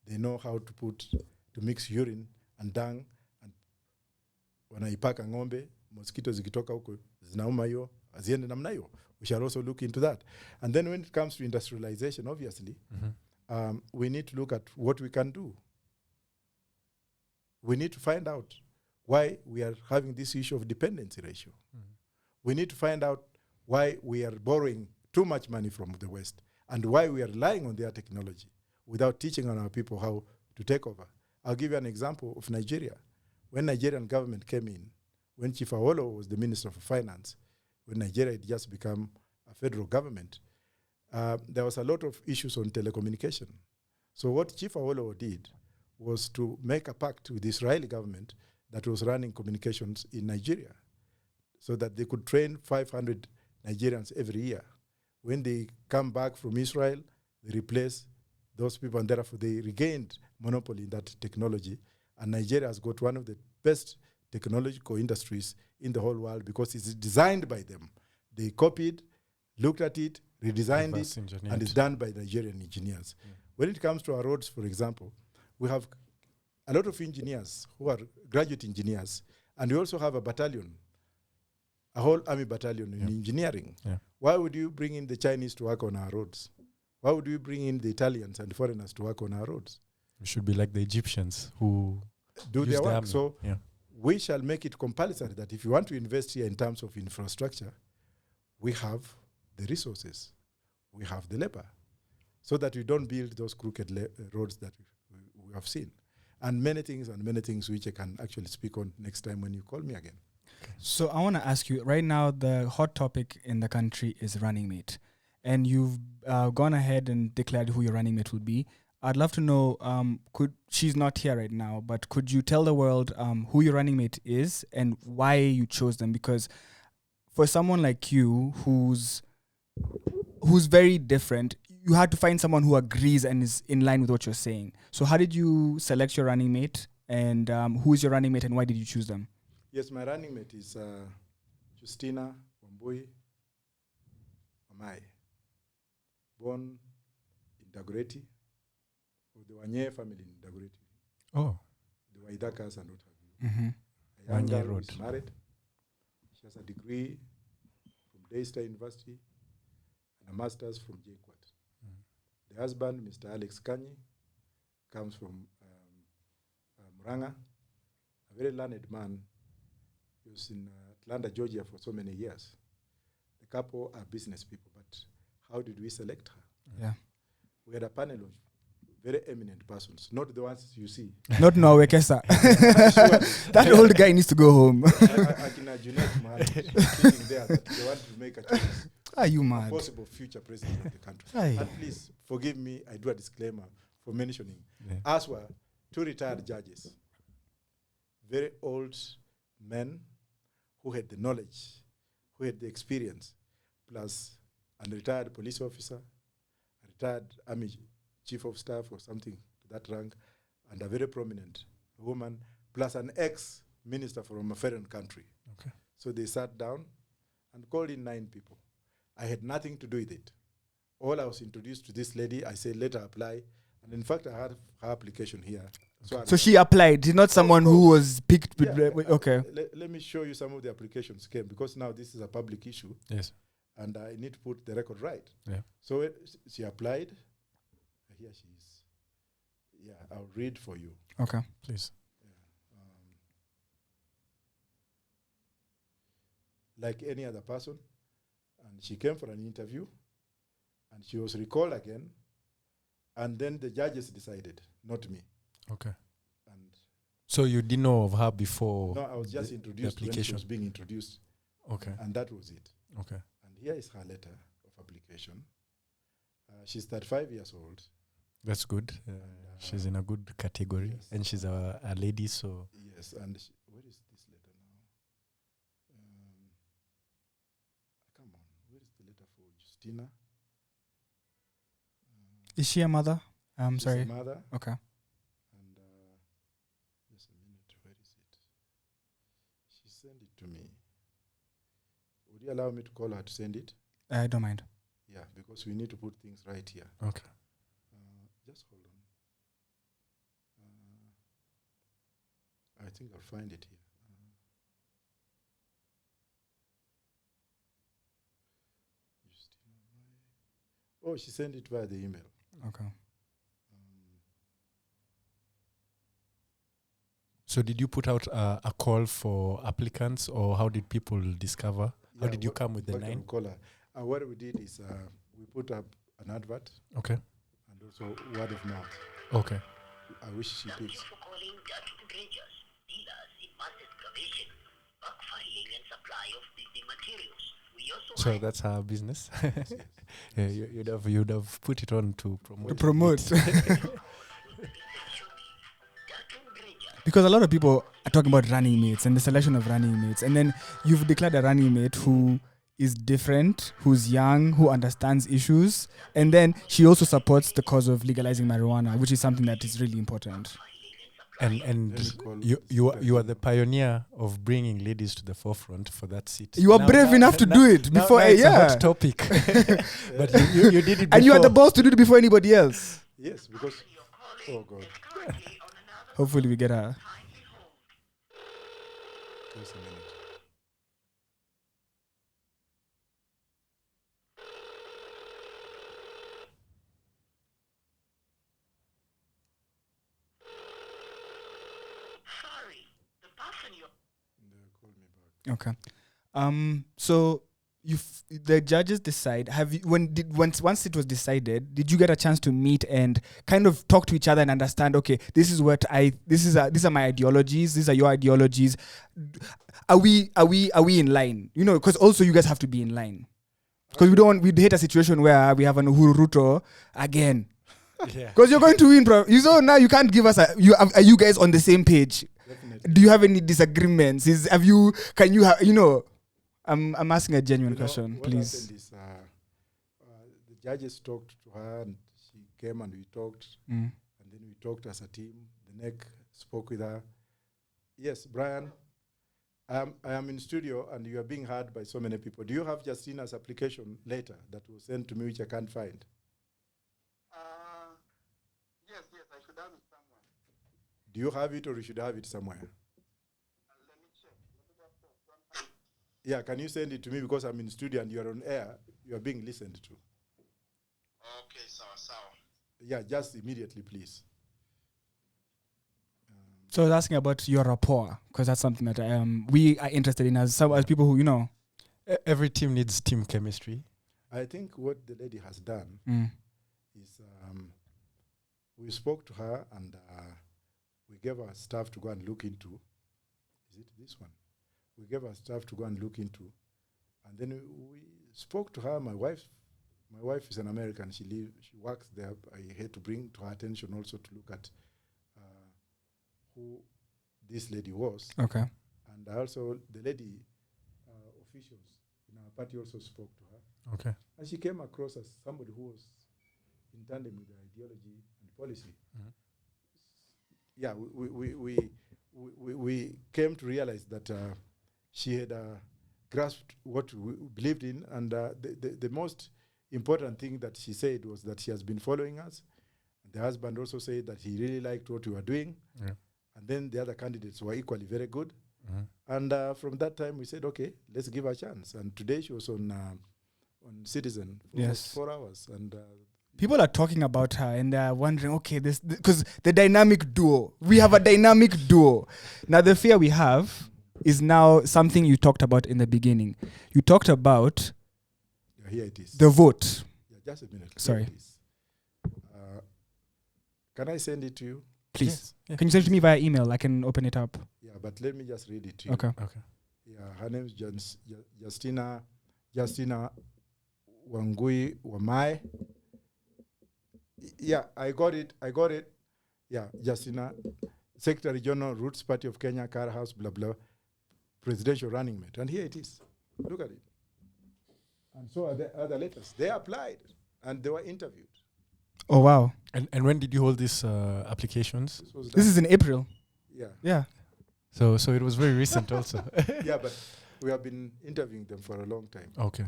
they know how to mix urine and dung, and wanaipaka ng'ombe, mosquitoes zikitoka huko zinauma hiyo, aziende namna hiyo. We shall also look into that. And then when it comes to industrialization, obviously, we need to look at what we can do. We need to find out why we are having this issue of dependency ratio. We need to find out why we are borrowing too much money from the West and why we are relying on their technology without teaching on our people how to take over. I'll give you an example of Nigeria. When Nigerian government came in, when Chief Awolowo was the Minister for Finance, when Nigeria had just become a federal government, there was a lot of issues on telecommunication. So what Chief Awolowo did was to make a pact with the Israeli government that was running communications in Nigeria so that they could train 500 Nigerians every year. When they come back from Israel, they replace those people, and therefore they regained monopoly in that technology. And Nigeria has got one of the best technological industries in the whole world because it's designed by them. They copied, looked at it, redesigned it, and it's done by Nigerian engineers. Yeah. When it comes to our roads, for example, we have a lot of engineers who are graduate engineers, and we also have a battalion, a whole army battalion in engineering. Yeah. Why would you bring in the Chinese to work on our roads? Why would we bring in the Italians and foreigners to work on our roads? We should be like the Egyptians who do their work. So we shall make it compulsory that if you want to invest here in terms of infrastructure, we have the resources, we have the labor, so that we don't build those crooked roads that we have seen. And many things which I can actually speak on next time when you call me again. So I want to ask you, right now the hot topic in the country is running mate. And you've gone ahead and declared who your running mate will be. I'd love to know, she's not here right now, but could you tell the world who your running mate is and why you chose them? Because for someone like you who's very different, you had to find someone who agrees and is in line with what you're saying. So how did you select your running mate, and who is your running mate and why did you choose them? Yes, my running mate is Justina Wambui Amai, born in Dagoretti, of the Wanye family in Dagoretti. Oh. The Waidakas and what have you. A young girl who is married. She has a degree from Daystar University and a master's from JQuat. The husband, Mr. Alex Kanyi, comes from Muranga, a very learned man. He was in Atlanta, Georgia for so many years. The couple are business people, but how did we select her? Yeah. We had a panel of very eminent persons, not the ones you see. Not Norway Kesa. That old guy needs to go home. I can imagine sitting there that they want to make a choice. Are you mad? Possible future president of the country. Aye. And please forgive me, I do a disclaimer for mentioning. As were two retired judges, very old men who had the knowledge, who had the experience, plus a retired police officer, a retired army chief of staff or something to that rank, and a very prominent woman, plus an ex-minister from a foreign country. Okay. So they sat down and called in 9 people. I had nothing to do with it. All I was introduced to this lady, I said, let her apply. And in fact, I had her application here. So she applied, not someone who was picked. Okay. Let me show you some of the applications came, because now this is a public issue. Yes. And I need to put the record right. Yeah. So she applied. Here she is. Yeah, I'll read for you. Okay. Please. Like any other person. And she came for an interview. And she was recalled again. And then the judges decided, not me. Okay. And so you didn't know of her before? No, I was just introduced when she was being introduced. Okay. And that was it. Okay. And here is her letter of application. She's 35 years old. That's good. She's in a good category. Yes. And she's a lady, so... Yes, and where is this letter now? Come on, where is the letter for Justina? Is she a mother? I'm sorry. She's a mother. Okay. And just a minute, where is it? She sent it to me. Would you allow me to call her to send it? I don't mind. Yeah, because we need to put things right here. Okay. Just hold on. I think I'll find it here. Oh, she sent it via the email. Okay. So did you put out a call for applicants, or how did people discover? How did you come with the 9? What we did is we put up an advert. Okay. And also word of mouth. Okay. I wish she picks. calling Dutch traders, dealers in mass excavation, bulk filing and supply of building materials. We also So hire that's our business. Yes. Yeah, you'd have put it on to promote. To promote. essentially Dutch traders. Because a lot of people are talking about running mates and the selection of running mates. And then you've declared a running mate who is different, who's young, who understands issues. And then she also supports the cause of legalizing marijuana, which is something that is really important. And Let me call you are the pioneer of bringing ladies to the forefront for that seat. You are brave enough to do it before, it's a yeah. hot topic. But you did it before. And you are the boss to do it before anybody else. Yes, because oh God, Hopefully we get her. just a minute. Sorry, the person you're They call me back. Okay. So the judges decide. Have you once it was decided? Did you get a chance to meet and kind of talk to each other and understand? Okay, these are my ideologies. These are your ideologies. Are we in line? You know, because also you guys have to be in line. Because we'd hate a situation where we have an Uhuru Ruto again. Yeah. Because you're going to win, bro. You know now you can't give us are you guys on the same page? Definitely. Do you have any disagreements? I'm asking a genuine question, what please. happened is, the judges talked to her and she came and we talked, Mm. and then we talked as a team. The NEC spoke with her. Yes, Brian, I am in studio and you are being heard by so many people. Do you have Justina's application later that was sent to me, which I can't find? Yes, I should have it somewhere. Do you have it or you should have it somewhere? Let me check. Yeah, can you send it to me because I'm in studio and you are on air? You are being listened to. Okay, so. Yeah, just immediately, please. So I was asking about your rapport, because that's something that we are interested in as people who, you know. Every team needs team chemistry. I think what the lady has done Mm. is we spoke to her and we gave her staff to go and look into. Is it this one? We gave her staff to go and look into, and then we spoke to her. My wife is an American. She works there. I had to bring to her attention also to look at who this lady was, Okay. and also the lady officials in our party also spoke to her. Okay. And she came across as somebody who was in tandem with the ideology and policy. Mhm. Yeah, we came to realize that she had grasped what we believed in, and the most important thing that she said was that she has been following us. The husband also said that he really liked what we were doing, Yeah. and then the other candidates were equally very good. Mhm. And from that time, we said, okay, let's give her a chance. And today she was on Citizen for Yes. 4 hours. And People are talking about her and they're wondering, okay, this because the dynamic duo. We have a dynamic duo. Now the fear we have is now something you talked about in the beginning. You talked about yeah, here it is. the vote. Yeah, just a minute. Here Sorry. it is. Can I send it to you? Please. Yes. Yeah. Can you send it to me via email? I can open it up. Yeah, but let me just read it to you. Okay. Okay. Yeah, her name is Justina Wangui Wamai. Yeah, I got it. Yeah, Justina, Secretary General, Roots Party of Kenya, Car House, blah, blah, presidential running mate. And here it is. Look at it. And so are the other letters. They applied and they were interviewed. Oh wow. And when did you hold these applications? This is in April. yeah, Yeah. So it was very recent also. yeah, but we have been interviewing them for a long time. Okay.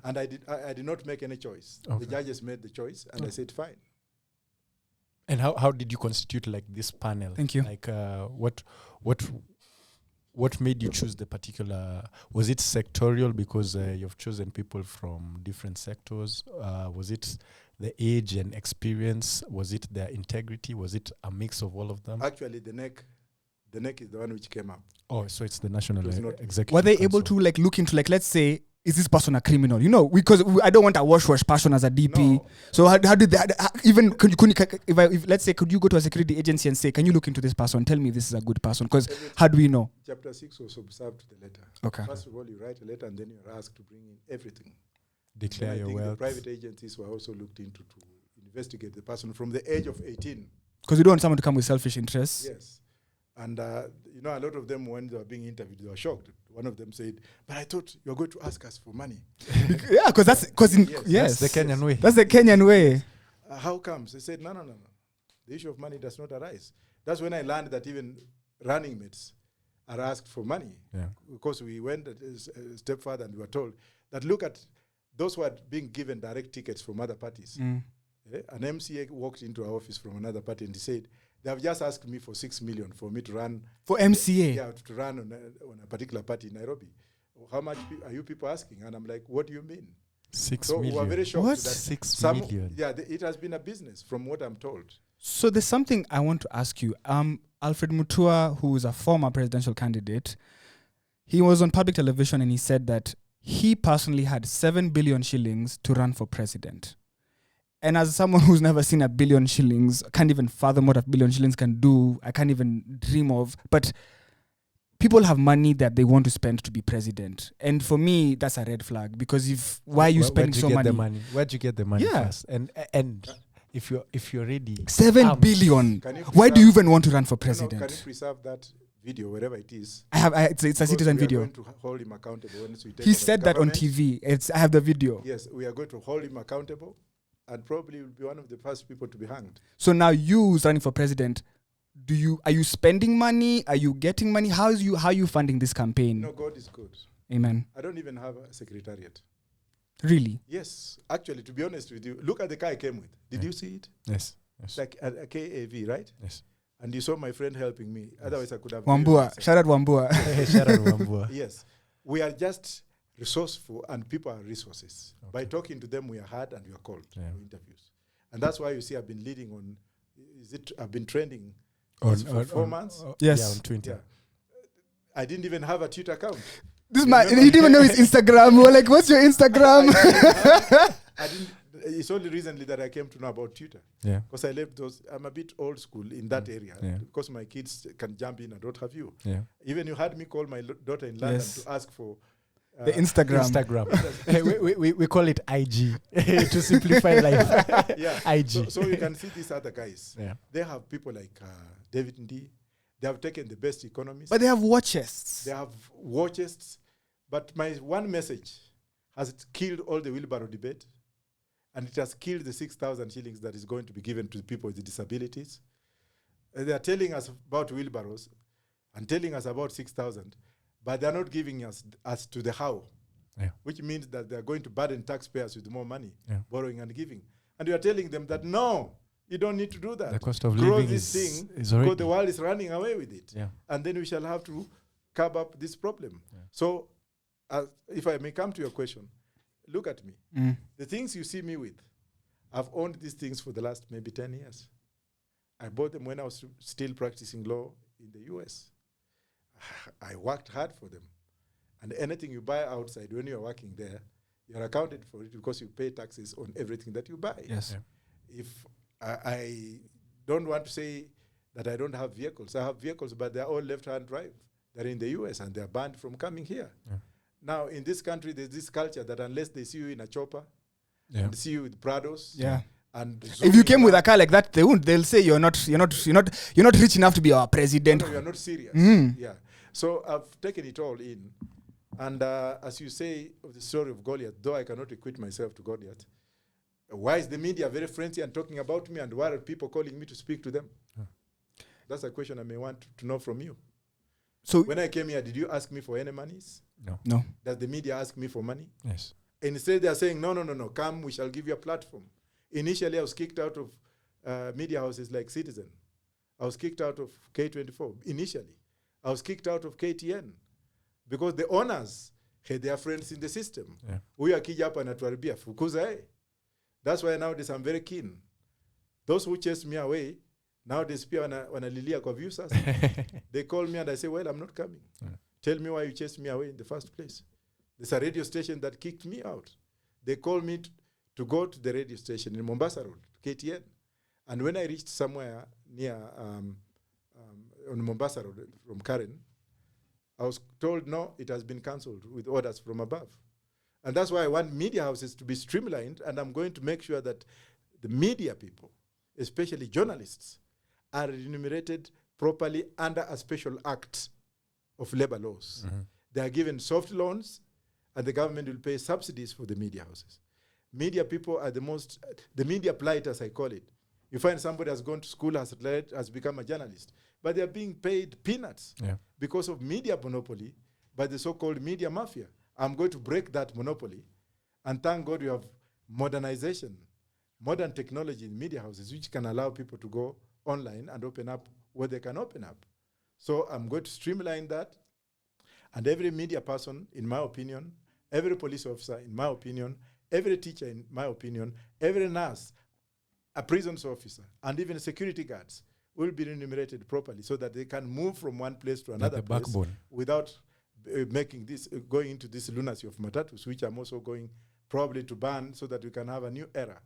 And I did not make any choice. Okay. The judges made the choice, and I said fine. And how did you constitute like this panel? Thank you. Like what made you choose the particular? Was it sectorial because you've chosen people from different sectors? Was it the age and experience? Was it their integrity? Was it a mix of all of them? Actually, the neck is the one which came up. Oh, so it's the national It was not- executive. Were they able Council. to like look into, like, let's say is this person a criminal? You know, because I don't want a wash person as a DP. No. So how did that even if let's say, could you go to a security agency and say, can you look into this person? Tell me this is a good person. Because how do we know? Chapter 6 was observed the letter. Okay. First of all, you write a letter and then you're asked to bring in everything. Declare Then I your think the wealth. private agencies were also looked into to investigate the person from the age of 18. Because you don't want someone to come with selfish interests. Yes. And, you know, a lot of them, when they were being interviewed, they were shocked. One of them said, but I thought you were going to ask us for money. Yeah, because that's, Yes. That's the Kenyan way. That's the Kenyan way. How comes? They said, no. The issue of money does not arise. That's when I learned that even running mates are asked for money. Yeah. Because we went a step further and we were told that look at those who are being given direct tickets from other parties. Mm. An MCA walked into our office from another party and he said, they have just asked me for 6 million for me to run. For MCA. Yeah, to run on a particular party in Nairobi. How much are you people asking? And I'm like, what do you mean? 6 So we million. were very shocked. What? That 6 some, million. yeah, it has been a business from what I'm told. So there's something I want to ask you. Alfred Mutua, who is a former presidential candidate, he was on public television and he said that he personally had 7 billion shillings to run for president. And as someone who's never seen a billion shillings, can't even fathom what a billion shillings can do, I can't even dream of. But people have money that they want to spend to be president. And for me, that's a red flag. Because why are you spending so money? Where'd you get the money Yeah. first? And if you're ready, 7 billion. Can you Why do you preserve- even want to run for No, president? can you preserve that video, wherever it is? It's a Because citizen we are video. going to hold him accountable once we take He over said the that on government. TV. I have the video. Yes, we are going to hold him accountable and probably will be one of the first people to be hanged. So now you running for president, are you spending money? Are you getting money? How are you funding this campaign? No, God is good. Amen. I don't even have a secretariat. Really? Yes, actually, to be honest with you, look at the car I came with. Did you see it? yes. Like a KAV, right? Yes. And you saw my friend helping me. Otherwise, I could have. Wambua. Shout out Wambua. Shout out Wambua. Yes, we are just resourceful, and people are resources. Okay. By talking to them, we are heard and we are called Yeah. for interviews, and that's why you see I've been leading on. I've been trending for 4 months. Yes. Yeah, on Twitter. Yeah, I didn't even have a Twitter account. This man, he didn't even know his Instagram. We're like, what's your Instagram? I didn't. It's only recently that I came to know about Twitter. Yeah. Because I left those. I'm a bit old school in that area. Yeah. Because my kids can jump in and don't have you. Yeah. Even you had me call my daughter in London Yes. to ask for The Instagram. Instagram. we call it IG to simplify life. Yeah. IG. So you can see these other guys. Yeah. They have people like David Ndii. They have taken the best economists. But they have war chests. They have war chests. But my one message has killed all the wheelbarrow debate. And it has killed the 6,000 shillings that is going to be given to the people with disabilities. They are telling us about wheelbarrows and telling us about 6,000, but they are not giving us to the how, which means that they are going to burden taxpayers with more money, borrowing and giving. And we are telling them that, no, you don't need to do that. The cost of Grow living this is thing already. because the world is running away with it. Yeah. And then we shall have to curb up this problem. Yeah. So if I may come to your question, look at me. Mm. The things you see me with, I've owned these things for the last maybe 10 years. I bought them when I was still practicing law in the US. I worked hard for them. And anything you buy outside when you're working there, you're accounted for it because you pay taxes on everything that you buy. Yes. Yeah. If I don't want to say that I don't have vehicles. I have vehicles, but they're all left-hand drive. They're in the US and they're banned from coming here. Yeah. Now, in this country, there's this culture that unless they see you in a chopper, Yeah. and see you with Prados, Yeah. and If you came with a car like that, they won't. They'll say you're not rich enough to be our president. no, you're not serious. Mm. Yeah. So I've taken it all in, and as you say of the story of Goliath, though I cannot equate myself to Goliath, why is the media very frenzy and talking about me, and why are people calling me to speak to them? Yeah. That's a question I may want to know from you. So When I came here, did you ask me for any monies? no. Does the media ask me for money? Yes. Instead, they are saying, no, come, we shall give you a platform. Initially, I was kicked out of media houses like Citizen. I was kicked out of K24 initially. I was kicked out of KTN because the owners had their friends in the system. Yeah. Huyu akija hapa anatuharibia, fukuza eh. That's why nowadays I'm very keen. Those who chased me away, nowadays pia wanalilia kwa views sasa. They call me and I say, well, I'm not coming. Yeah. Tell me why you chased me away in the first place. There's a radio station that kicked me out. They called me to go to the radio station in Mombasa Road, KTN. And when I reached somewhere near on Mombasa Road from Karen, I was told, no, it has been cancelled with orders from above. And that's why I want media houses to be streamlined, and I'm going to make sure that the media people, especially journalists, are remunerated properly under a special act of labor laws. Mm-hmm. They are given soft loans, and the government will pay subsidies for the media houses. Media people are the media plight, as I call it. You find somebody has gone to school, has become a journalist, but they are being paid peanuts because of media monopoly by the so-called media mafia. I'm going to break that monopoly, and thank God we have modernization, modern technology in media houses, which can allow people to go online and open up where they can open up. So I'm going to streamline that, and every media person, in my opinion, every police officer, in my opinion, every teacher, in my opinion, every nurse, a prisons officer, and even security guards will be remunerated properly so that they can move from one place to another place backbone. without making this, going into this lunacy of matatus, which I'm also going probably to ban, so that we can have a new era,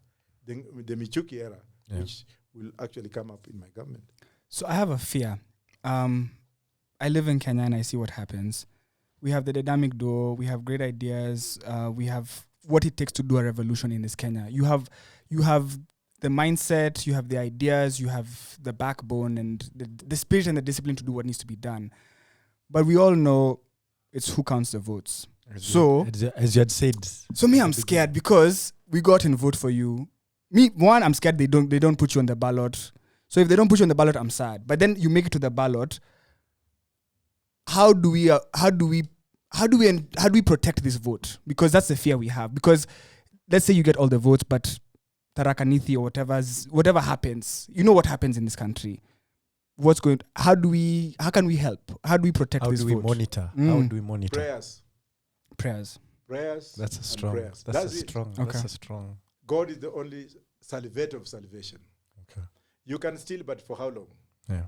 the Michuki era, which will actually come up in my government. So I have a fear. I live in Kenya and I see what happens. We have the dynamic duo. We have great ideas. We have what it takes to do a revolution in this Kenya. You have the mindset, you have the ideas, you have the backbone and the spirit and the discipline to do what needs to be done. But we all know it's who counts the votes. As you had said. So me, I'm scared because we got in vote for you. Me, one, I'm scared they don't put you on the ballot. So if they don't put you on the ballot, I'm sad. But then you make it to the ballot. How do we protect this vote? Because that's the fear we have. Because let's say you get all the votes, but Tarakaniti or whatever happens, you know what happens in this country. How can we help? How do we protect this vote? How do we monitor? How do we monitor? Prayers. That's a strong. Prayers. That's a strong. God is the only salvator of salvation. Okay. You can steal, but for how long? Yeah.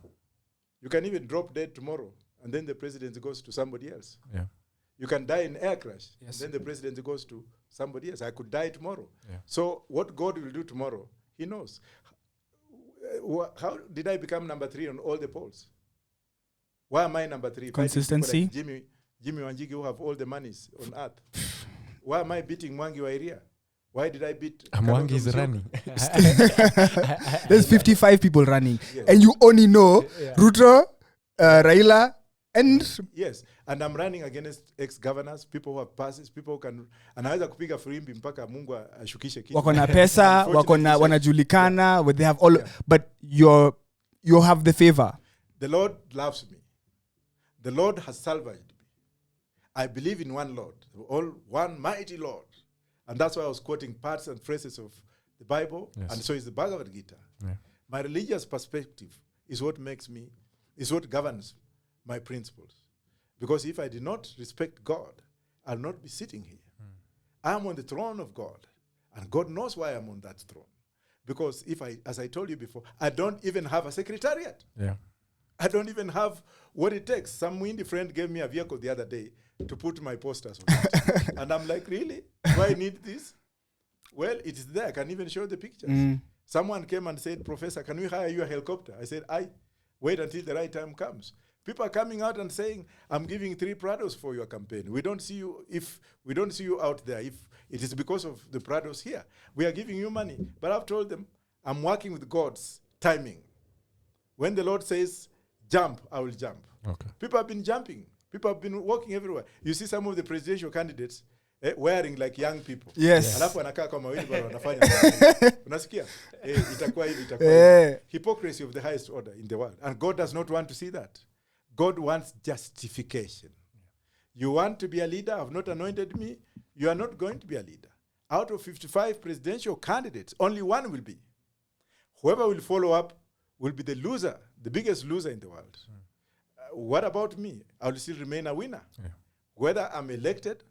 You can even drop dead tomorrow, and then the president goes to somebody else. Yeah. You can die in air crash, Yes. and then the president goes to somebody else. I could die tomorrow. Yeah. So what God will do tomorrow, he knows. How did I become number 3 on all the polls? Why am I number 3? Consistency. Like Jimmy Wanjigi, who have all the monies on earth. Why am I beating Mwangi wa area? Why did I beat... Mwangi is running. There's 55 people running. Yes. And you only know Ruto, Raila, and... Yes, and I'm running against ex-governors, people who have passes, people who can... Anaweza kupiga firimbi mpaka Mungu ashukishe kitu. Wako na pesa, wanajulikana, they have all... But you have the favor. The Lord loves me. The Lord has salvaged me. I believe in one Lord, one mighty Lord. And that's why I was quoting parts and phrases of the Bible, and so is the Bhagavad Gita. Yeah. My religious perspective is what governs my principles. Because if I did not respect God, I'll not be sitting here. I am on the throne of God, and God knows why I'm on that throne. Because as I told you before, I don't even have a secretariat. Yeah. I don't even have what it takes. Some windy friend gave me a vehicle the other day to put my posters on it. And I'm like, really? Do I need this? Well, it is there. I can even show the pictures. Someone came and said, Professor, can we hire you a helicopter? I said, wait until the right time comes. People are coming out and saying, I'm giving 3 Prados for your campaign. We don't see you out there. If it is because of the Prados here, we are giving you money. But I've told them, I'm working with God's timing. When the Lord says, jump, I will jump. Okay. People have been jumping. People have been walking everywhere. You see some of the presidential candidates wearing like young people. Yes. Alafu wanakaa kama wheelbarrow wanafanya. Unasikia? Itakuwa hivi. Hypocrisy of the highest order in the world. And God does not want to see that. God wants justification. You want to be a leader, have not anointed me, you are not going to be a leader. Out of 55 presidential candidates, only one will be. Whoever will follow up will be the loser, the biggest loser in the world. What about me? I will still remain a winner. Yeah. Whether I'm elected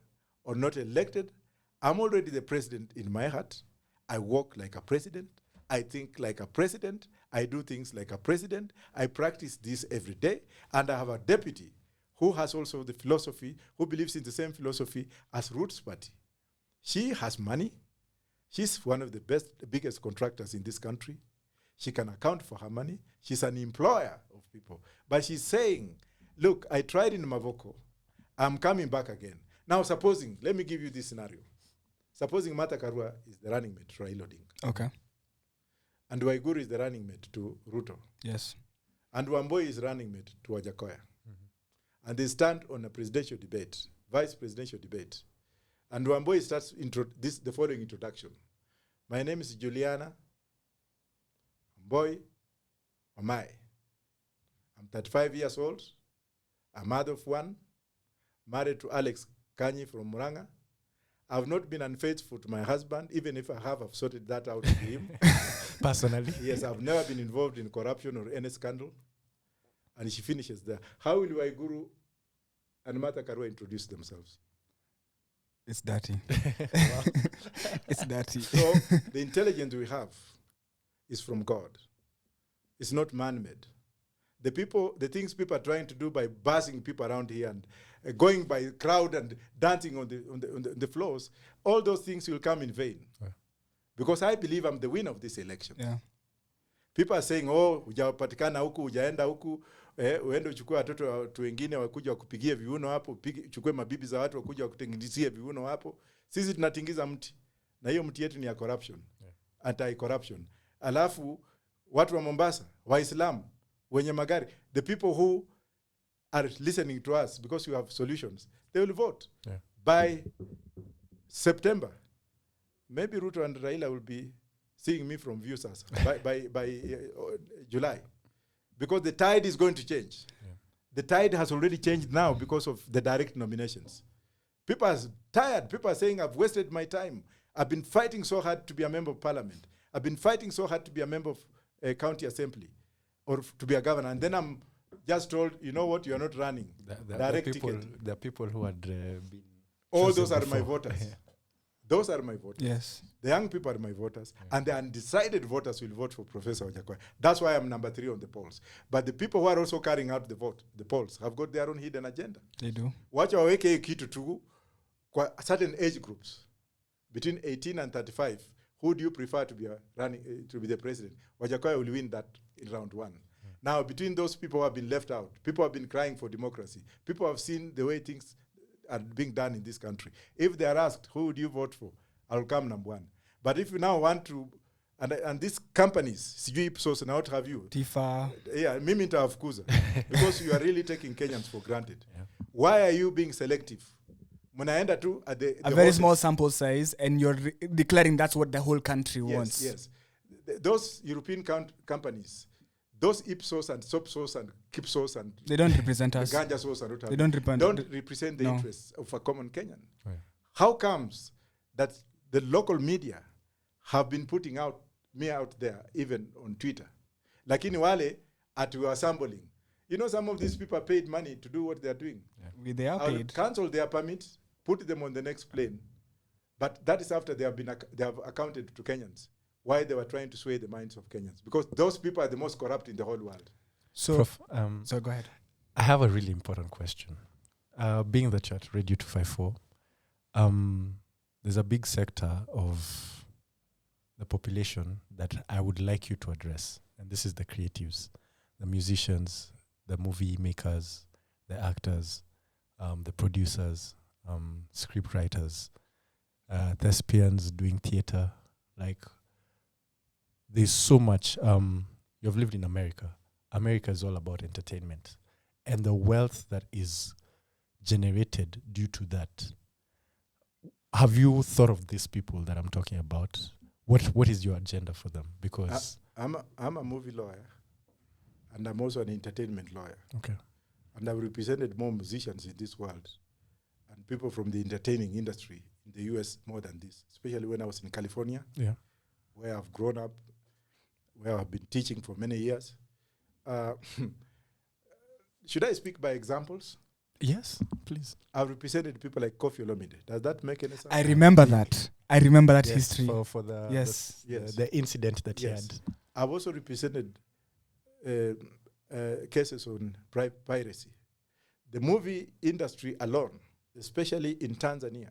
or not elected, I'm already the president in my heart. I walk like a president. I think like a president. I do things like a president. I practice this every day. And I have a deputy who has also the philosophy, who believes in the same philosophy as Roots Party. She has money. She's one of the biggest contractors in this country. She can account for her money. She's an employer of people. But she's saying, look, I tried in Mavoko. I'm coming back again. Now, supposing, let me give you this scenario. Supposing Martha Karua is the running mate to Raila Odinga. Okay. And Waiguru is the running mate to Ruto. Yes. And Wamboi is running mate to Wajackoyah. And they stand on a presidential debate, vice presidential debate. And Wamboi starts the following introduction. My name is Juliana Wamboi Omai. I'm 35 years old. I'm mother of one, married to Alex Kanyi from Muranga. I've not been unfaithful to my husband, even if I have, I've sorted that out with him. Personally? Yes, I've never been involved in corruption or any scandal. And she finishes there. How will Waiguru and Martha Karua introduce themselves? It's dirty. It's dirty. So the intelligence we have is from God. It's not man-made. The things people are trying to do by buzzing people around here and going by crowd and dancing on the floors, all those things will come in vain. Yeah. Because I believe I'm the winner of this election. Yeah. People are saying, oh, hujapatikana huku, hujaenda huku, uende uchukue watu wengine wakuja wakupigie viuno hapo, chukue mabibi za watu wakuja wakutengenezea viuno hapo. Sisi tunatingiza mti. Na hiyo mti yetu ni ya corruption. Yeah. Anti-corruption. Alafu, watu wa Mombasa, Waislamu, wenye magari, the people who are listening to us because we have solutions, they will vote. Yeah. By September, maybe Ruto and Raila will be seeing me from Viewsas by July. Because the tide is going to change. Yeah. The tide has already changed now because of the direct nominations. People are tired. People are saying, I've wasted my time. I've been fighting so hard to be a member of parliament. I've been fighting so hard to be a member of a county assembly or to be a governor. And then I'm just told, you know what, you're not running. The people who had been... All those are my voters. Yeah. Those are my voters. Yes. The young people are my voters. Yeah. And the undecided voters will vote for Professor Wajackoyah. That's why I'm number 3 on the polls. But the people who are also carrying out the polls, have got their own hidden agenda. They do. Wacha waweke kitu tu kwa certain age groups between 18 and 35. Who do you prefer to be to be the president? Wajackoyah will win that in round 1. Now, between those people who have been left out, people have been crying for democracy. People have seen the way things are being done in this country. If they are asked, who would you vote for? I'll come number 1. But if you now want to, and these companies, sijui Ipsos and what have you, Tifa. Yeah, mimi nitawafukuza. Because you are really taking Kenyans for granted. Yeah. Why are you being selective? Munaenda tu at the very small sample size, and you're declaring that's what the whole country wants. Yes. Those European companies, those Ipsos and Sopsos and Kipsos and they don't represent us. Ganja Sos and they don't represent the interests of a common Kenyan. Right. How comes that the local media have been putting me out there, even on Twitter? Lakini wale at we are assembling. You know, some of these people are paid money to do what they are doing. Yeah. They are paid. Cancel their permits, put them on the next plane. But that is after they have accounted to Kenyans why they were trying to sway the minds of Kenyans. Because those people are the most corrupt in the whole world. So, Prof, so go ahead. I have a really important question. Being the chat Radio 254, there's a big sector of the population that I would like you to address. And this is the creatives, the musicians, the movie makers, the actors, the producers, script writers, thespians doing theater. Like, there's so much. You've lived in America. America is all about entertainment. And the wealth that is generated due to that. Have you thought of these people that I'm talking about? What is your agenda for them? Because I'm a movie lawyer, and I'm also an entertainment lawyer. Okay. And I've represented more musicians in this world and people from the entertaining industry in the US more than this, especially when I was in California, where I've grown up, where I've been teaching for many years. Should I speak by examples? Yes, please. I've represented people like Kofi Olomide. Does that make any sense? I remember that. I remember that history. For the the incident that he had. I've also represented cases on piracy. The movie industry alone, especially in Tanzania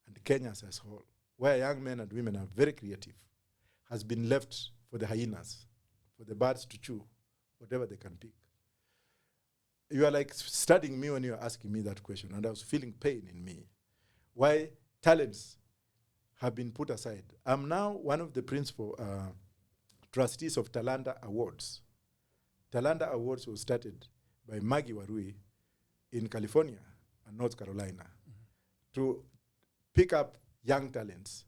and Kenya as a whole, where young men and women are very creative, has been left for the hyenas, for the birds to chew, whatever they can pick. You are like studying me when you are asking me that question, and I was feeling pain in me. Why talents have been put aside. I'm now one of the principal trustees of Talanta Awards. Talanta Awards was started by Maggie Warui in California and North Carolina to pick up young talents,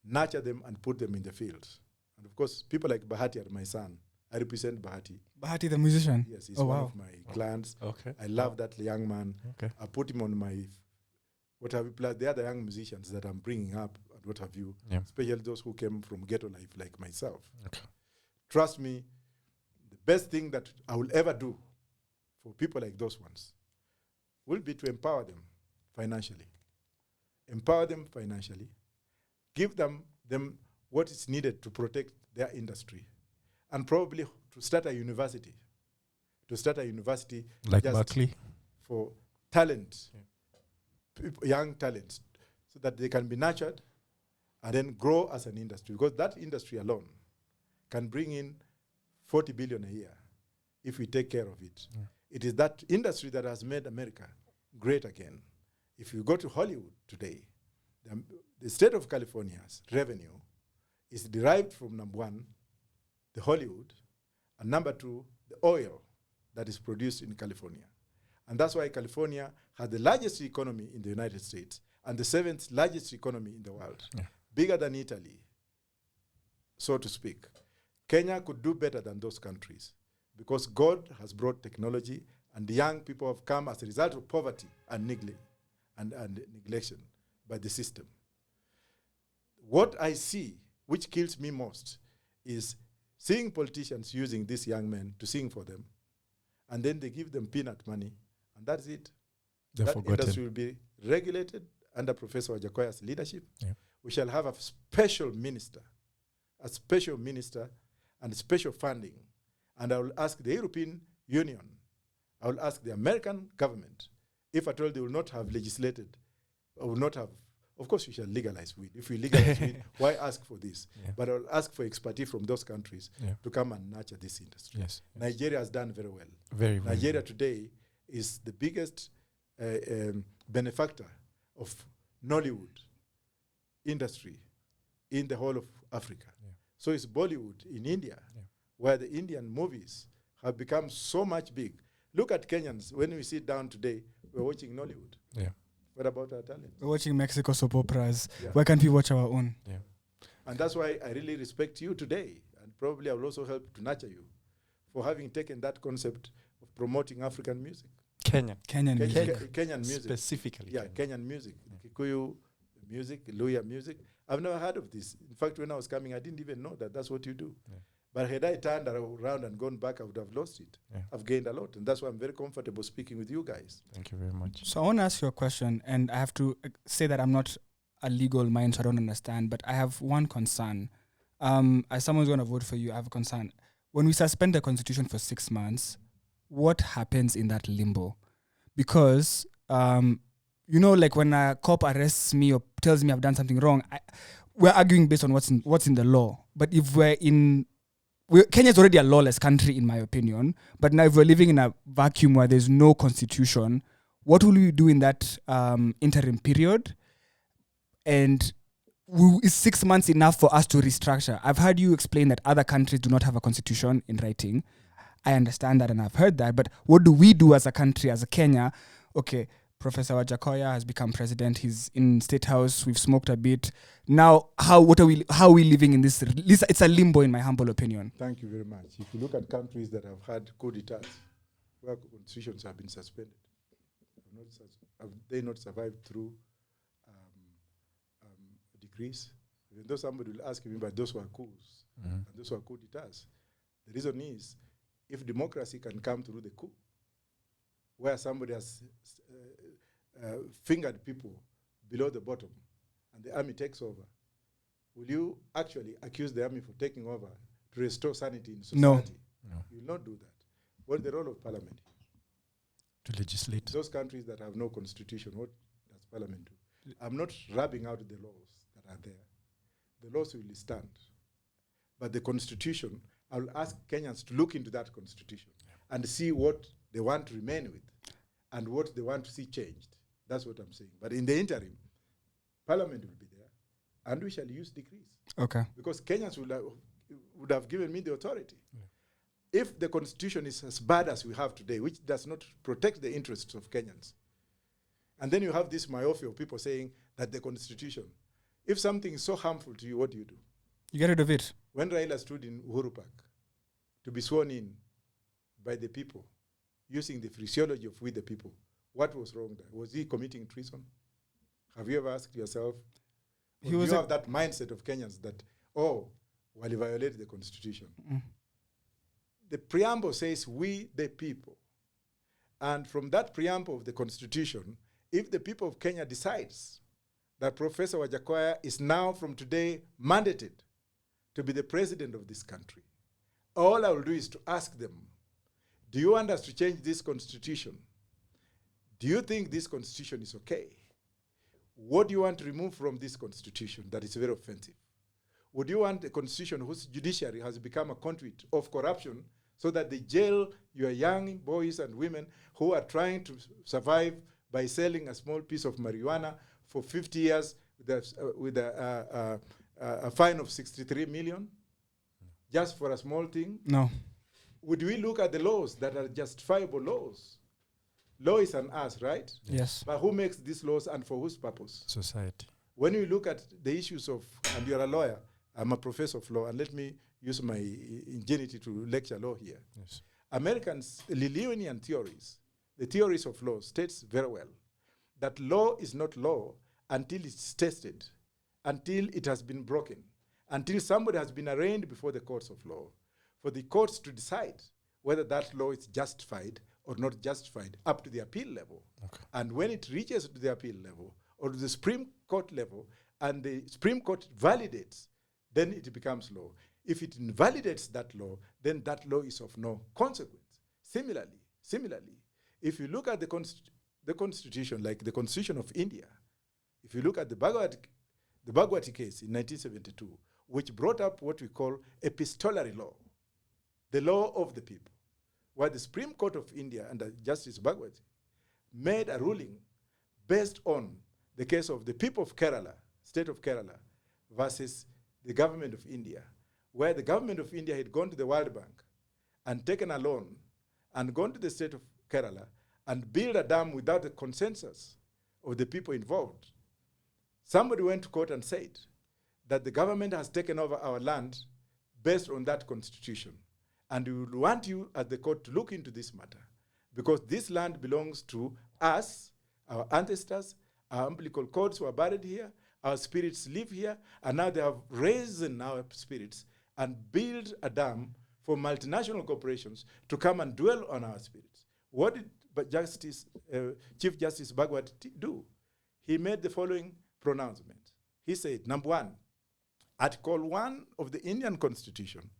nurture them, and put them in the field. And of course, people like Bahati are my son. I represent Bahati. Bahati, the musician? Yes, he's one of my clients. Okay. I love that young man. Okay. I put him on my, what have you, plus the other young musicians that I'm bringing up, and what have you, Yeah. especially those who came from ghetto life like myself. Okay. Trust me, the best thing that I will ever do for people like those ones will be to empower them financially. Empower them financially. Give them what is needed to protect their industry. And probably to start a university. To start a university Like just Berkeley? for talent, young talents, so that they can be nurtured and then grow as an industry. Because that industry alone can bring in 40 billion a year if we take care of it. Yeah. It is that industry that has made America great again. If you go to Hollywood today, the state of California's revenue is derived from, number one, the Hollywood, and number two, the oil that is produced in California. And that's why California has the largest economy in the United States and the 7th largest economy in the world, bigger than Italy, so to speak. Kenya could do better than those countries because God has brought technology and the young people have come as a result of poverty and neglect and neglection by the system. What I see, which kills me most, is seeing politicians using these young men to sing for them, and then they give them peanut money, and that's it. They're that forgotten. industry will be regulated under Professor Wajackoyah's leadership. Yeah. We shall have a special minister and special funding. And I will ask the European Union, I will ask the American government, if at all they will not have legislated, or will not have, of course we shall legalize weed. If we legalize weed, why ask for this? Yeah. But I will ask for expertise from those countries to come and nurture this industry. Yes. Nigeria has done very well. Very, very Nigeria well. today is the biggest benefactor of Nollywood industry in the whole of Africa. Yeah. So it's Bollywood in India, where the Indian movies have become so much big. Look at Kenyans. When we sit down today, we're watching Nollywood. Yeah. What about our talent? We're watching Mexico soap operas. Yeah. Why can't we watch our own? Yeah. And that's why I really respect you today. And probably I will also help to nurture you for having taken that concept of promoting African music. Kenyan music. Kenyan music. Specifically. Yeah, Kenyan music. Kikuyu music, Luya music. I've never heard of this. In fact, when I was coming, I didn't even know that that's what you do. Yeah. But had I turned around and gone back, I would have lost it. Yeah. I've gained a lot. And that's why I'm very comfortable speaking with you guys. Thank you very much. So I want to ask you a question, and I have to say that I'm not a legal mind, so I don't understand, but I have one concern. As someone's going to vote for you, I have a concern. When we suspend the constitution for 6 months, what happens in that limbo? Because, like when a cop arrests me or tells me I've done something wrong, we're arguing based on what's in the law. But if Kenya is already a lawless country, in my opinion. But now if we're living in a vacuum where there's no constitution, what will we do in that interim period? And is 6 months enough for us to restructure? I've heard you explain that other countries do not have a constitution in writing. I understand that and I've heard that. But what do we do as a country, as a Kenya? Okay, Professor Wajackoyah has become president. He's in State House. We've smoked a bit. Now, how are we living in this? It's a limbo, in my humble opinion. Thank you very much. If you look at countries that have had coup d'etats, where constitutions have been suspended, have they not survived through decrees? Even though somebody will ask me, but those were coups, and those were coup d'etats. The reason is, if democracy can come through the coup, where somebody has fingered people below the bottom and the army takes over, will you actually accuse the army for taking over to restore sanity in society? No. You will not do that. What is the role of parliament? To legislate. Those countries that have no constitution, what does parliament do? I'm not rubbing out the laws that are there. The laws will stand. But the constitution, I will ask Kenyans to look into that constitution and see what they want to remain with and what they want to see changed. That's what I'm saying. But in the interim, parliament will be there and we shall use decrees. Okay. Because Kenyans would have given me the authority. If the constitution is as bad as we have today, which does not protect the interests of Kenyans, and then you have this myopia of people saying that the constitution, if something is so harmful to you, what do? You get rid of it. When Raila stood in Uhuru Park to be sworn in by the people, using the phraseology of we the people, what was wrong there? Was he committing treason? Have you ever asked yourself? Or do you have that mindset of Kenyans that, well, he violated the constitution. The preamble says, we the people. And from that preamble of the constitution, if the people of Kenya decides that Professor Wajackoyah is now from today mandated to be the president of this country, all I will do is to ask them, do you want us to change this constitution? Do you think this constitution is okay? What do you want to remove from this constitution that is very offensive? Would you want a constitution whose judiciary has become a conduit of corruption so that they jail your young boys and women who are trying to survive by selling a small piece of marijuana for 50 years with a fine of 63 million just for a small thing? No. Would we look at the laws that are justifiable laws? Law is an us, right? Yes. But who makes these laws and for whose purpose? Society. When you look at the issues of, and you're a lawyer, I'm a professor of law, and let me use my ingenuity to lecture law here. Yes. Americans' Lillianian theories, the theories of law, states very well that law is not law until it's tested, until it has been broken, until somebody has been arraigned before the courts of law, for the courts to decide whether that law is justified or not justified up to the appeal level. Okay. And when it reaches to the appeal level or to the Supreme Court level, and the Supreme Court validates, then it becomes law. If it invalidates that law, then that law is of no consequence. Similarly, if you look at the constitution, like the Constitution of India, if you look at the Bhagwati case in 1972, which brought up what we call epistolary law, the law of the people, where the Supreme Court of India under Justice Bhagwati made a ruling based on the case of the people of Kerala, state of Kerala, versus the government of India, where the government of India had gone to the World Bank and taken a loan and gone to the state of Kerala and built a dam without the consensus of the people involved. Somebody went to court and said that the government has taken over our land based on that constitution. And we would want you as the court to look into this matter because this land belongs to us, our ancestors, our umbilical cords were buried here, our spirits live here, and now they have risen our spirits and built a dam for multinational corporations to come and dwell on our spirits. What did Chief Justice Bhagwati do? He made the following pronouncement. He said, number one, Article 1 of the Indian Constitution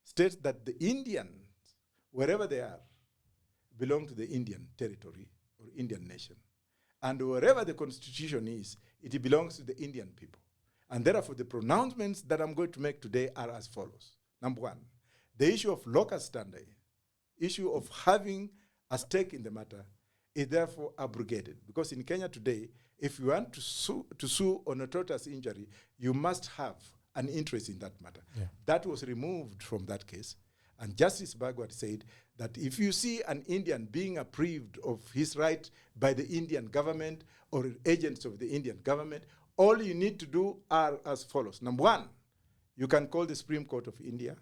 states that the Indians, wherever they are, belong to the Indian territory or Indian nation. And wherever the constitution is, it belongs to the Indian people. And therefore, the pronouncements that I'm going to make today are as follows. Number one, the issue of locus standi, issue of having a stake in the matter, is therefore abrogated. Because in Kenya today, if you want to sue on a tortious injury, you must have an interest in that matter. Yeah. That was removed from that case. And Justice Bhagwati said that if you see an Indian being approved of his right by the Indian government or agents of the Indian government, all you need to do are as follows. Number one, you can call the Supreme Court of India.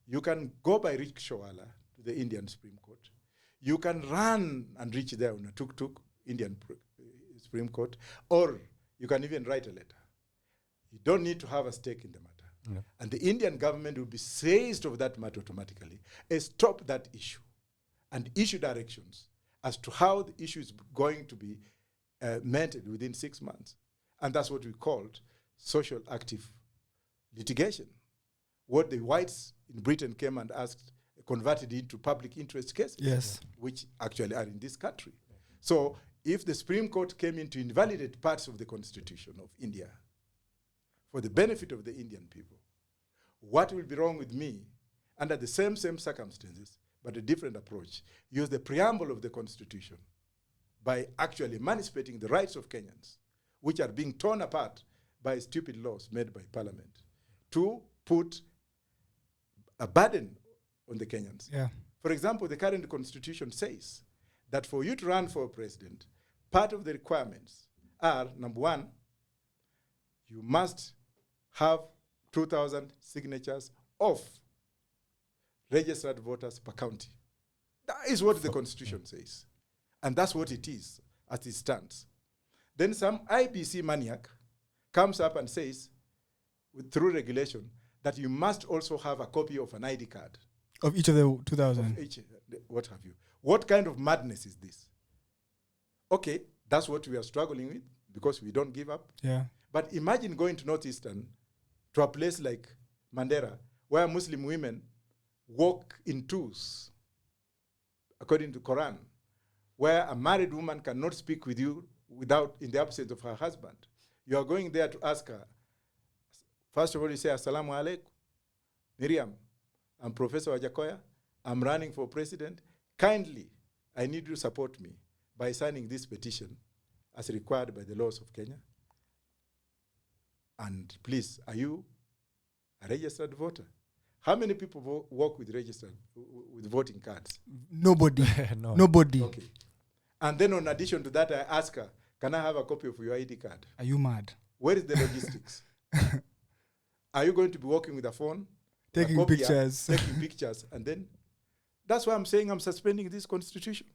You can go by rickshawala to the Indian Supreme Court. You can run and reach there on a tuk-tuk, Indian Supreme Court, or you can even write a letter. You don't need to have a stake in the matter. Yeah. And the Indian government will be seized of that matter automatically, stop that issue, and issue directions as to how the issue is going to be mended within 6 months. And that's what we called social active litigation. What the whites in Britain came and asked converted into public interest cases, Yes. which actually are in this country. So if the Supreme Court came in to invalidate parts of the Constitution of India for the benefit of the Indian people, what will be wrong with me under the same circumstances, but a different approach, use the preamble of the Constitution by actually emancipating the rights of Kenyans, which are being torn apart by stupid laws made by Parliament, to put a burden on the Kenyans. Yeah. For example, the current Constitution says that for you to run for president, part of the requirements are, number one, you must have 2,000 signatures of registered voters per county. That is what the Constitution says. And that's what it is as it stands. Then some IBC maniac comes up and says, through regulation, that you must also have a copy of an ID card. Of each of the 2,000. Of each, what have you. What kind of madness is this? Okay, that's what we are struggling with because we don't give up. Yeah. But imagine going to Northeastern, to a place like Mandera, where Muslim women walk in twos, according to Quran, where a married woman cannot speak with you in the absence of her husband. You are going there to ask her. First of all, you say, Assalamu alaikum, Miriam, I'm Professor Wajackoyah. I'm running for president. Kindly, I need you to support me by signing this petition as required by the laws of Kenya. And please, are you a registered voter? How many people work with with voting cards? Nobody. No. Nobody. Okay. And then in addition to that, I ask her, can I have a copy of your ID card? Are you mad? Where is the logistics? Are you going to be walking with a phone? Taking pictures. Taking pictures. And then, that's why I'm saying I'm suspending this constitution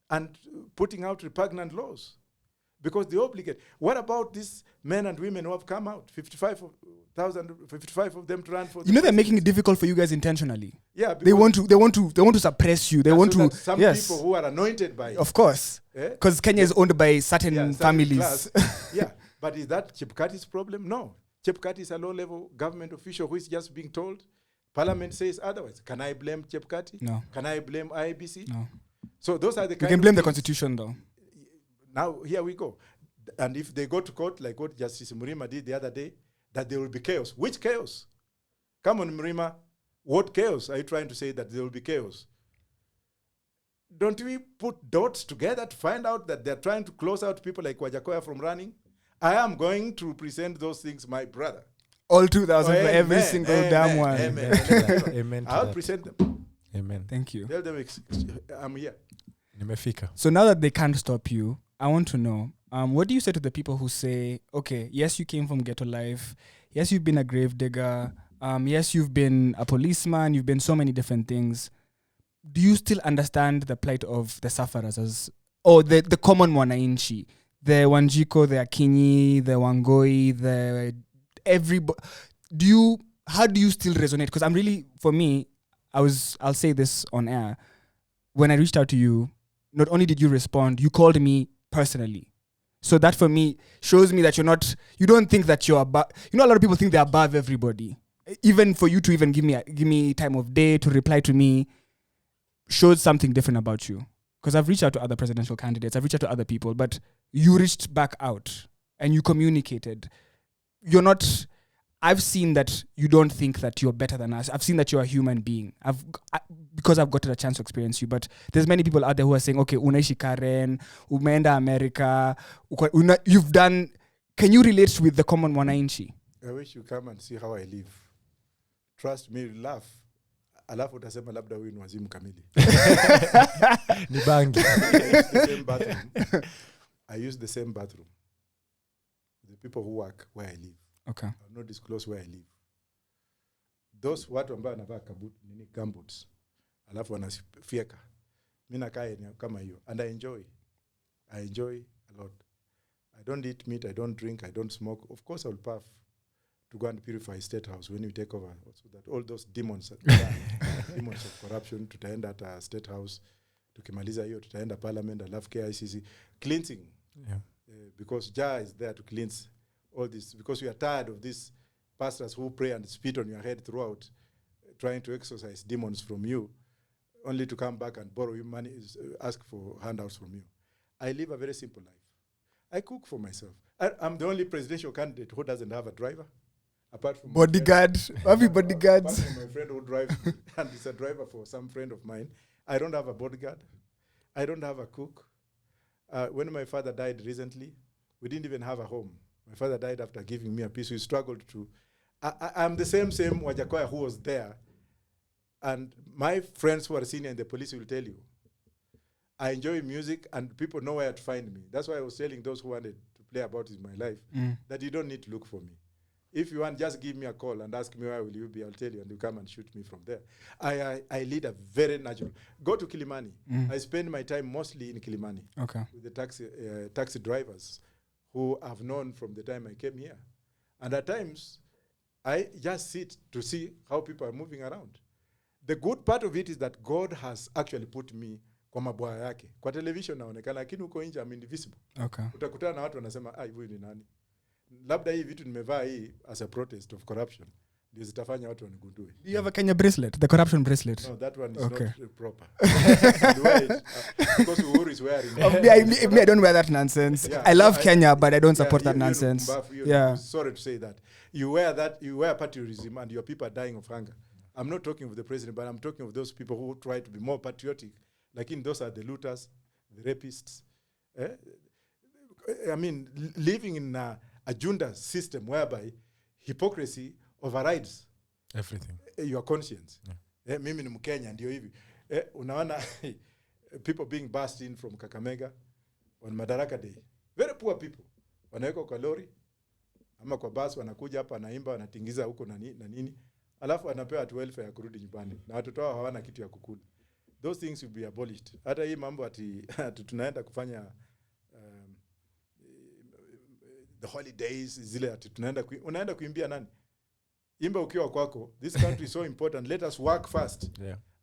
and putting out repugnant laws. Because they obligate. What about these men and women who have come out? 55 of them to run for. You know they're making it difficult for you guys intentionally. Yeah, They want to suppress you. They want so to. some Yes. people who are anointed by. Of course. Because Kenya is owned by certain families. Class. Yeah, but is that Chebukati's problem? No. Chebukati is a low-level government official who is just being told. Parliament says otherwise. Can I blame Chebukati? No. Can I blame IBC? No. So those are the You kind can of blame the things. Constitution though. Now, here we go. And if they go to court, like what Justice Murima did the other day, that there will be chaos. Which chaos? Come on, Murima. What chaos are you trying to say that there will be chaos? Don't we put dots together to find out that they're trying to close out people like Wajackoyah from running? I am going to present those things, my brother. All 2,000 for Amen, every single damn one. Amen. Amen to I'll that. present them. Amen. Thank you. Tell them I'm here. Nimefika. So now that they can't stop you, I want to know, what do you say to the people who say, okay, yes, you came from ghetto life. Yes, you've been a grave digger. Yes, you've been a policeman. You've been so many different things. Do you still understand the plight of the sufferers or the common mwananchi? The Wanjiko, the Akinyi, the Wangoi, the everybody. How do you still resonate? Because I'm really, for me, I'll say this on air. When I reached out to you, not only did you respond, you called me personally. So that for me shows me that you don't think that you're above. You know, a lot of people think they're above everybody. Even for you to even give me time of day to reply to me shows something different about you. Because I've reached out to other presidential candidates, I've reached out to other people, but you reached back out and you communicated. I've seen that you don't think that you're better than us. I've seen that you're a human being. Because I've gotten a chance to experience you. But there's many people out there who are saying, okay, unaishi Karen, umeenda America, you've done. Can you relate with the common mwananchi? I wish you come and see how I live. Trust me, you laugh. Alafu utasema labda huyu ni wazimu kamili. Ni bangi. I use the same bathroom. The people who work where I live. Okay. I'll not disclose where I live. Those watu ambao wanavaa gumboots. Alafu wanafieka. Mimi nakaa eneo kama hiyo and I enjoy a lot. I don't eat meat, I don't drink, I don't smoke. Of course I will puff to go and purify State House when we take over, so that all those demons demons of corruption tutaenda at State House, tukimaliza hiyo tutaenda Parliament, alafu KICC cleansing. Yeah. Because Jah is there to cleanse all this, because we are tired of these pastors who pray and spit on your head throughout trying to exorcise demons from you, only to come back and borrow you money, ask for handouts from you. I live a very simple life. I cook for myself. I'm the only presidential candidate who doesn't have a driver, apart from bodyguard. Every bodyguards. apart from my friend who drives and is a driver for some friend of mine. I don't have a bodyguard. I don't have a cook. When my father died recently, we didn't even have a home. My father died after giving me a piece. We struggled to. I'm the same Wajackoyah who was there. And my friends who are senior in the police will tell you, I enjoy music and people know where to find me. That's why I was telling those who wanted to play about in my life that you don't need to look for me. If you want, just give me a call and ask me where will you be. I'll tell you, and you come and shoot me from there. I lead a very natural. Go to Kilimani. I spend my time mostly in Kilimani with the taxi drivers who I've known from the time I came here. And at times, I just sit to see how people are moving around. The good part of it is that God has actually put me kwa mabwaya yake. Kwa television naonekana, lakini uko nje I'm invisible. Utakutana na watu wanasema, huyu ni nani? Labda hii vitu nimevaa hii as a protest of corruption. Ndio zitafanya watu wanigundue. Do you have a Kenya bracelet? The corruption bracelet? No, that one is not proper. Because Uhuru is wearing me, I don't wear that nonsense. I love Kenya, but I don't support that nonsense. Sorry to say that. You wear patriotism and your people are dying of hunger. I'm not talking of the president, but I'm talking of those people who try to be more patriotic. Like those are the looters, the rapists. I mean, living in a junta system whereby hypocrisy overrides everything. Your conscience. Mimi ni Mkenya ndio hivi. Unaona people being burst in from Kakamega on Madaraka Day. Very poor people. Wanaweka kwa lori ama kwa bus, wanakuja hapa wanaimba, wanatingiza huko na nini. Alafu anapewa at welfare ya kurudi nyumbani. Na watoto wao hawana kitu ya kukula. Those things will be abolished. Hata hii mambo ati tunaenda kufanya the holidays zile ati unaenda kuimbia nani? Imba ukiwa kwako. This country is so important. Let us work fast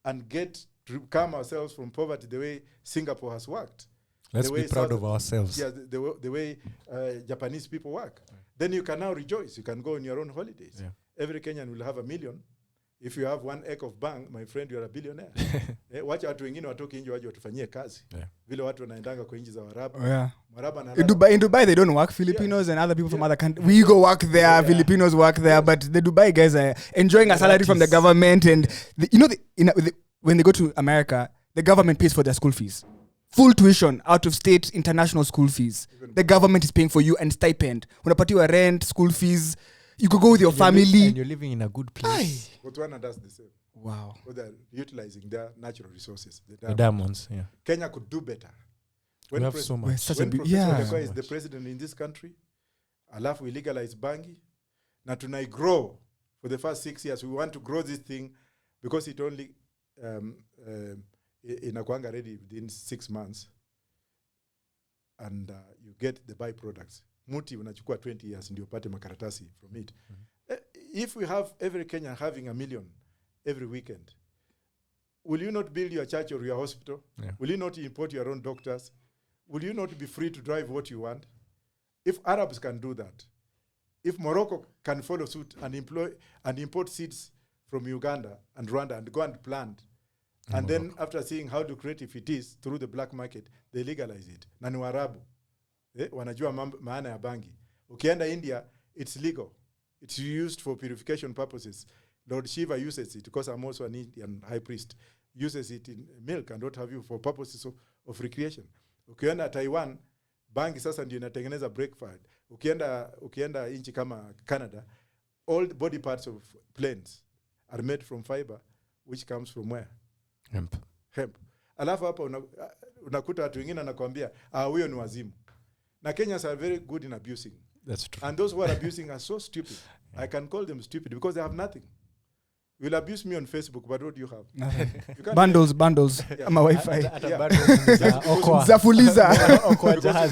and get to calm ourselves from poverty the way Singapore has worked. Let's be proud of ourselves. Yeah, the way Japanese people work. Then you can now rejoice. You can go on your own holidays. Yeah. Every Kenyan will have $1 million. If you have 1 acre of bank, my friend, you are a billionaire. Wacha watu wengine watoke nje waje watufanyie kazi. Vile watu wanaendanga kwa nchi za Waarabu. In Dubai they don't work. Filipinos and other people from other countries, we go work there. Filipinos work there, but the Dubai guys are enjoying a salary from the government, and when they go to America, the government pays for their school fees. Full tuition, out of state, international school fees. The government is paying for you and stipend. Unapatiwa rent, school fees. You could go with your family. And you're living in a good place. Botswana does the same. Wow. So they're utilizing their natural resources. The diamonds, yeah. Kenya could do better. We have so much. When Professor is the president in this country, alafu we legalize bangi, na tunai grow for the first 6 years. We want to grow this thing because it only inakuanga ready within 6 months. And you get the byproducts. Muti unachukua 20 years ndio upate makaratasi from it. If we have every Kenyan having $1 million every weekend, will you not build your church or your hospital? Yeah. Will you not import your own doctors? Will you not be free to drive what you want? If Arabs can do that, if Morocco can follow suit and import seeds from Uganda and Rwanda and go and plant, and then after seeing how lucrative it is through the black market, they legalize it. Na ni Waarabu. Wanajua maana ya bangi. Ukienda India, it's legal. It's used for purification purposes. Lord Shiva uses it because I'm also an Indian high priest. Uses it in milk and what have you for purposes of recreation. Ukienda Taiwan, bangi sasa ndio inatengeneza breakfast. Ukienda inchi kama Canada, all the body parts of planes are made from fiber, which comes from where? Hemp. Alafu hapa unakuta watu wengine anakuambia, huyo ni wazimu. Na Kenyans are very good in abusing. That's true. And those who are abusing are so stupid. I can call them stupid because they have nothing. You will abuse me on Facebook, but what do you have? You bundles. Yeah. I'm a Wi-Fi. Zafuliza.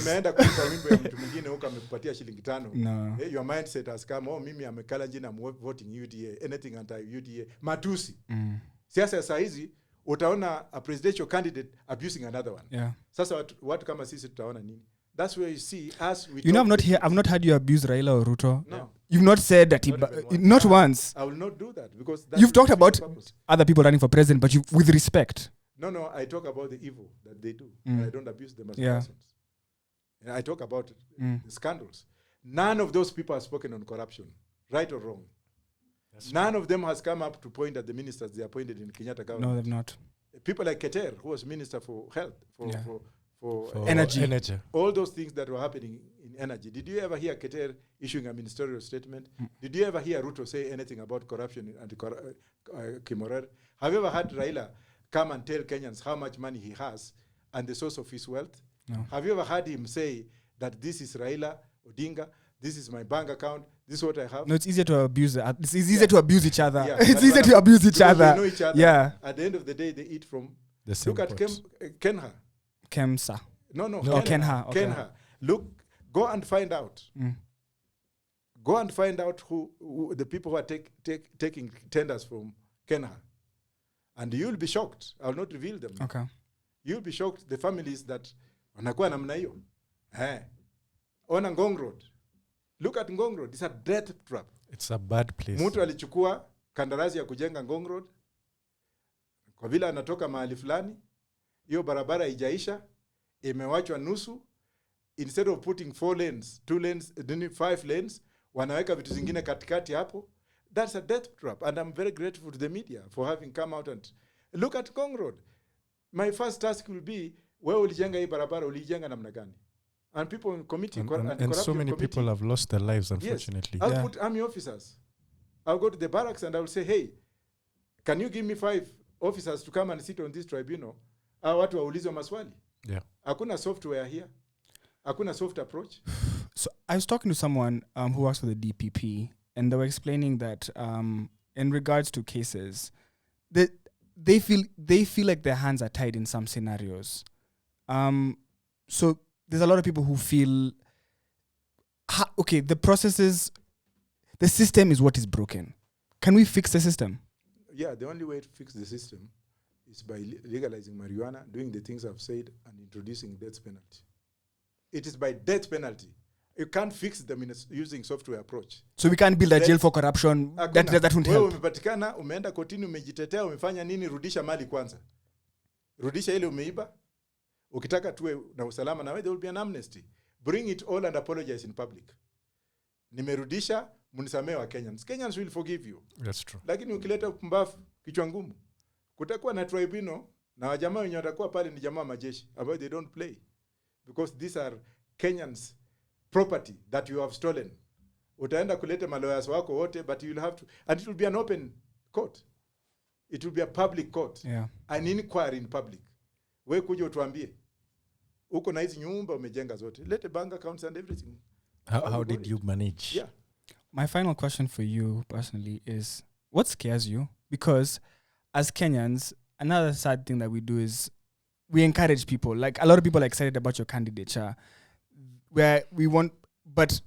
Umeenda kulipa wimbo ya mtu mwingine huko amekupatia shilingi 5. No. Your mindset has come, mimi amekala jina I'm voting UDA, anything anti-UDA. Matusi. Siasa saa hizi utaona a presidential candidate abusing another one. Yeah. Sasa watu kama sisi tutaona nini? That's where you see us. I've not heard you abuse Raila or Ruto. No. You've not said that. Not once. I will not do that because that's You've talked the about purpose. other people running for president, but you with respect. No, I talk about the evil that they do. And I don't abuse them as Yeah. persons. And I talk about Mm. the scandals. None of those people have spoken on corruption, right or wrong. None of them has come up to point at the ministers they appointed in Kenyatta No, government. they've not. People like Keter, who was minister for health, Yeah. for Energy. all those things that were happening in energy. Did you ever hear Keter issuing a ministerial statement? Did you ever hear Ruto say anything about corruption and Kimorer? Have you ever heard Raila come and tell Kenyans how much money he has and the source of his wealth? No. Have you ever heard him say that this is Raila Odinga, this is my bank account, this is what I have? No, it's easier to abuse. It's easier to abuse each other. Yeah, It's but easier to abuse each because other. they know each other. Yeah. At the end of the day, they eat from. The same Look at pot. Kenha. Kemsa. No, Kenha. Okay. Kenha. Look, go and find out. Mm. Go and find out who the people who are taking tenders from Kenha. And you'll be shocked. I'll not reveal them. Okay. You'll be shocked, the families that wanakuwa namna hiyo. On Ngong Road. Look at Ngong Road. It's a death trap. It's a bad place. Mtu alichukua kandarasi ya kujenga Ngong Road. Kwa vile anatoka mahali fulani, hiyo barabara haijaisha, imewachwa nusu. Instead of putting 4 lanes, 2 lanes, 5 lanes, wanaweka vitu zingine katikati hapo. That's a death trap. And I'm very grateful to the media for having come out and look at Ngong Road. My first task will be, wewe ulijenga hii barabara, ulijenga namna gani? And people in committee and so many people have lost their lives, unfortunately. Yes. I'll put army officers. I'll go to the barracks and I'll say, hey, can you give me 5 officers to come and sit on this tribunal? Watu waulizwe maswali. Yeah. Hakuna software here. Hakuna soft approach. So I was talking to someone who works for the DPP, and they were explaining that in regards to cases, that they feel like their hands are tied in some scenarios. So there's a lot of people who feel, okay, the system is what is broken. Can we fix the system? Yeah, the only way to fix the system is by legalizing marijuana, doing the things I've said, and introducing death penalty. It is by death penalty. You can't fix them using software approach. So we can't build a jail for corruption. That won't help. Umepatikana, umeenda kotini, umejitetea, umefanya nini, rudisha mali kwanza. Rudisha ile umeiba. Ukitaka tuwe na usalama na wewe, there will be an amnesty. Bring it all and apologize in public. Nimerudisha, munisamee wa Kenyans. Kenyans will forgive you. That's true. Lakini ukileta upumbavu, kichwa ngumu, kutakuwa na tribunal na wajamaa wenye watakuwa pale ni jamaa majeshi ambao they don't play. Because these are Kenyans property that you have stolen. Utaenda kuleta malawyers wako wote, but you'll have to, and it will be an open court. It will be a public court. Yeah. An inquiry in public. We kuja utuambie. Uko na hizi nyumba umejenga zote. Let the bank accounts and everything. How did you manage? Yeah. My final question for you personally is, what scares you? Because as Kenyans, another sad thing that we do is we encourage people. Like, a lot of people are excited about your candidature, where we want, but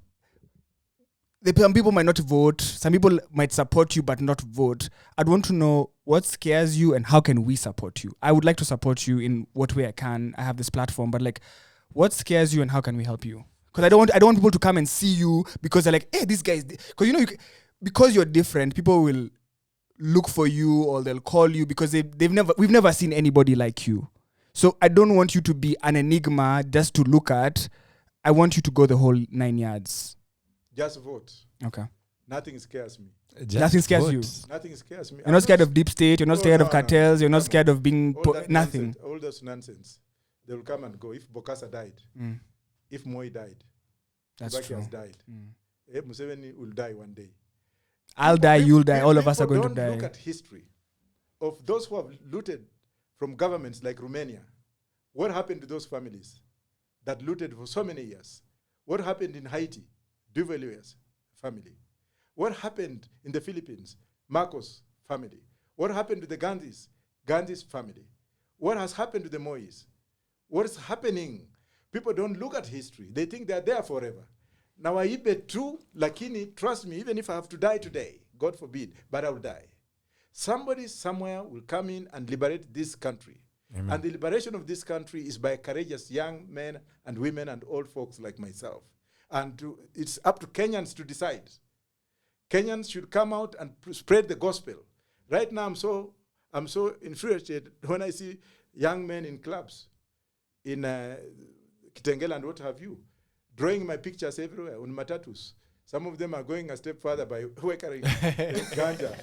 some people might not vote. Some people might support you but not vote. I'd want to know what scares you and how can we support you? I would like to support you in what way I can. I have this platform, but like, what scares you and how can we help you? Because I don't want people to come and see you because they're like, hey, this guy is, because because you're different, people will look for you or they'll call you because we've never seen anybody like you. So I don't want you to be an enigma just to look at. I want you to go the whole 9 yards. Just vote. Okay. Nothing scares me. Nothing scares you. Nothing scares me. You're not scared of deep state. You're not scared of cartels. You're not No. scared of being nothing. Nonsense, all those nonsense. They will come and go. If Bokassa died, if Moi died, That's Kibaki true. has died. Museveni will die one day. I'll die. You'll die. All of us are People going to don't die. Look at history of those who have looted from governments like Romania. What happened to those families that looted for so many years? What happened in Haiti? Duvaliers family. What happened in the Philippines? Marcos family. What happened to the Gandhis? Gandhi's family. What has happened to the Mois? What is happening? People don't look at history. They think they're there forever. Now I bet true, lakini, trust me, even if I have to die today, God forbid, but I will die. Somebody somewhere will come in and liberate this country. Amen. And the liberation of this country is by courageous young men and women and old folks like myself. And it's up to Kenyans to decide Kenyans should come out and spread the gospel. Right now, I'm so infuriated when I see young men in clubs, in Kitengela and what have you, drawing my pictures everywhere on matatus. Some of them are going a step further by wearing ganja.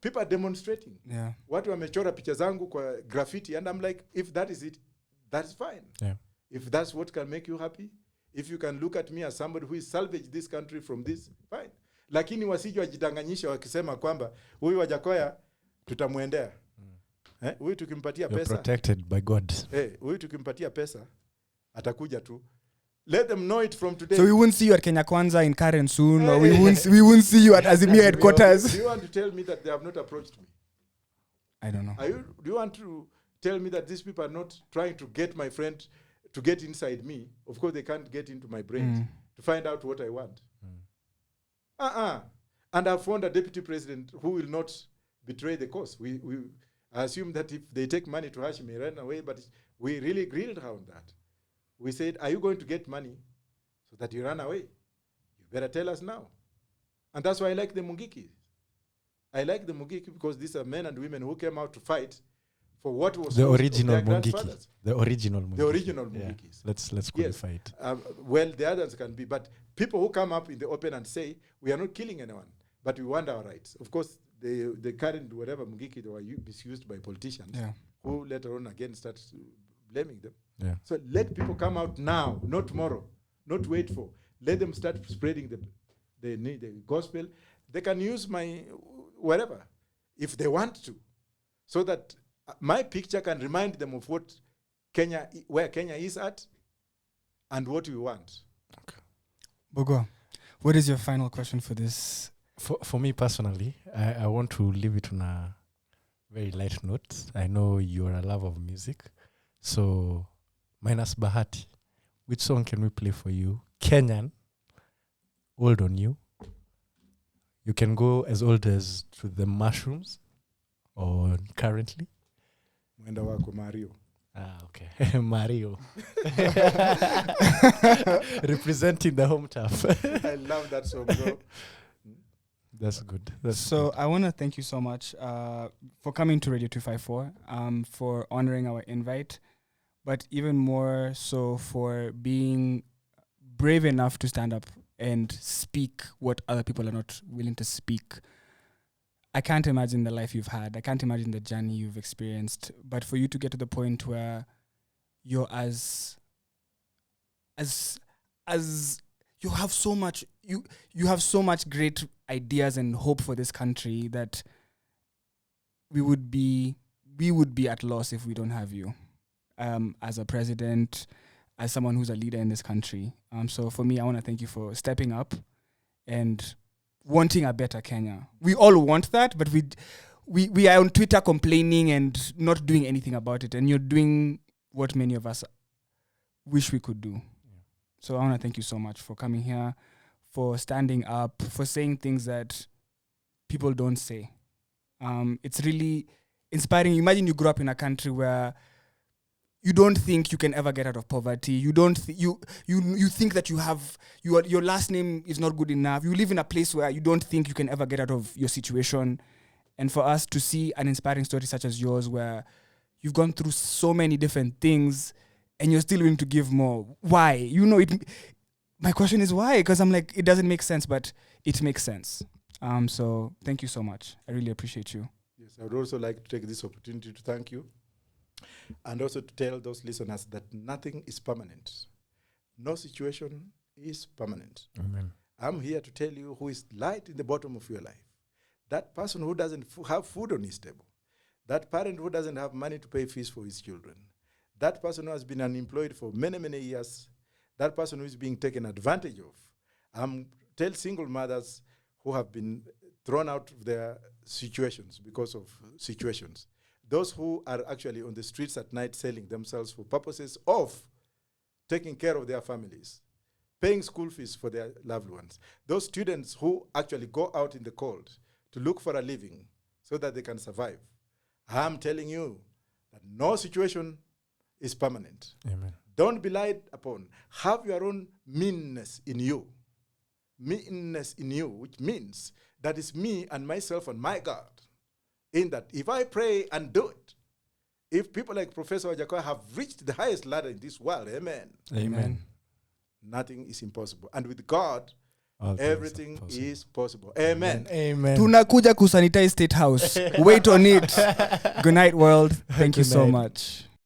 People are demonstrating. Yeah. Watu wamechora picha zangu kwa graffiti, and I'm like, if that is it, that's fine. Yeah. If that's what can make you happy, if you can look at me as somebody who is salvaged this country from this, fine. Lakini wasije wajidanganyisha wakisema kwamba huyu Wajackoyah tutamwendea. Huyu tukimpatia You're pesa. protected by God. Huyu tukimpatia pesa atakuja tu. Let them know it from today. So we won't see you at Kenya Kwanza in Karen soon, or we won't see you at Azimio headquarters. Do you want to tell me that they have not approached me? I don't know. Do you want to tell me that these people are not trying to get my friend to get inside me? Of course, they can't get into my brains to find out what I want. And I've found a deputy president who will not betray the cause. We assume that if they take money to Hashim, he ran away, but we really grilled her on that. We said, are you going to get money so that you run away? You better tell us now. And that's why I like the Mungiki. I like the Mungiki because these are men and women who came out to fight for what was The lost of original their Mungiki. grandfathers. The original Mungiki. The original Yeah. Mungikis. Let's qualify it. Well, the others can be, but people who come up in the open and say, we are not killing anyone, but we want our rights. Of course, the current whatever Mungiki, they were misused by politicians who later on again start blaming them. Yeah. So let people come out now, not tomorrow, not wait for. Let them start spreading the gospel. They can use my whatever if they want to, so that my picture can remind them of what where Kenya is at, and what we want. Okay. Bogo, what is your final question for this? For me personally, I want to leave it on a very light note. I know you're a lover of music, so minus Bahati, which song can we play for you? Kenyan, old on you. You can go as old as to the Mushrooms or currently. Mwenda wako Mario. Okay. Mario. Representing the home turf. I love that song, bro. That's good. So I want to thank you so much for coming to Radio 254, for honoring our invite, but even more so for being brave enough to stand up and speak what other people are not willing to speak. I can't imagine the life you've had. I can't imagine the journey you've experienced. But for you to get to the point where you're as you have so much, you have so much great ideas and hope for this country that we would be at loss if we don't have you as a president, as someone who's a leader in this country. So for me, I want to thank you for stepping up and wanting a better Kenya. We all want that, but we are on Twitter complaining and not doing anything about it. And you're doing what many of us wish we could do. Yeah. So I want to thank you so much for coming here, for standing up, for saying things that people don't say. It's really inspiring. Imagine you grew up in a country where you don't think you can ever get out of poverty. You don't you think that you have your last name is not good enough. You live in a place where you don't think you can ever get out of your situation. And for us to see an inspiring story such as yours, where you've gone through so many different things and you're still willing to give more. Why? My question is why? Because I'm like, it doesn't make sense, but it makes sense. So thank you so much. I really appreciate you. Yes, I would also like to take this opportunity to thank you. And also to tell those listeners that nothing is permanent. No situation is permanent. Amen. I'm here to tell you who is light in the bottom of your life. That person who doesn't have food on his table. That parent who doesn't have money to pay fees for his children. That person who has been unemployed for many, many years. That person who is being taken advantage of. Tell single mothers who have been thrown out of their situations because of situations. Those who are actually on the streets at night selling themselves for purposes of taking care of their families, paying school fees for their loved ones. Those students who actually go out in the cold to look for a living so that they can survive. I'm telling you that no situation is permanent. Amen. Don't be lied upon. Have your own meanness in you. meanness in you, which means that is me and myself and my God. In that, if I pray and do it, if people like Professor Wajackoyah have reached the highest ladder in this world, amen, Amen. nothing is impossible. And with God, All things are everything possible. is possible. Amen. Amen. Tunakuja kusanitize State House. Wait on it. Good night, world. Thank you Good so night. much.